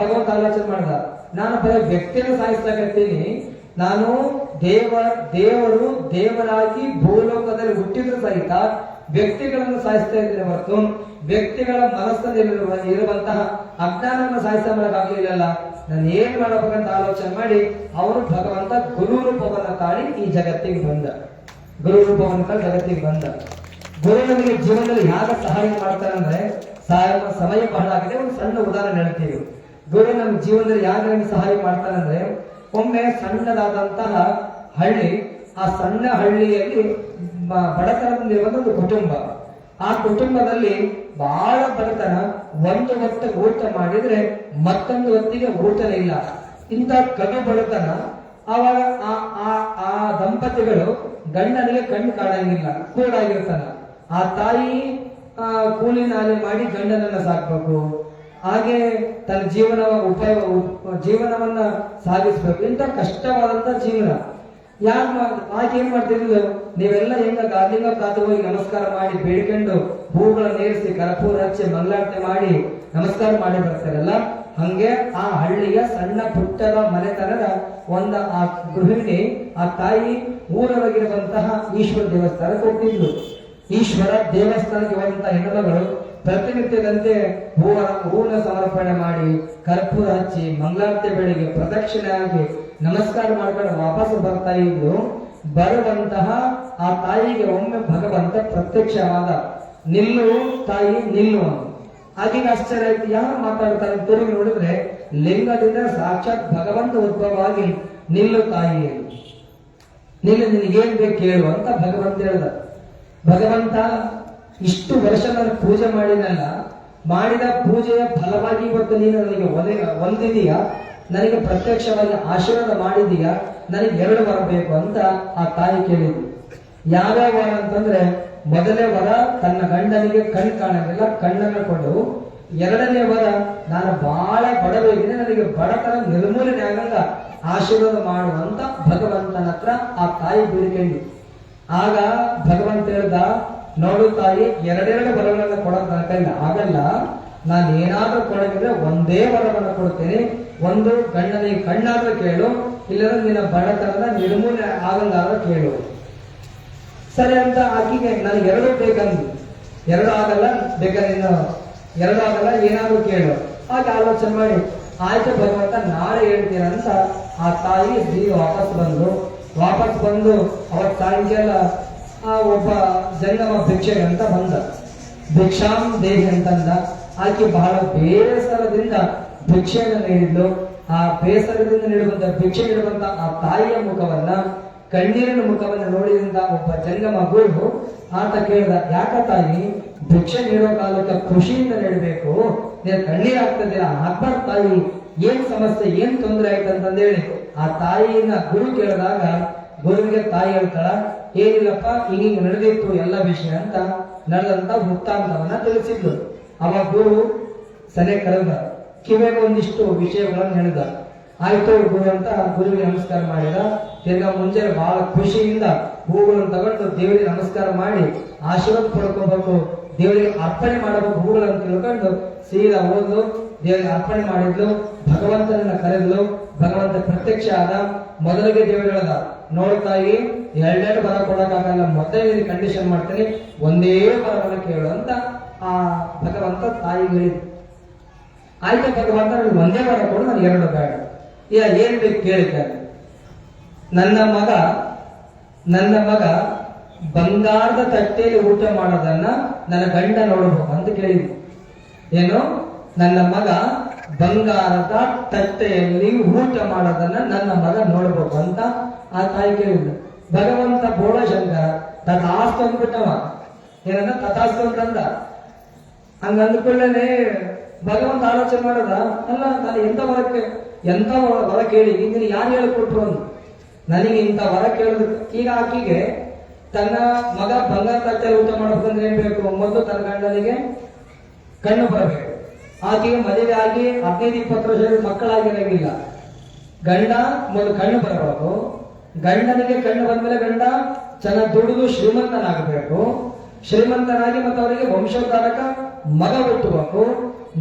ಭಗವಂತ ಆಲೋಚನೆ ಮಾಡಿದ, ನಾನು ಬರೀ ವ್ಯಕ್ತಿಯನ್ನು ಸಾಯಿಸ್ಲಾಕತ್ತೀನಿ, ನಾನು ದೇವರು ದೇವರಾಗಿ ಭೂಲೋಕದಲ್ಲಿ ಹುಟ್ಟಿದ್ರು ಸಹಿತ ವ್ಯಕ್ತಿಗಳನ್ನು ಸಾಯಿಸ್ತಾ ಇದ್ದೇನೆ ಹೊರತು ವ್ಯಕ್ತಿಗಳ ಮನಸ್ಸಲ್ಲಿ ಇರುವಂತಹ ಅಜ್ಞಾನವನ್ನು ಸಾಯಿಸಲಿಲ್ಲ. ನಾನು ಏನ್ ಮಾಡಬೇಕಂತ ಆಲೋಚನೆ ಮಾಡಿ ಅವರು ಭಗವಂತ ಗುರು ರೂಪವನ್ನು ತಾಳಿ ಈ ಜಗತ್ತಿಗೆ ಬಂದ. ಗುರು ನಮಗೆ ಜೀವನದಲ್ಲಿ ಯಾಕೆ ಸಹಾಯ ಮಾಡ್ತಾರೆ ಅಂದ್ರೆ, ಸಮಯ ಬಹಳ ಆಗಿದೆ, ಒಂದು ಸಣ್ಣ ಉದಾಹರಣೆ ಹೇಳ್ತೀವಿ. ಗುರು ನಮ್ಮ ಜೀವನದಲ್ಲಿ ಯಾಕೆ ನಮಗೆ ಸಹಾಯ ಮಾಡ್ತಾರೆ ಅಂದ್ರೆ, ಒಮ್ಮೆ ಸಣ್ಣದಾದಂತಹ ಹಳ್ಳಿ, ಆ ಸಣ್ಣ ಹಳ್ಳಿಯಲ್ಲಿ ಬಡತನದಲ್ಲಿರುವ ಒಂದು ಕುಟುಂಬ. ಆ ಕುಟುಂಬದಲ್ಲಿ ಬಹಳ ಬಡತನ, ಒಂದು ಹೊತ್ತು ಊಟ ಮಾಡಿದ್ರೆ ಮತ್ತೊಂದು ಹೊತ್ತಿಗೆ ಊಟನೇ ಇಲ್ಲ. ಇಂಥ ಕಡು ಬಡತನ. ಆವಾಗ ಆ ದಂಪತಿಗಳು ಗಂಡನಿಗೆ ಕಣ್ಣು ಕಾಣಂಗಿಲ್ಲ, ಕೂಡಾಗಿರ್ತಾನ. ಆ ತಾಯಿ ಕೂಲಿ ನಾಲಿ ಮಾಡಿ ಗಂಡನನ್ನ ಸಾಕ್ಬೇಕು, ಹಾಗೆ ತನ್ನ ಜೀವನವನ್ನ ಸಾಗಿಸ್ಬೇಕು. ಇಂಥ ಕಷ್ಟವಾದಂತ ಜೀವನ. ಆಕೆ ಏನ್ ಮಾಡ್ತಿದ್ರು, ನೀವೆಲ್ಲ ಹೆಂಗ ಗಾದಲಿಂಗ ಪ್ರಾತ ಹೋಗಿ ನಮಸ್ಕಾರ ಮಾಡಿ ಬೇಡ್ಕೊಂಡು ಹೂಗಳನ್ನು ಏರಿಸಿ ಕರ್ಪೂರ ಹಚ್ಚಿ ಮಂಗಳಾರತಿ ಮಾಡಿ ನಮಸ್ಕಾರ ಮಾಡಿ ಬರ್ತಾರಲ್ಲ, ಹಂಗೆ ಆ ಹಳ್ಳಿಯ ಸಣ್ಣ ಪುಟ್ಟದ ಮನೆತನದ ಆ ಗೃಹಿಣಿ, ಆ ತಾಯಿ ಊರೊಳಗಿರುವಂತಹ ಈಶ್ವರ ದೇವಸ್ಥಾನಕ್ಕೆ ಹೋಗ್ತಿದ್ಲು. ಈಶ್ವರ ದೇವಸ್ಥಾನಕ್ಕೆ ಹೋದಂತಹ ಹೆಣ್ಣುಮಗಳು ಪ್ರತಿನಿತ್ಯದಂತೆ ಹೂವಿನ ಸಮರ್ಪಣೆ ಮಾಡಿ ಕರ್ಪೂರ ಹಚ್ಚಿ ಮಂಗಳಾರತಿ ಬೆಳಿಗ್ಗೆ ಪ್ರದಕ್ಷಿಣೆ ಆಗಿ ನಮಸ್ಕಾರ ಮಾಡ್ಕೊಂಡು ವಾಪಸ್ ಬರ್ತಾ ಇದ್ದು ಬರುವಂತಹ ಆ ತಾಯಿಗೆ ಒಮ್ಮೆ ಭಗವಂತ ಪ್ರತ್ಯಕ್ಷವಾದ. ನಿಲ್ಲು ತಾಯಿ ನಿಲ್ಲು ಅಂತ. ಆಗಿನ ಆಶ್ಚರ್ಯ ಆಯ್ತು, ಯಾರು ಮಾತಾಡ್ತಾರೆ ತಿರುಗಿ ನೋಡಿದ್ರೆ ಲಿಂಗದಿಂದ ಸಾಕ್ಷಾತ್ ಭಗವಂತ ಉದ್ಭವವಾಗಿ ನಿಲ್ಲು ತಾಯಿ, ನಿಲ್ಲು, ನಿನಗೇನ್ ಬೇಕು ಕೇಳು ಅಂತ ಭಗವಂತ ಹೇಳ್ದ. ಭಗವಂತ ಇಷ್ಟು ವರ್ಷ ನಾನು ಪೂಜೆ ಮಾಡಿನಲ್ಲ, ಮಾಡಿದ ಪೂಜೆಯ ಫಲವಾಗಿ ಇವತ್ತು ನೀನು ನನಗೆ ಹೊಂದಿದೀಯ, ನನಗೆ ಪ್ರತ್ಯಕ್ಷವಾಗಿ ಆಶೀರ್ವಾದ ಮಾಡಿದೀಯ, ನನಗೆ 2 ವರ ಬೇಕು ಅಂತ ಆ ತಾಯಿ ಕೇಳಿದ್ವಿ. ಯಾವ್ಯಾವ ವರ ಅಂತಂದ್ರೆ, ಮೊದಲನೇ ವರ ತನ್ನ ಗಂಡನಿಗೆ ಕಣ್ ಕಾಣಲಿಲ್ಲ, ಕಣ್ಣನ್ನು ಕೊಡು. 2ನೇ ವರ, ನಾನು ಬಹಳ ಬಡವಿದ್ದೀನಿ, ನನಗೆ ಬಡತನ ನಿರ್ಮೂಲನೆ ಆಗಂಗ ಆಶೀರ್ವಾದ ಮಾಡುವಂತ ಭಗವಂತನ ಹತ್ರ ಆ ತಾಯಿ ಬೇಡಿಕೊಂಡು. ಆಗ ಭಗವಂತ ಹೇಳ್ದ, ನೋಡು ತಾಯಿ, 2 ವರಗಳನ್ನ ಕೊಡೋದ್ ನನ್ನ ಕೈಲಿ ಆಗಲ್ಲ, ನಾನು ಏನಾದ್ರೂ ಕೊಡೋದಿದ್ರೆ ಒಂದೇ ವರವನ್ನು ಕೊಡ್ತೇನೆ. ಒಂದು, ಗಂಡನಿಗೆ ಕಣ್ಣಾದ್ರೂ ಕೇಳು, ಇಲ್ಲದ್ರೆ ನಿನ್ನ ಬಡತನದ ನಿರ್ಮೂಲನೆ ಆಗಂಗಾದ್ರೂ ಕೇಳು. ಸರಿ ಅಂತ ಆಕಿಗೆ ನನಗೆ 2 ಬೇಕಂದು, 2 ಆಗಲ್ಲ, ಬೇಕಾದ್ರೆ 2 ಆಗಲ್ಲ, ಏನಾದ್ರು ಕೇಳು. ಆಗ ಆಲೋಚನೆ ಮಾಡಿ, ಆಯ್ತು ಭಗವಂತ ನಾಳೆ ಹೇಳ್ತೀರಂತ ಆ ತಾಯಿ ವಾಪಸ್ ಬಂದು ಅವತ್ ಸಾಯಂಕಾಲ ಒಬ್ಬ ಜಂಗಮ ಭಿಕ್ಷೆ ಅಂತ ಬಂದ. ಭಿಕ್ಷಾಂ ದೇಹಿ ಅಂತಂದ. ಆಕೆ ಬಹಳ ಬೇಸರದಿಂದ ಭಿಕ್ಷೆಯನ್ನು ನೀಡಿದ್ಲು. ಆ ಬೇಸರದಿಂದ ನೀಡುವಂತ ಭಿಕ್ಷೆ ನೀಡುವಂತ ಆ ತಾಯಿಯ ಮುಖವನ್ನ, ಕಣ್ಣೀರಿನ ಮುಖವನ್ನ ನೋಡಿದಂತ ಒಬ್ಬ ಜಂಗಮ ಗುರು ಆತ ಕೇಳಿದ, ಯಾಕ ತಾಯಿ ಭಿಕ್ಷೆ ನೀಡೋ ಕಾಲಕ್ಕೆ ಖುಷಿಯಿಂದ ನೀಡಬೇಕು, ನೀನು ಕಣ್ಣೀರ್ ಆಗ್ತದೆ, ಹಾಕ್ಬಾರ್ದು ತಾಯಿ, ಏನ್ ಸಮಸ್ಯೆ, ಏನ್ ತೊಂದರೆ ಆಯ್ತು ಅಂತಂದೇಳಿ ಆ ತಾಯಿಯನ್ನ ಗುರು ಕೇಳಿದಾಗ ಗುರುವಿಗೆ ತಾಯಿ ಹೇಳ್ತಾಳ, ಏನಿಲ್ಲಪ್ಪ, ಹಿಂಗಿಂಗ್ ನಡೆದಿತ್ತು ಎಲ್ಲ ವಿಷಯ ಅಂತ ನಡೆದಂತ ವೃತ್ತಾಂತವನ್ನ ತಿಳಿಸಿದ್ಲು. ಅವಾಗ ಗುರು ಸನೆ ಕರೆದ, ಕಿವಿಗೆ ಒಂದಿಷ್ಟು ವಿಷಯಗಳನ್ನು ಹೇಳಿದ. ಆಯ್ತು ಗುರು ಅಂತ ಗುರುವಿಗೆ ನಮಸ್ಕಾರ ಮಾಡಿದ. ತಿರ್ಗಾ ಮುಂಜಾನೆ ಬಹಳ ಖುಷಿಯಿಂದ ಹೂಗಳನ್ನು ತಗೊಂಡು ದೇವರಿಗೆ ನಮಸ್ಕಾರ ಮಾಡಿ ಆಶೀರ್ವಾದ ಪಡ್ಕೋಬೇಕು, ದೇವರಿಗೆ ಅರ್ಪಣೆ ಮಾಡಬೇಕು ಹೂಗಳನ್ನು ತಿಳ್ಕೊಂಡು ಸೀದಾ ಹೋದ್ಲು. ದೇವರಿಗೆ ಅರ್ಪಣೆ ಮಾಡಿದ್ಲು. ಭಗವಂತನನ್ನ ಕರೆದ್ಲು. ಭಗವಂತ ಪ್ರತ್ಯಕ್ಷ ಆದ. ಮೊದಲಿಗೆ ದೇವರು ಹೇಳ್ದ, ನೋಡ್ತಾಯಿ, 2 ವರ ಕೊಡಕ್ಕಾಗಲ್ಲ, ಮೊದಲೇ ಕಂಡೀಷನ್ ಮಾಡ್ತೀನಿ, ಒಂದೇ ವರವನ್ನು ಕೇಳು ಅಂತ ಆ ಭಗವಂತ ತಾಯಿಗೆ ಹೇಳಿದ್ರು. ಆಯ್ತು ಭಗವಂತ, ನನಗೆ ಒಂದೇ ವರ ಕೊಡು, ನಾನು 2 ಬೇಡ. ಈಗ ಏನ್ ಬೇಕು ಕೇಳಿದ್ದಾರೆ. ನನ್ನ ಮಗ ಬಂಗಾರದ ತಟ್ಟೆಯಲ್ಲಿ ಊಟ ಮಾಡೋದನ್ನ ನನ್ನ ಗಂಡ ನೋಡ್ಬೇಕು ಅಂತ ಕೇಳಿದ್ವಿ. ಏನು, ನನ್ನ ಮಗ ಬಂಗಾರದ ತಟ್ಟೆಯಲ್ಲಿ ಊಟ ಮಾಡೋದನ್ನ ನನ್ನ ಮಗ ನೋಡ್ಬೇಕು ಅಂತ ಆ ತಾಯಿ ಕೇಳಿದ್ಲು. ಭಗವಂತ ಬೋಳಶಂಕರ ತಥಾಸ್ತು ಅಂದ್ಬಿಟ್ಟವ. ಏನಂದ ತಥಾಸ್ತು ಅಂತಂದ. ಹಂಗ ಅಂದ್ಕೊಳ್ಳೇನೆ ಭಗವಂತ ಆಲೋಚನೆ ಮಾಡದ, ಅಲ್ಲ ನಾನು ಎಂತ ವರ ಕೇಳಿ ನೀನು ಯಾರು ಹೇಳಿಕೊಟ್ರು ಅಂದ್. ನನಗೆ ಇಂಥ ವರ ಕೇಳಿದ್ರು. ಈಗ ಆಕಿಗೆ ತನ್ನ ಮಗ ಬಂಗಾರ ತಟ್ಟೆಯಲ್ಲಿ ಊಟ ಮಾಡ್ಬೇಕಂದ್ರೆ ಏನ್ ಬೇಕು, ಮೊದಲು ತನ್ನ ಗಂಡನಿಗೆ ಕಣ್ಣು ಬರಬೇಕು. ಆಕೆಗೆ ಮದುವೆ ಆಗಿ 15-20 ವರ್ಷ ಮಕ್ಕಳಾಗಿರಂಗಿಲ್ಲ. ಗಂಡ ಮೊದಲು ಕಣ್ಣು ಬರಬೇಕು. ಗಂಡನಿಗೆ ಕಣ್ಣು ಬಂದ್ಮೇಲೆ ಗಂಡ ಚೆನ್ನಾಗಿ ದುಡಿದು ಶ್ರೀಮಂತನಾಗಬೇಕು. ಶ್ರೀಮಂತನಾಗಿ ಮತ್ತೆ ಅವರಿಗೆ ವಂಶೋದ್ಧಾರಕ ಮಗ ಹುಟ್ಟಬೇಕು.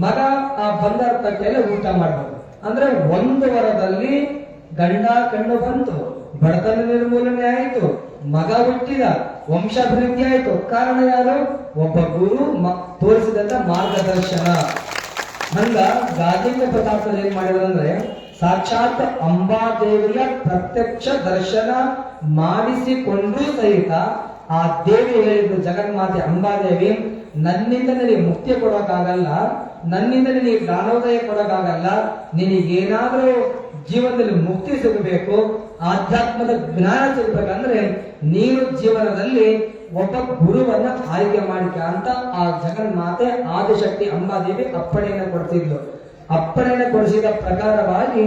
ಮಗ ಆ ಬಂಗಾರ ತಟ್ಟೆಯಲ್ಲಿ ಊಟ ಮಾಡಬೇಕು. ಅಂದ್ರೆ 1 ವರದಲ್ಲಿ ಗಂಡ ಕಣ್ಣು ಬಂತು, ಬಡತನ ನಿರ್ಮೂಲನೆ ಆಯಿತು, ಮಗ ಹುಟ್ಟಿದ, ವಂಶಾಭಿವೃದ್ಧಿ ಆಯಿತು. ಕಾರಣ ಯಾರು? ಒಬ್ಬ ಗುರು ತೋರಿಸಿದಂತ ಮಾರ್ಗದರ್ಶನ. ಹಂಗ ಗಾಜೇಂದ್ರ ಪ್ರತಾಪದಲ್ಲಿ ಏನ್ ಮಾಡಿದ್ರಂದ್ರೆ, ಸಾಕ್ಷಾತ್ ಅಂಬಾದೇವಿಯ ಪ್ರತ್ಯಕ್ಷ ದರ್ಶನ ಮಾಡಿಸಿಕೊಂಡ್ರೂ ಸಹಿತ ಆ ದೇವಿ ಹೇಳಿದ್ರು, ಜಗನ್ಮಾತೆ ಅಂಬಾದೇವಿ, ನನ್ನಿಂದ ನಿನಗೆ ಮುಕ್ತಿ ಕೊಡೋಕ್ಕಾಗಲ್ಲ, ನನ್ನಿಂದ ನಿನಗೆ ಜ್ಞಾನೋದಯ ಕೊಡೋಕ್ಕಾಗಲ್ಲ, ನಿನಗೇನಾದ್ರೂ ಜೀವನದಲ್ಲಿ ಮುಕ್ತಿ ಸಿಗಬೇಕು, ಆಧ್ಯಾತ್ಮದ ಜ್ಞಾನ ಸಿಗಬೇಕಂದ್ರೆ ನೀನು ಜೀವನದಲ್ಲಿ ಒಬ್ಬ ಗುರುವನ್ನ ಆಯ್ಕೆ ಮಾಡಿಕ ಅಂತ ಆ ಜಗನ್ಮಾತೆ ಆದಿಶಕ್ತಿ ಅಂಬಾದೇವಿ ಅಪ್ಪಣೆಯನ್ನು ಕೊಡ್ತಿದ್ಲು. ಅಪ್ಪಣೆಯನ್ನು ಕೊಡಿಸಿದ ಪ್ರಕಾರವಾಗಿ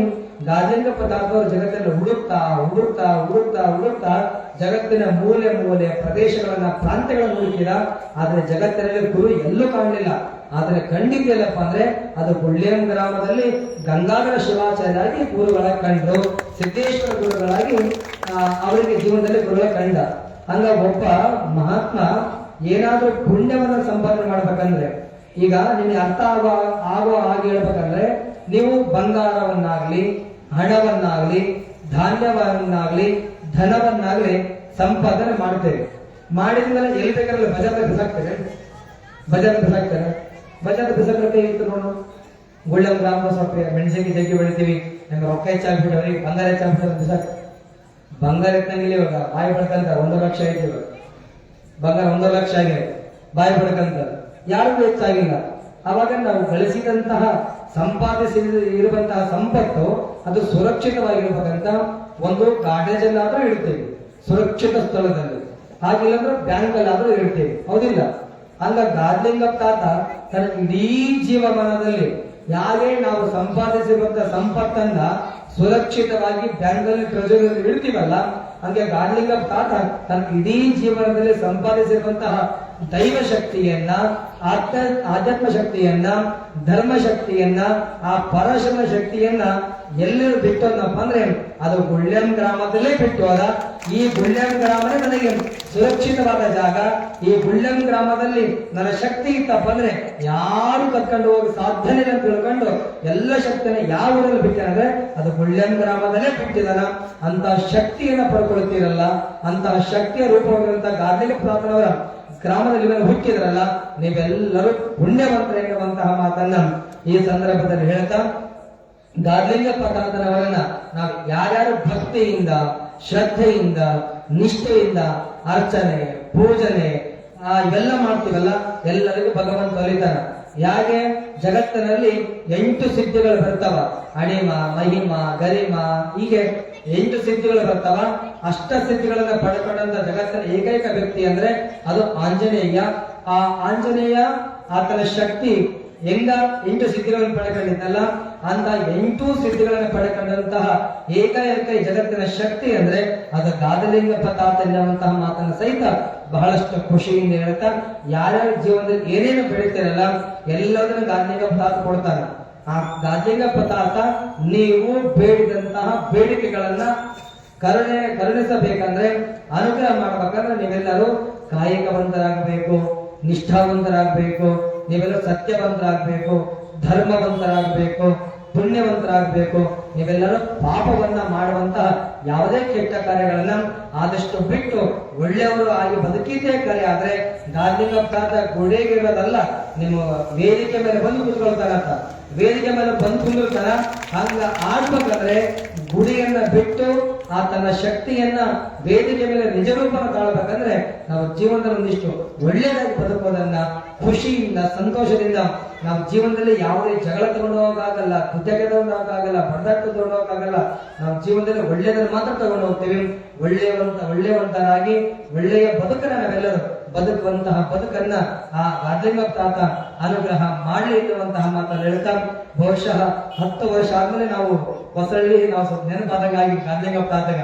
ಗಾಜೇಂದ್ರ ಪ್ರತಾಪರು ಜಗತ್ತನ್ನು ಹುಡುಕ್ತಾ ಜಗತ್ತಿನ ಮೂಲೆ ಪ್ರದೇಶಗಳನ್ನ, ಪ್ರಾಂತ್ಯಗಳನ್ನು ಹುಡುಕಿದ. ಆದ್ರೆ ಜಗತ್ತಿನಲ್ಲಿ ಗುರು ಎಲ್ಲೂ ಕಾಣಲಿಲ್ಲ. ಆದ್ರೆ ಕಂಡಿದ್ದೆಲ್ಲಪ್ಪ ಅಂದ್ರೆ ಅದು ಗುಳ್ಳೆಂ ಗ್ರಾಮದಲ್ಲಿ ಗಂಗಾಧರ ಶಿವಾಚಾರ್ಯರಾಗಿ ಗುರುಗಳ ಕಂಡು, ಸಿದ್ದೇಶ್ವರ ಗುರುಗಳಾಗಿ ಅವರಿಗೆ ಜೀವನದಲ್ಲಿ ಗುರುಗಳ ಕಂಡ. ಹಂಗ ಒಬ್ಬ ಮಹಾತ್ಮ ಏನಾದ್ರೂ ಪುಣ್ಯವನ್ನ ಸಂಪಾದನೆ ಮಾಡ್ಬೇಕಂದ್ರೆ, ಈಗ ನಿಮ್ಗೆ ಅರ್ಥ ಆಗೋ ಹಾಗೆ ಹೇಳ್ಬೇಕಂದ್ರೆ, ನೀವು ಬಂಗಾರವನ್ನಾಗ್ಲಿ, ಹಣವನ್ನಾಗ್ಲಿ, ಧಾನ್ಯವನ್ನಾಗ್ಲಿ, ಧನವನ್ನಾಗ್ಲಿ ಸಂಪಾದನೆ ಮಾಡ್ತೇವೆ. ಮಾಡಿದ್ಮೇಲೆ ಎಲ್ಲಿ ಬೇಕಾದ್ರೆ ಬಜಾರ್ದಾಗ ಬಿಸಾಕ್ತೇವೆ. ಬಜಾರ್ ಬಿಸಾಕ್ತಾರೆ. ಬಜಾರ್ ಬಿಸಾಕಕ್ಕೆ ಇತ್ತು ನೋಡು. ಗುಳ್ಳಂ ಗ್ರಾಮದ ಸ್ವಲ್ಪ ಮೆಣಸಿಗೆ ಜಗ್ಗಿ ಬೆಳಿತೀವಿ, ನಂಗೆ ರೊಕ್ಕ ಹೆಚ್ಚಾಗ್ಬಿಟ್ಟು ಅವ್ರಿಗೆ ಬಂಗಾರ ಹೆಚ್ಚಾಗ್ಬಿಟ್ಟು ಬಿಸಾಕ. ಬಂಗಾರ ಎತ್ತಂಗಿಲ್ಲ ಇವಾಗ, ಬಾಯಿ ಪಡ್ಕಂತ 1 ಲಕ್ಷ ಐತಿ ಇವಾಗ. ಬಂಗಾರ 1 ಲಕ್ಷ ಆಗಿದೆ, ಬಾಯಿ ಪಡ್ಕಂತ ಯಾರಿಗೂ ಹೆಚ್ಚಾಗಿಲ್ಲ. ಅವಾಗ ನಾವು ಗಳಿಸಿದಂತಹ ಸಂಪಾದಿಸಿ ಇರುವಂತಹ ಸಂಪತ್ತು ಅದು ಸುರಕ್ಷಿತವಾಗಿರ್ಬೇಕಂತ ಒಂದು ಗಾರ್ಡೇಜ್ ಅಲ್ಲಾದ್ರೂ ಇಡ್ತೀವಿ, ಸುರಕ್ಷಿತ ಸ್ಥಳದಲ್ಲಿ. ಹಾಗಿಲ್ಲ ಅಂದ್ರೆ ಬ್ಯಾಂಕ್ ಅಲ್ಲಾದ್ರೂ ಇಡ್ತೀವಿ, ಹೌದಿಲ್ಲ? ಹಂಗ ಗಾರ್ಲಿಂಗಪ್ಪ ತಾತ ತನ್ನ ಇಡೀ ಜೀವಮಾನದಲ್ಲಿ ಯಾರೇ ನಾವು ಸಂಪಾದಿಸಿರುವಂತಹ ಸಂಪತ್ತನ್ನ ಸುರಕ್ಷಿತವಾಗಿ ಬ್ಯಾಂಕಲ್ಲಿ ಟ್ರೆಜರಿಯಲ್ಲಿ ಇಡ್ತೀವಲ್ಲ, ಹಂಗೆ ಗಾರ್ಲಿಂಗಪ್ಪ ತಾತ ತನ್ನ ಇಡೀ ಜೀವನದಲ್ಲಿ ಸಂಪಾದಿಸಿರುವಂತಹ ದೈವ ಶಕ್ತಿಯನ್ನ, ಆಧ್ಯಾತ್ಮ ಶಕ್ತಿಯನ್ನ, ಧರ್ಮ ಶಕ್ತಿಯನ್ನ, ಆ ಪರಶನ ಶಕ್ತಿಯನ್ನ ಎಲ್ಲರೂ ಬಿಟ್ಟೋದಪ್ಪ ಅಂದ್ರೆ ಅದು ಗುಳ್ಯಂ ಗ್ರಾಮದಲ್ಲೇ ಬಿಟ್ಟು ಹೋದ. ಈ ಗುಳ್ಯಂ ಗ್ರಾಮನೇ ನನಗೆ ಸುರಕ್ಷಿತವಾದ ಜಾಗ. ಈ ಗುಳ್ಯಂ ಗ್ರಾಮದಲ್ಲಿ ನನ್ನ ಶಕ್ತಿ ಇತ್ತಪ್ಪ ಅಂದ್ರೆ ಯಾರು ಕರ್ಕೊಂಡು ಹೋಗಿ ಸಾಧ್ಯನೇ ಅಂತ ತಿಳ್ಕೊಂಡು ಎಲ್ಲ ಶಕ್ತಿಯನ್ನು ಯಾವ ಊರಲ್ಲಿ ಬಿಟ್ಟಂದ್ರೆ ಅದು ಗುಳ್ಯಂ ಗ್ರಾಮದಲ್ಲೇ ಬಿಟ್ಟಿದಾನ. ಅಂತ ಶಕ್ತಿಯನ್ನ ಪಡ್ಕೊಳ್ತೀರಲ್ಲ, ಅಂತಹ ಶಕ್ತಿಯ ರೂಪವಾಗಿರುವಂತಹ ಗಾರ್ಲಿಂಗಪ್ಪ ತಾತನವರ ಗ್ರಾಮದಲ್ಲಿ ಹುಟ್ಟಿದ್ರಲ್ಲ, ನೀವೆಲ್ಲರೂ ಪುಣ್ಯವಂತರ ಎನ್ನುವಂತಹ ಮಾತನ್ನ ಈ ಸಂದರ್ಭದಲ್ಲಿ ಹೇಳ್ತಾ, ಗಾರ್ಲಿಂಗಪ್ಪ ತಾತನವರನ್ನ ನಾವು ಯಾರ್ಯಾರು ಭಕ್ತಿಯಿಂದ, ಶ್ರದ್ಧೆಯಿಂದ, ನಿಷ್ಠೆಯಿಂದ ಅರ್ಚನೆ, ಪೂಜನೆ ಇವೆಲ್ಲ ಮಾಡ್ತೀವಲ್ಲ, ಎಲ್ಲರಿಗೂ ಭಗವಂತ ಒಲಿತಾನ. ಯಾಕೆ ಜಗತ್ತಿನಲ್ಲಿ 8 ಸಿದ್ಧಿಗಳು ಬರ್ತಾವ. ಅಣಿಮ, ಮಹಿಮ, ಗರಿಮ, ಹೀಗೆ 8 ಸಿದ್ಧಿಗಳು ಬರ್ತಾವ. ಅಷ್ಟ ಸಿದ್ಧಿಗಳನ್ನ ಪಡ್ಕೊಂಡಂತ ಜಗತ್ತಿನ ಏಕೈಕ ವ್ಯಕ್ತಿ ಅಂದ್ರೆ ಅದು ಆಂಜನೇಯ. ಆ ಆಂಜನೇಯ ಆತನ ಶಕ್ತಿ ಹೆಂಗ 8 ಸಿದ್ಧಿಗಳನ್ನು ಪಡ್ಕೊಂಡಿದ್ದಲ್ಲ, ಅಂತ 8 ಸಿದ್ಧಿಗಳನ್ನು ಪಡ್ಕೊಂಡಂತಹ ಏಕೈಕ ಜಗತ್ತಿನ ಶಕ್ತಿ ಅಂದ್ರೆ ಅದು ಗಾದಲಿಂಗಪ್ಪ ತಾತ ಎನ್ನುವಂತಹ ಮಾತನ್ನ ಸಹಿತ ಬಹಳಷ್ಟು ಖುಷಿಯಿಂದ ಹೇಳ್ತಾ, ಯಾರ್ಯಾರ ಜೀವನದಲ್ಲಿ ಏನೇನು ಬೆಳೀತಾರಲ್ಲ ಎಲ್ಲದನ್ನು ಗಾದಲಿಂಗಪ್ಪ ತಾತ ಕೊಡ್ತಾನೆ. ಆ ಗಾದಲಿಂಗಪ್ಪ ತಾತ ನೀವು ಬೇಡಿದಂತಹ ಬೇಡಿಕೆಗಳನ್ನ ಕರುಣಿಸಬೇಕಂದ್ರೆ, ಅನುಗ್ರಹ ಮಾಡ್ಬೇಕಂದ್ರೆ ನೀವೆಲ್ಲರೂ ಕಾಯಕವಂತರಾಗಬೇಕು, ನಿಷ್ಠಾವಂತರಾಗಬೇಕು, ನೀವೆಲ್ಲ ಸತ್ಯವಂತರಾಗಬೇಕು, ಧರ್ಮವಂತರಾಗಬೇಕು, ಪುಣ್ಯವಂತರಾಗಬೇಕು. ನೀವೆಲ್ಲರೂ ಪಾಪವನ್ನ ಮಾಡುವಂತಹ ಯಾವುದೇ ಕೆಟ್ಟ ಕಾರ್ಯಗಳನ್ನ ಆದಷ್ಟು ಬಿಟ್ಟು ಒಳ್ಳೆಯವರು ಆಗಿ ಬದುಕಿದ್ದೇ ಕಾರ್ಯ. ಆದ್ರೆ ಗಾರ್ಲಿಂಗಪ್ಪ ತಾತ ಗುಡಿಗಿರೋದಲ್ಲ, ನಿಮ್ಮ ವೇದಿಕೆ ಮೇಲೆ ಬಂದು ಕುತ್ಕೊಳ್ತಾರಂತ, ವೇದಿಕೆ ಮೇಲೆ ಬಂದು ಕುಂದಿರ್ತಾರ. ಹಂಗ ಆಡ್ಬೇಕಂದ್ರೆ ಗುಡಿಯನ್ನ ಬಿಟ್ಟು ಆತನ ಶಕ್ತಿಯನ್ನ ವೇದಿಕೆ ಮೇಲೆ ನಿಜ ರೂಪನ ತಾಳ್ಬೇಕಂದ್ರೆ ನಾವು ಜೀವನದಲ್ಲಿ ಒಂದಿಷ್ಟು ಒಳ್ಳೆಯದಾಗಿ ಬದುಕೋದನ್ನ ಖುಷಿಯಿಂದ, ಸಂತೋಷದಿಂದ ನಾವು ಜೀವನದಲ್ಲಿ ಯಾವುದೇ ಜಗಳ ತಗೊಂಡು ಹೋಗಕ್ಕಾಗಲ್ಲ, ಕೃತಜ್ಞತೆ ತಗೊಂಡು ಹೋಗಕ್ಕಾಗಲ್ಲ, ಬಡದಾಟ ತಗೊಂಡು ಹೋಗಕ್ಕಾಗಲ್ಲ. ನಾವು ಜೀವನದಲ್ಲಿ ಒಳ್ಳೆಯದನ್ನು ಮಾತ್ರ ತಗೊಂಡು ಹೋಗ್ತೀವಿ. ಒಳ್ಳೆಯವಂತರಾಗಿ ಒಳ್ಳೆಯ ಬದುಕನ್ನ ನಾವೆಲ್ಲರೂ ಬದುಕುವಂತಹ ಬದುಕನ್ನ ಆ ಗಾರ್ಲಿಂಗಪ್ಪ ತಾತ ಅನುಗ್ರಹ ಮಾಡಲಿ ಎನ್ನುವಂತಹ ಮಾತನ್ನು ಹೇಳ್ತಾ, ಬಹುಶಃ 10 ವರ್ಷ ಆದ್ಮೇಲೆ ನಾವು ಹೊಸಳ್ಳಿ ನಾವು ಸ್ವಲ್ಪ ನೆನಪಾದಂಗಾಗಿ ಗಾರ್ಲಿಂಗಪ್ಪ ತಾತಗ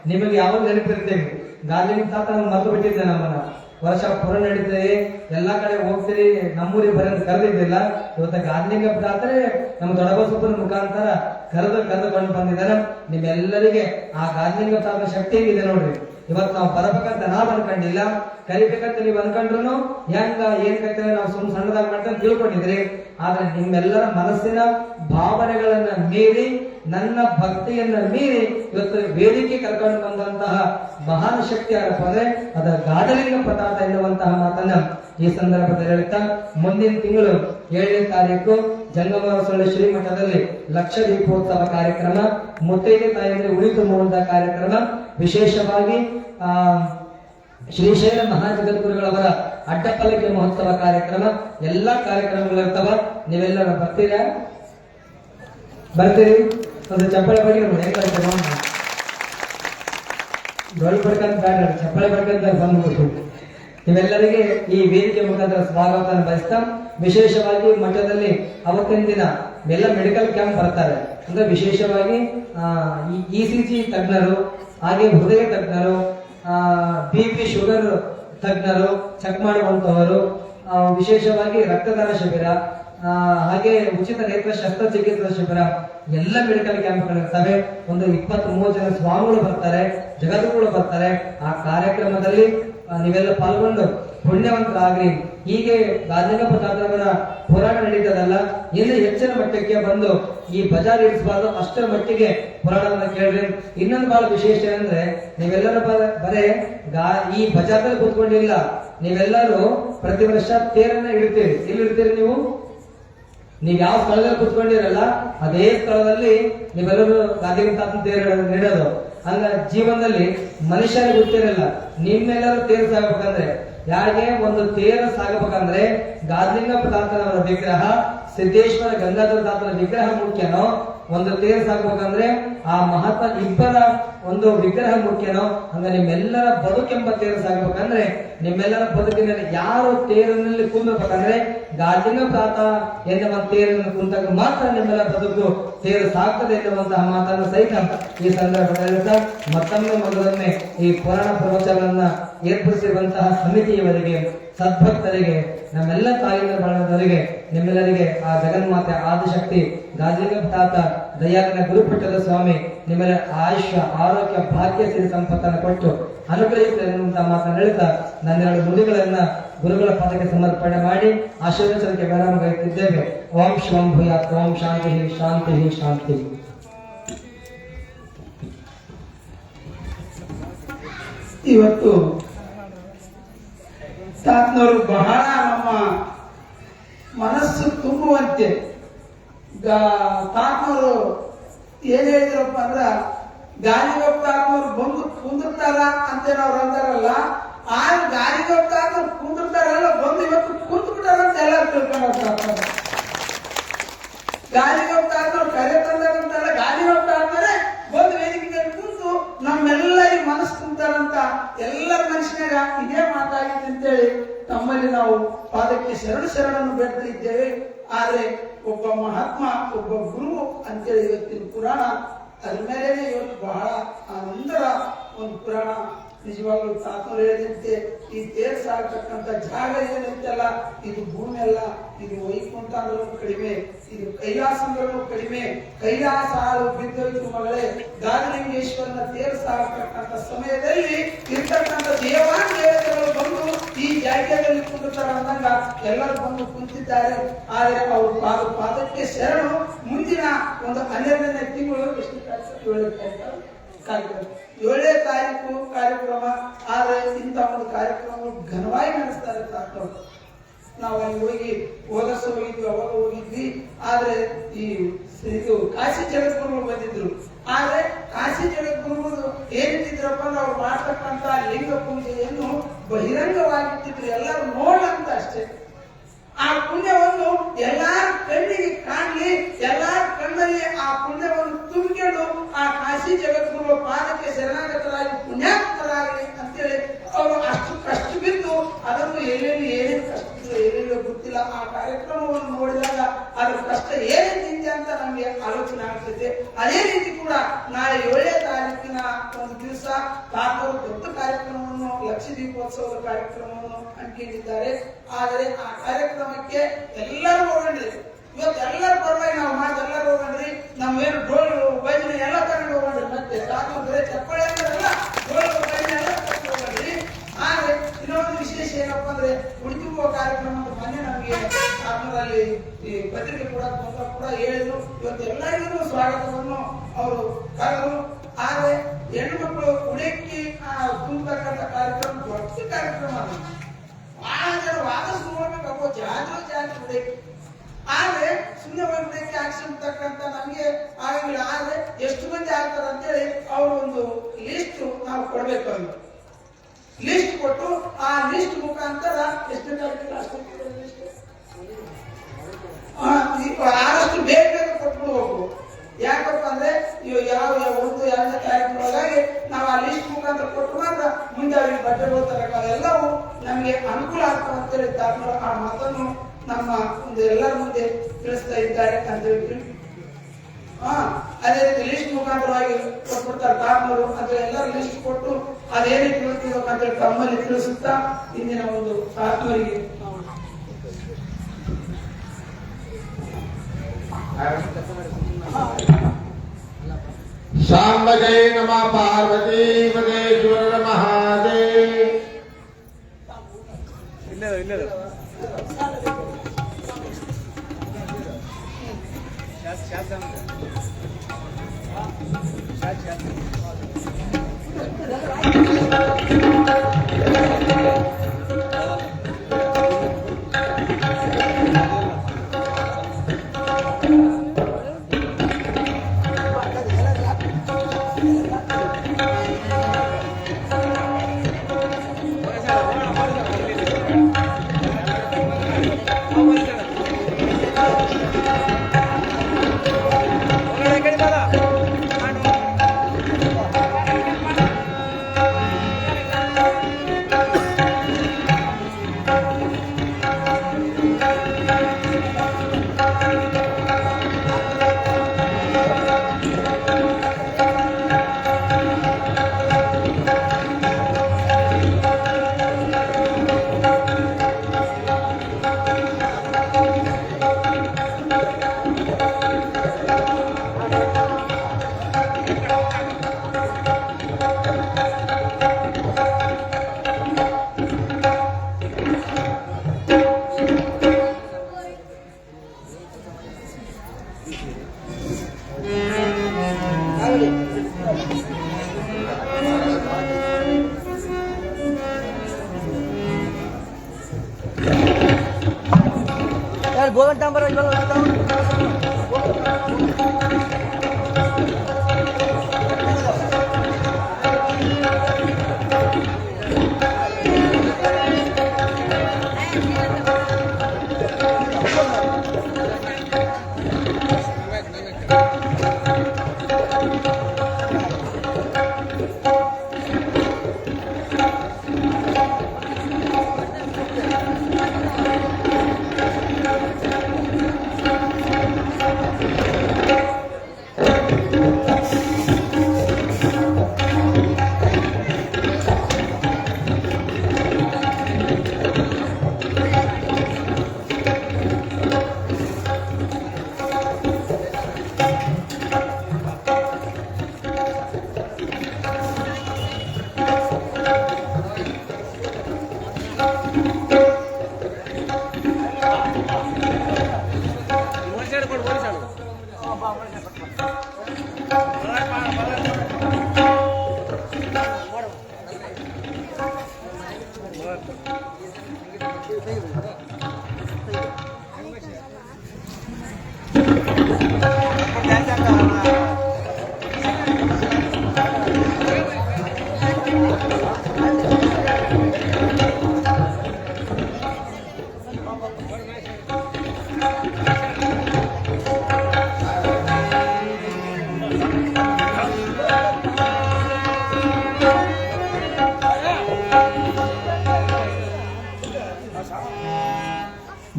ನಿಮಗೆ ಯಾವಾಗ ನೆನಪಿರ್ತೇವೆ. ಗಾರ್ಲಿಂಗಪ್ಪ ತಾತ ಮರೆತು ಬಿಟ್ಟಿದ್ದೆ. ನಮ್ಮನ್ನ ವರ್ಷ ಪುರ ನಡೀತೀರಿ, ಎಲ್ಲಾ ಕಡೆ ಹೋಗ್ತೀರಿ, ನಮ್ಮೂರಿಗೆ ಬರೋದು ಕರೆದಿದ್ದಿಲ್ಲ. ಇವತ್ತು ಗಾರ್ಲಿಂಗಪ್ಪ ತಾತರೇ ನಮ್ಮ ದೊಡ್ಡಬಸಪ್ಪನ ಮುಖಾಂತರ ಕರೆದುಕೊಂಡು ಬಂದಿದ್ದಾರೆ. ನಿಮ್ಮೆಲ್ಲರಿಗೆ ಆ ಗಾರ್ಲಿಂಗಪ್ಪ ತಾತ ಶಕ್ತಿ ಇದೆ ನೋಡ್ರಿ. ಇವತ್ತು ನಾವು ಬರಬೇಕಂತ ನಾವ್ ಅನ್ಕೊಂಡಿಲ್ಲ, ಕರಿಬೇಕಂತ ನೀವು ಅನ್ಕೊಂಡ್ರು ಹೆಂಗ ಏನ್ ಕರ್ತೇವೆ ನಾವು ಸಣ್ಣದಾಗಿ ಮಾಡ್ಕೊಂಡು ತಿಳ್ಕೊಂಡಿದ್ರಿ. ಆದ್ರೆ ನಿಮ್ಮೆಲ್ಲರ ಮನಸ್ಸಿನ ಭಾವನೆಗಳನ್ನ ಮೀರಿ, ನನ್ನ ಭಕ್ತಿಯನ್ನ ಮೀರಿ ಇವತ್ತು ವೇದಿಕೆ ಕರ್ಕೊಂಡು ಬಂದಂತಹ ಮಹಾನ್ ಶಕ್ತಿ ಯಾರಪ್ಪ ಅಂದ್ರೆ ಅದ ಗಾದಲಿಂಗಪ್ಪ ತಾತ ಎನ್ನುವಂತಹ ಮಾತನ್ನ ಈ ಸಂದರ್ಭದಲ್ಲಿ ಹೇಳ್ತಾ, ಮುಂದಿನ ತಿಂಗಳು 7ನೇ ತಾರೀಕು ಜಂಗಮರಸೊಳ್ಳಿ ಶ್ರೀಮಠದಲ್ಲಿ ಲಕ್ಷ ದೀಪೋತ್ಸವ ಕಾರ್ಯಕ್ರಮ, ಮುತ್ತೈದೆ ತಾಯಿಯಲ್ಲಿ ಉಳಿ ತುಂಬುವಂತಹ ಕಾರ್ಯಕ್ರಮ, ವಿಶೇಷವಾಗಿ ಶ್ರೀಶೈಲ ಮಹಾಜಗದ್ಗುರುಗಳವರ ಅಡ್ಡಪಲ್ಲಕ್ಕಿ ಮಹೋತ್ಸವ ಕಾರ್ಯಕ್ರಮ, ಎಲ್ಲಾ ಕಾರ್ಯಕ್ರಮಗಳಿರ್ತಾವ. ನೀವೆಲ್ಲರೂ ಬರ್ತೀರಿ? ಒಂದು ಚಪ್ಪಳೆ ಬಗ್ಗೆ ಡೊಳ್ಳು ಬಡ್ಕಂತ ಬೇಡ, ಚಪ್ಪಳೆ ಬಡ್ಕಂತ ಬಂದ್ಬಿಟ್ಟು ನೀವೆಲ್ಲರಿಗೆ ಈ ವೇದಿಕೆ ಮುಖಾಂತರ ಸ್ವಾಗತವನ್ನು ಬಯಸ್ತಾ, ವಿಶೇಷವಾಗಿ ಮಠದಲ್ಲಿ ಅವತ್ತಿನ ದಿನ ಎಲ್ಲ ಮೆಡಿಕಲ್ ಕ್ಯಾಂಪ್ ಬರ್ತಾರೆ. ಅಂದ್ರೆ ವಿಶೇಷವಾಗಿ ECG ತಜ್ಞರು, ಹಾಗೆ ಹೃದಯ ತಜ್ಞರು, BP ಶುಗರ್ ತಜ್ಞರು ಚೆಕ್ ಮಾಡುವಂತವರು, ವಿಶೇಷವಾಗಿ ರಕ್ತದಾನ ಶಿಬಿರ, ಹಾಗೆ ಉಚಿತ ನೇತ್ರ ಶಸ್ತ್ರಚಿಕಿತ್ಸಾ ಶಿಬಿರ, ಎಲ್ಲ ಮೆಡಿಕಲ್ ಕ್ಯಾಂಪ್ಗಳು ಇರ್ತವೆ. ಒಂದು 23 ಜನ ಸ್ವಾಮಿಗಳು ಬರ್ತಾರೆ, ಜಗದ್ಗುರುಗಳು ಬರ್ತಾರೆ. ಆ ಕಾರ್ಯಕ್ರಮದಲ್ಲಿ ನೀವೆಲ್ಲ ಪಾಲ್ಗೊಂಡು ಪುಣ್ಯವಂತರಾಗ್ರಿ. ಹೀಗೆ ಗಾಂಧಿಗಪ್ಪ ತಾತವರ ಹೋರಾಟ ನಡೀತದಲ್ಲ, ಇನ್ನು ಹೆಚ್ಚಿನ ಮಟ್ಟಕ್ಕೆ ಬಂದು ಈ ಬಜಾರ್ ಇರಿಸಬಾರ್ದು, ಅಷ್ಟರ ಮಟ್ಟಿಗೆ ಹೋರಾಟವನ್ನು ಕೇಳ್ರಿ. ಇನ್ನೊಂದು ಬಹಳ ವಿಶೇಷ ಅಂದ್ರೆ, ನೀವೆಲ್ಲರೂ ಬರೇ ಈ ಬಜಾರ್ದಲ್ಲಿ ಕೂತ್ಕೊಂಡಿಲ್ಲ, ನೀವೆಲ್ಲರೂ ಪ್ರತಿ ವರ್ಷ ತೇರನ್ನ ಇಡ್ತೀರಿ. ಎಲ್ಲಿ ಇಡ್ತೀರಿ ನೀವ್ ಯಾವ ಸ್ಥಳದಲ್ಲಿ ಕೂತ್ಕೊಂಡಿರಲ್ಲ, ಅದೇ ಸ್ಥಳದಲ್ಲಿ ನೀವೆಲ್ಲರೂ ಗಾಂಧಿಗಪ್ಪ ತಾತನ ತೇರು ನೀಡೋದು. ಹಂಗ ಜೀವನದಲ್ಲಿ ಮನುಷ್ಯನಿಗೆ ಗೊತ್ತಿರಲ್ಲ, ನಿಮ್ಮೆಲ್ಲರೂ ತೇರು ಸಾಗಬೇಕಂದ್ರೆ, ಯಾರಿಗೆ ಒಂದು ತೇರು ಸಾಗಬೇಕಂದ್ರೆ ಗಾಂಧಿಗಪ್ಪ ತಾತನವರ ವಿಗ್ರಹ, ಸಿದ್ದೇಶ್ವರ ಗಂಗಾಧರ ತಾತನ ವಿಗ್ರಹ ಮುಖ್ಯನೋ, ಒಂದು ತೇರು ಸಾಗಬೇಕಂದ್ರೆ ಆ ಮಹಾತ್ಮ ಇಬ್ಬರ ಒಂದು ವಿಗ್ರಹ ಮುಖ್ಯನೋ, ಹಂಗ ನಿಮ್ಮೆಲ್ಲರ ಬದುಕೆಂಬ ತೇರು ಸಾಗಬೇಕಂದ್ರೆ ನಿಮ್ಮೆಲ್ಲರ ಬದುಕಿನಲ್ಲಿ ಯಾರು ತೇರಿನಲ್ಲಿ ಕುಂದಬೇಕಂದ್ರೆ ಗಾಂಧಿಗಪ್ಪ ತಾತ ಎನ್ನುವ ತೇರನ್ನು ಕುಂತಾಗ ಮಾತ್ರ ನಿಮ್ಮೆಲ್ಲ ಬದುಕು ತೇರು ಸಾಗ್ತದೆ ಎನ್ನುವಂತಹ ಮಾತನ್ನು ಸಹಿತ ಈ ಸಂದರ್ಭದಲ್ಲಿ ಮತ್ತೊಮ್ಮೆ ಮೊದಲೊಮ್ಮೆ ಈ ಪುರಾಣ ಪ್ರವಚನವನ್ನ ಏರ್ಪಡಿಸಿರುವಂತಹ ಸಮಿತಿಯವರಿಗೆ, ಸದ್ಭಕ್ತರಿಗೆ, ನಮ್ಮೆಲ್ಲ ತಾಯಿಯ ಬಳಗದವರಿಗೆ, ನಿಮ್ಮೆಲ್ಲರಿಗೆ ಆ ಜಗನ್ಮಾತೆ ಆದಿಶಕ್ತಿ ಗಾಂಧಿಗಪ್ಪ ತಾತ ದಯಾನಂದ ಗುರುಪಟ್ಟದ ಸ್ವಾಮಿ ನಿಮ್ಮೆಲ್ಲ ಆಯುಷ್ಯ, ಆರೋಗ್ಯ, ಭಾಗ್ಯ, ಸಿರಿ ಸಂಪತ್ತನ್ನು ಕೊಟ್ಟು ಅನುಗ್ರಹಿಸಲಿ ಎನ್ನುವಂತಹ ಮಾತನ್ನು ಹೇಳ್ತಾ ನನ್ನೆರಡು ನುಡಿಗಳನ್ನ ಗುರುಗಳ ಪಾದಕ್ಕೆ ಸಮರ್ಪಣೆ ಮಾಡಿ ಆಶೀರ್ವಚನಕ್ಕೆ ವಿರಾಮಗೊಳ್ಳುತ್ತಿದ್ದೇವೆ. ಓಂ ಶಿವಂ ಭೂಯಾತ್. ಓಂ ಶಾಂತಿ ಶಾಂತಿ ಶಾಂತಿ. ಇವತ್ತು ತಾತನವರು ಬಹಳ ನಮ್ಮ ಮನಸ್ಸು ತುಂಬುವಂತೆ ತಾತನವರು ಏನ್ ಹೇಳಿದ್ರಪ್ಪ ಅಂದ್ರ, ಗಾಳಿಗಪ್ಪ ತಾತನವರು ಬಂದು ಕುಂದಿರ್ತಾರ ಅಂತೇನವ್ರು ಅಂತಾರಲ್ಲ, ಆ ಗಾಳಿಗಪ್ಪ ತಾತನವ್ರು ಕುಂದಿರ್ತಾರಲ್ಲ, ಬಂದು ಇವತ್ತು ಕುಂತು ಬಿಟ್ಟಾರ ಅಂತ ಎಲ್ಲ ತಿಳ್ಕೊಂಡ. ಗಾಳಿಗಪ್ಪ ತಾತನವ್ರು ಕರೆ ತಂದಾರಂತಲ್ಲ, ಗಾಳಿಗಪ್ಪ ತಾತನೇ ಬಂದು ವೇದಿಕೆಗೆ ಕುಂತು ನಮ್ಮೆಲ್ಲರಿಗೆ ಮನಸ್ಸು ತುಂಬ್ತಾರಂತ ಎಲ್ಲರ ಮನುಷ್ಯನಾಗ ಇದೇ ಮಾತಾಗಿದೆ ಅಂತೇಳಿ ತಮ್ಮಲ್ಲಿ ನಾವು ಪಾದಕ್ಕೆ ಶರಣನ್ನು ಬೇಡ್ತಾ ಇದ್ದೇವೆ. ಆದ್ರೆ ಒಬ್ಬ ಮಹಾತ್ಮ, ಒಬ್ಬ ಗುರು ಅಂತೇಳಿ ಇವತ್ತಿನ ಪುರಾಣ, ಅದ್ರ ಮೇಲೆ ಇವತ್ತು ಬಹಳ ಆನಂದರ ಒಂದು ಪುರಾಣ. ನಿಜವಾಗ್ಲೂ ತಾತನವರು ಹೇಳಿದಂತೆ ಈ ತೇರು ಸಾಗತಕ್ಕಂಥ ಜಾಗ ಏನಂತೆಲ್ಲ, ಇದು ಭೂಮಿ ಅಲ್ಲ, ಇದು ವೈಕುಂಠ ಅಂದ್ರೂ ಕಡಿಮೆ, ಇದು ಕೈಲಾಸ ಅಂದ್ರೂ ಕಡಿಮೆ. ಕೈಲಾಸ ಹಾಳು ಬಿದ್ದೋಯ್ತು ಮಗಳೇ, ಗಾದಿಲಿಂಗೇಶ್ವರನ ತೇರು ಸಾಗತಕ್ಕಂಥ ಸಮಯದಲ್ಲಿ ಇರ್ತಕ್ಕಂಥ ದೇವಾನ್ ದೇವತೆಗಳು ಬಂದು ಈ ಜಾಗದಲ್ಲಿ ಕುಂದುತ್ತಾರೆ ಅಂದಂಗ ಎಲ್ಲರೂ ಬಂದು ಕುಂತಿದ್ದಾರೆ. ಆದ್ರೆ ಅವರು ಪಾದಕ್ಕೆ ಶರಣು. ಮುಂದಿನ ಒಂದು 12ನೇ ತಿಂಗಳು ಎಷ್ಟು ಕಾರ್ಯಕ್ರಮ 7ನೇ ತಾರೀಕು ಕಾರ್ಯಕ್ರಮ. ಆದ್ರೆ ಇಂಥ ಒಂದು ಕಾರ್ಯಕ್ರಮ ಘನವಾಗಿ ನಡೆಸ್ತಾರೆ ತಾತನವರು. ನಾವು ಅಲ್ಲಿ ಹೋಗಿ ಹೋದಸ ಹೋಗಿದ್ವಿ, ಅವಾಗ ಹೋಗಿದ್ವಿ. ಆದ್ರೆ ಇದು ಕಾಶಿ ಜಗದ್ಗುರುಗಳು ಬಂದಿದ್ರು. ಆದ್ರೆ ಕಾಶಿ ಜಗದ್ಗುರುಗಳು ಏನಿದ್ರಪ್ಪ ಅಂದ್ರೆ ಅವ್ರು ಮಾಡ್ತಕ್ಕಂತ ಲಿಂಗ ಪೂಜೆಯನ್ನು ಬಹಿರಂಗವಾಗಿಟ್ಟಿದ್ರು, ಎಲ್ಲರೂ ನೋಡಂತ ಅಷ್ಟೇ. ಆ ಪುಣ್ಯವನ್ನು ಎಲ್ಲಾರ ಕಣ್ಣಿಗೆ ಕಾಣಲಿ, ಎಲ್ಲಾರ ಕಣ್ಣಲ್ಲಿ ಆ ಪುಣ್ಯವನ್ನು ತುಂಬಿಕೊಂಡು ಆ ಕಾಶಿ ಜಗದ್ಗುರುವ ಪಾದಕ್ಕೆ ಶರಣಾಗತರಾಗಿ ಪುಣ್ಯಾತ್ಮರಾಗಲಿ ಅಂತೇಳಿ ಅವರು ಅಷ್ಟು ಕಷ್ಟ ಬಿದ್ದು ಅದನ್ನು ಎಲ್ಲೆಲ್ಲಿ ಏನೇನು ಕಷ್ಟ ಏನೇನು ಗೊತ್ತಿಲ್ಲ. ಆ ಕಾರ್ಯಕ್ರಮವನ್ನು ನೋಡಿದಾಗ ಅದ್ರ ಕಷ್ಟ ಏನೇನಿದೆ ಅಂತ ನಮಗೆ ಆಲೋಚನೆ ಆಗ್ತದೆ. ಅದೇ ರೀತಿ ಕೂಡ ನಾಳೆ 7ನೇ ತಾರೀಕಿನ ಒಂದು ದಿವಸ ತಾತವರು ದೊಡ್ಡ ಕಾರ್ಯಕ್ರಮವನ್ನು, ಲಕ್ಷ ದೀಪೋತ್ಸವದ ಕಾರ್ಯಕ್ರಮವನ್ನು ಅಂಟಿಕೊಂಡಿದ್ದಾರೆ. ಆದರೆ ಆ ಕಾರ್ಯಕ್ರಮಕ್ಕೆ ಎಲ್ಲರೂ ಹೋಗಣ್ರಿ. ಇವತ್ತು ಎಲ್ಲರ ಪರವಾಗಿ ನಾವು ಮಾಡಿ ಎಲ್ಲರೂ ಹೋಗಣ್ರಿ. ನಾವೇನು ಡೋಳು ಭಜನೆ ಎಲ್ಲ ತಗೊಂಡು ಹೋಗಣ್ರಿ. ಮತ್ತೆ ತಾತವರು ಬರೀ ಚಪ್ಪಳೆ ಅಂತಾರಲ್ಲ, ಡೋಳು ಭಜನೆ ಎಲ್ಲ ತಗೊಂಡು ಹೋಗಣ್ರಿ. ಆದ್ರೆ ಇನ್ನೊಂದು ವಿಶೇಷ ಏನಪ್ಪಾ ಅಂದ್ರೆ, ಉಳಿದುವ ಕಾರ್ಯಕ್ರಮ ಮೊನ್ನೆ ನಮಗೆ ಆತ್ಮದಲ್ಲಿ ಈ ಪತ್ರಿಕೆ ಕೂಡ ಹೇಳಿದ್ರು. ಇವತ್ತು ಎಲ್ಲರಿಗೂ ಸ್ವಾಗತವನ್ನು ಅವರು ಕರೆದರು. ಆದ್ರೆ ಹೆಣ್ಣು ಮಕ್ಕಳು ಉಡಕ್ಕಿ ತುಂಬತಕ್ಕಂಥ ಕಾರ್ಯಕ್ರಮ ದೊಡ್ಡ ಕಾರ್ಯಕ್ರಮ. ಅದು ಬಹಳ ಜನ ವಾದಸ್ ನೋಡ್ಬೇಕು, ಜಾತಿ ಉಡಕ್ಕಿ. ಆದ್ರೆ ಸುಮ್ಮನೆ ಉಡಕ್ಕಿ ಹಾಕ್ಸಿರ್ತಕ್ಕಂಥ ನಮ್ಗೆ ಆಗಂಗಿಲ್ಲ. ಆದ್ರೆ ಎಷ್ಟು ಮಂದಿ ಆಗ್ತಾರೆ ಅಂತೇಳಿ ಅವರು ಒಂದು ಲಿಸ್ಟ್ ನಾವು ಕೊಡ್ಬೇಕು. ಅಂತ ಲಿಸ್ಟ್ ಕೊಟ್ಟು ಆ ಲಿಸ್ಟ್ ಮುಖಾಂತರ ಎಷ್ಟು ಆದಷ್ಟು ಬೇಗ ಕೊಟ್ಬಿಡ್ಬೇಕು. ಯಾಕಪ್ಪ ಅಂದ್ರೆ ಇವು ಯಾವ ಒಂದು 2ನೇ ತಾರೀಕಿನೊಳಗಾಗಿ ನಾವು ಆ ಲಿಸ್ಟ್ ಮುಖಾಂತರ ಕೊಟ್ಟು ಮಾತ್ರ ಮುಂದೆ ಅವರಿಗೆ ಬಟ್ಟೆಗಳು ತರಕಾಲ ಎಲ್ಲವೂ ನಮಗೆ ಅನುಕೂಲ ಆಗ್ತವೆ ಅಂತೇಳಿ ತಾತನವರು ಆ ಮಾತನ್ನು ನಮ್ಮ ಒಂದು ಎಲ್ಲರ ಮುಂದೆ ತಿಳಿಸ್ತಾ ಇದ್ದಾರೆ ಅಂತ ಹೇಳಿ. ಅದೇ ರೀತಿ ಲಿಸ್ಟ್ ಮುಖಾಂತರವಾಗಿ ಕೊಟ್ಬಿಡ್ತಾರೆ ತಾತನವರು. ಅಂತ ಎಲ್ಲರ ಲಿಸ್ಟ್ ಕೊಟ್ಟು ಅದೇನೇ ತಿಳಿಸ್ತಿರ್ಬೇಕು ಅಂತ ಹೇಳಿ ತಮ್ಮಲ್ಲಿ ತಿಳಿಸುತ್ತಾ ಇಂದಿನ ಒಂದು ತಾತನವರಿಗೆ शांब जय नमः पार्वती पदेश्वर महादेव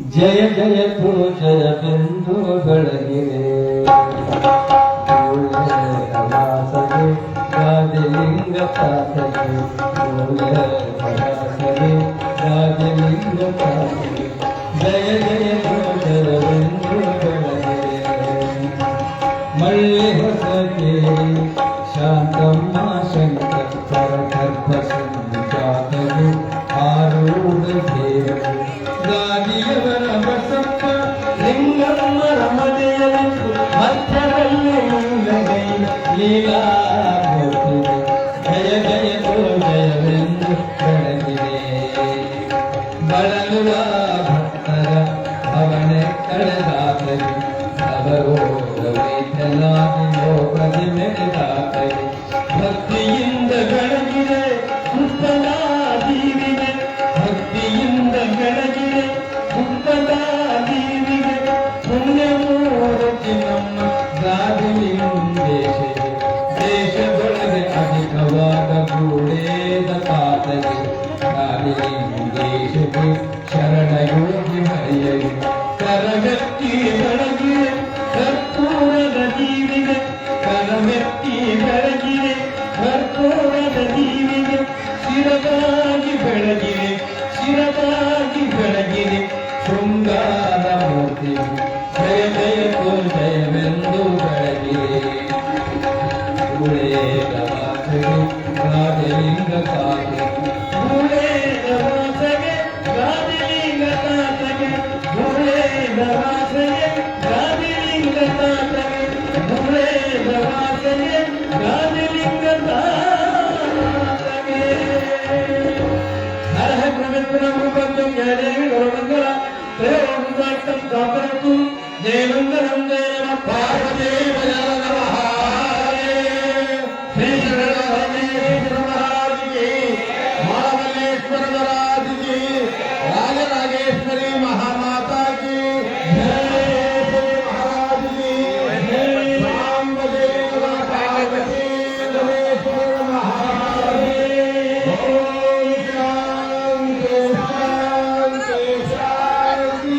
जय जय तू जय बिंदु ಬೆಳಗಿರೆ ಸಗೆ ರಾಜಲಿಂಗ ಪಾತಗೆ ರಾಜಲಿಂಗ ಪಾತಗೆ ಜಯ ಜಯ ತೂ ಜಯ ಬಿಂದು ಬೆಳಗಿರೆ ಮಳ್ಳಿ ಹೊಸಗೆ ಶಾಂತಮ್ಮ ಶಂಕರ ಗರ್ಭ ಸಂಜಾತರು ಆರೂಢ ದೇವರು ಗಾದಿಯವರ ಬಸಪ್ಪ ಲಿಂಗಮ್ಮ ರಮಣೆಯಲ್ಲಿ ಮಧ್ಯದಲ್ಲಿ ಮುಂದಗೈ ಲೀಲಾ ಜಯ ಜಯ ತೋ ಜಯವೆಂದು ಬೆಳಗಿದೆ ಬಳಲುವ ಭಕ್ತರ ಭವನೆ ಕಳೆದಾತರಿ ಅವರೋಗ ವೈದ್ಯನಾಗಿ ಲೋಕದಿ ಮೆರೆದಾತರಿ ಭಕ್ತಿಯಿಂದ ಬೆಳಗಿದೆ ಉತ್ತಮ ಜೀವಿಗೆ ಭಕ್ತಿಯಿಂದ ಬೆಳಗಿದೆ ಉತ್ತಮ ಜೀವಿಗೆ ಪುಣ್ಯಮೂರ್ತಿ ನಮ್ಮ ಗಾದಿಲಿಂಗೇಶಿಗೆ ದೇಶದೊಳಗೆ ಅಧಿಕವಾದ ಗೂಡೇದ ಪಾತಗೆ ಗಾದಿಲಿಂಗೇಶಿಗೆ ಶರಣಯೋಗಿ ಹರಿಯಗೆ ಕರಗತ್ತಿ ಬೆಳಗಿದೆ ಕರ್ಪೂರದ ಜೀವಿಗೆ ಕರಮೆತ್ತಿ ಬೆಳಗಿದೆ ಕರ್ಪೂರದ ಜೀವಿಗೆ ಶಿರವಾಗಿ ಬೆಳಗಿದೆ ಶಿರವಾಗಿ ಬೆಳಗಿದೆ ಶೃಂಗಾರ ಮೂರ್ತಿ ಜಯ ಜಯ ತೋ ಜಯ ಮೂಳೆ ಗವಾಸಗೆ ಗಾದಿಲಿಂಗ ಕಾಗೆ ಮೂಳೆ ಗವಾಸಗೆ ಗಾದಿಲಿಂಗ ಕಾಗೆ ಮೂಳೆ ಗವಾಸಗೆ ಗಾದಿಲಿಂಗ ಕಾಗೆ ಮೂಳೆ ಗವಾಸಗೆ ಗಾದಿಲಿಂಗ ಕಾಗೆ ಹರ ಪ್ರಮಿತ್ರ ರೂಪಂ ಜಯದೇವಿ ಗೌರಮಂಗಲ ತ್ರಯೋಂಗಾಷ್ಟಂ ಕಾಪರತು ಜಯಮಂಗಲಂ ಜಯ ನಮಃ ಪಾರ್ವತಿ ನಮಃ ಶ್ರೀ ಶರಣೇಶ್ವರ ಮಹಾರಾಜ್ ಕಿ ಮಹಾಬಲೇಶ್ವರ ಮಹಾರಾಜ್ ಕಿ ರಾಜರಾಜೇಶ್ವರಿ ಮಹಾಮಾತಾ ಕಿ ಮಹಾರಾಜ್ ಕಿ ರಾಮದೇವ ಪಾರ್ವತಿ ಗಣೇಶ್ವರ ಮಹಾರಾಜ್ ಓಂ ಶಾಂತಿ ಶಾಂತಿ ಶಾಂತಿ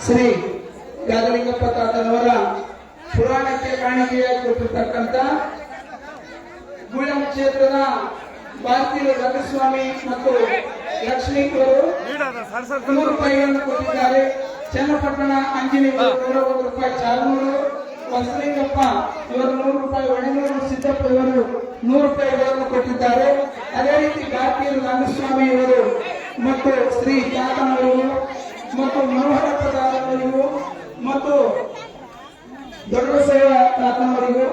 ಶ್ರೀ ಗಾದಲಿಂಗಪ್ಪ ತಾತನವರ ಪುರಾಣಕ್ಕೆ ಕಾಣಿಕೆಯಾಗಿ ಕೊಟ್ಟಿರ್ತಕ್ಕಂಥ ಗುಳಂ ಕ್ಷೇತ್ರದ ಭಾರತೀಯ ರಂಗಸ್ವಾಮಿ ಮತ್ತು ಲಕ್ಷ್ಮೀ ಅವರು 100 ರೂಪಾಯಿಗಳನ್ನು ಕೊಟ್ಟಿದ್ದಾರೆ. ಚನ್ನಪಟ್ಟಣ ಅಂಜನೇಯ 101 ರೂಪಾಯಿ, ಚಾರ್ನೂರು ವಸಲಿಂಗಪ್ಪ ಇವರು 100 ರೂಪಾಯಿ, ಒಣನೂರು ಸಿದ್ದಪ್ಪ ಇವರು 100 ರೂಪಾಯಿಗಳನ್ನು ಕೊಟ್ಟಿದ್ದಾರೆ. ಅದೇ ರೀತಿ ಭಾರತೀಯ ರಂಗಸ್ವಾಮಿ ಇವರು ಮತ್ತು ಶ್ರೀ ತಾತನವರು ಮತ್ತು ಮನೋಹರಪ್ಪ ತಾತನವರಿಗೂ ಮತ್ತು ದೊಡ್ಡಬಸಯ್ಯ ತಾತನವರಿಗೂ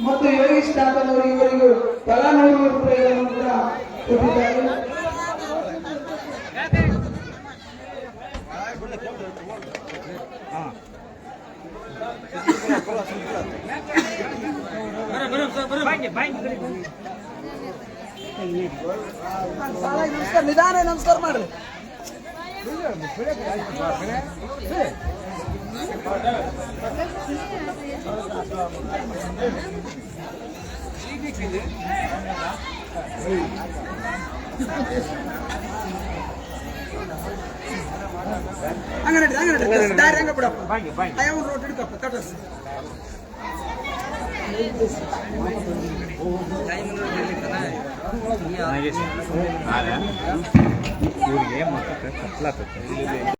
ಮತ್ತು ಯೋಗೀಶ್ ತಾತನವರಿಗೂ ಇವರಿಗೂ ತಲಾ 100 ರೂಪಾಯಿಗಳನ್ನು ಕೂಡ ಕೊಟ್ಟಿದ್ದಾರೆ. ನಿಧಾನ ನಮಸ್ಕಾರ ಮಾಡ್ರಿ. ಹಂಗ ನಡಿ ದಾರಿ ಹಂಗ ಬಿಡಪ್ಪ ಅಯ್ಯ ರೋಡ್ ಹಿಡ್ಕಪ್ಪ ಕಟ್ಟಸ್ ಇವ್ರಿಗೆ ಮತ್ತೆ ಕತ್ಲಾಗ್ತದೆ.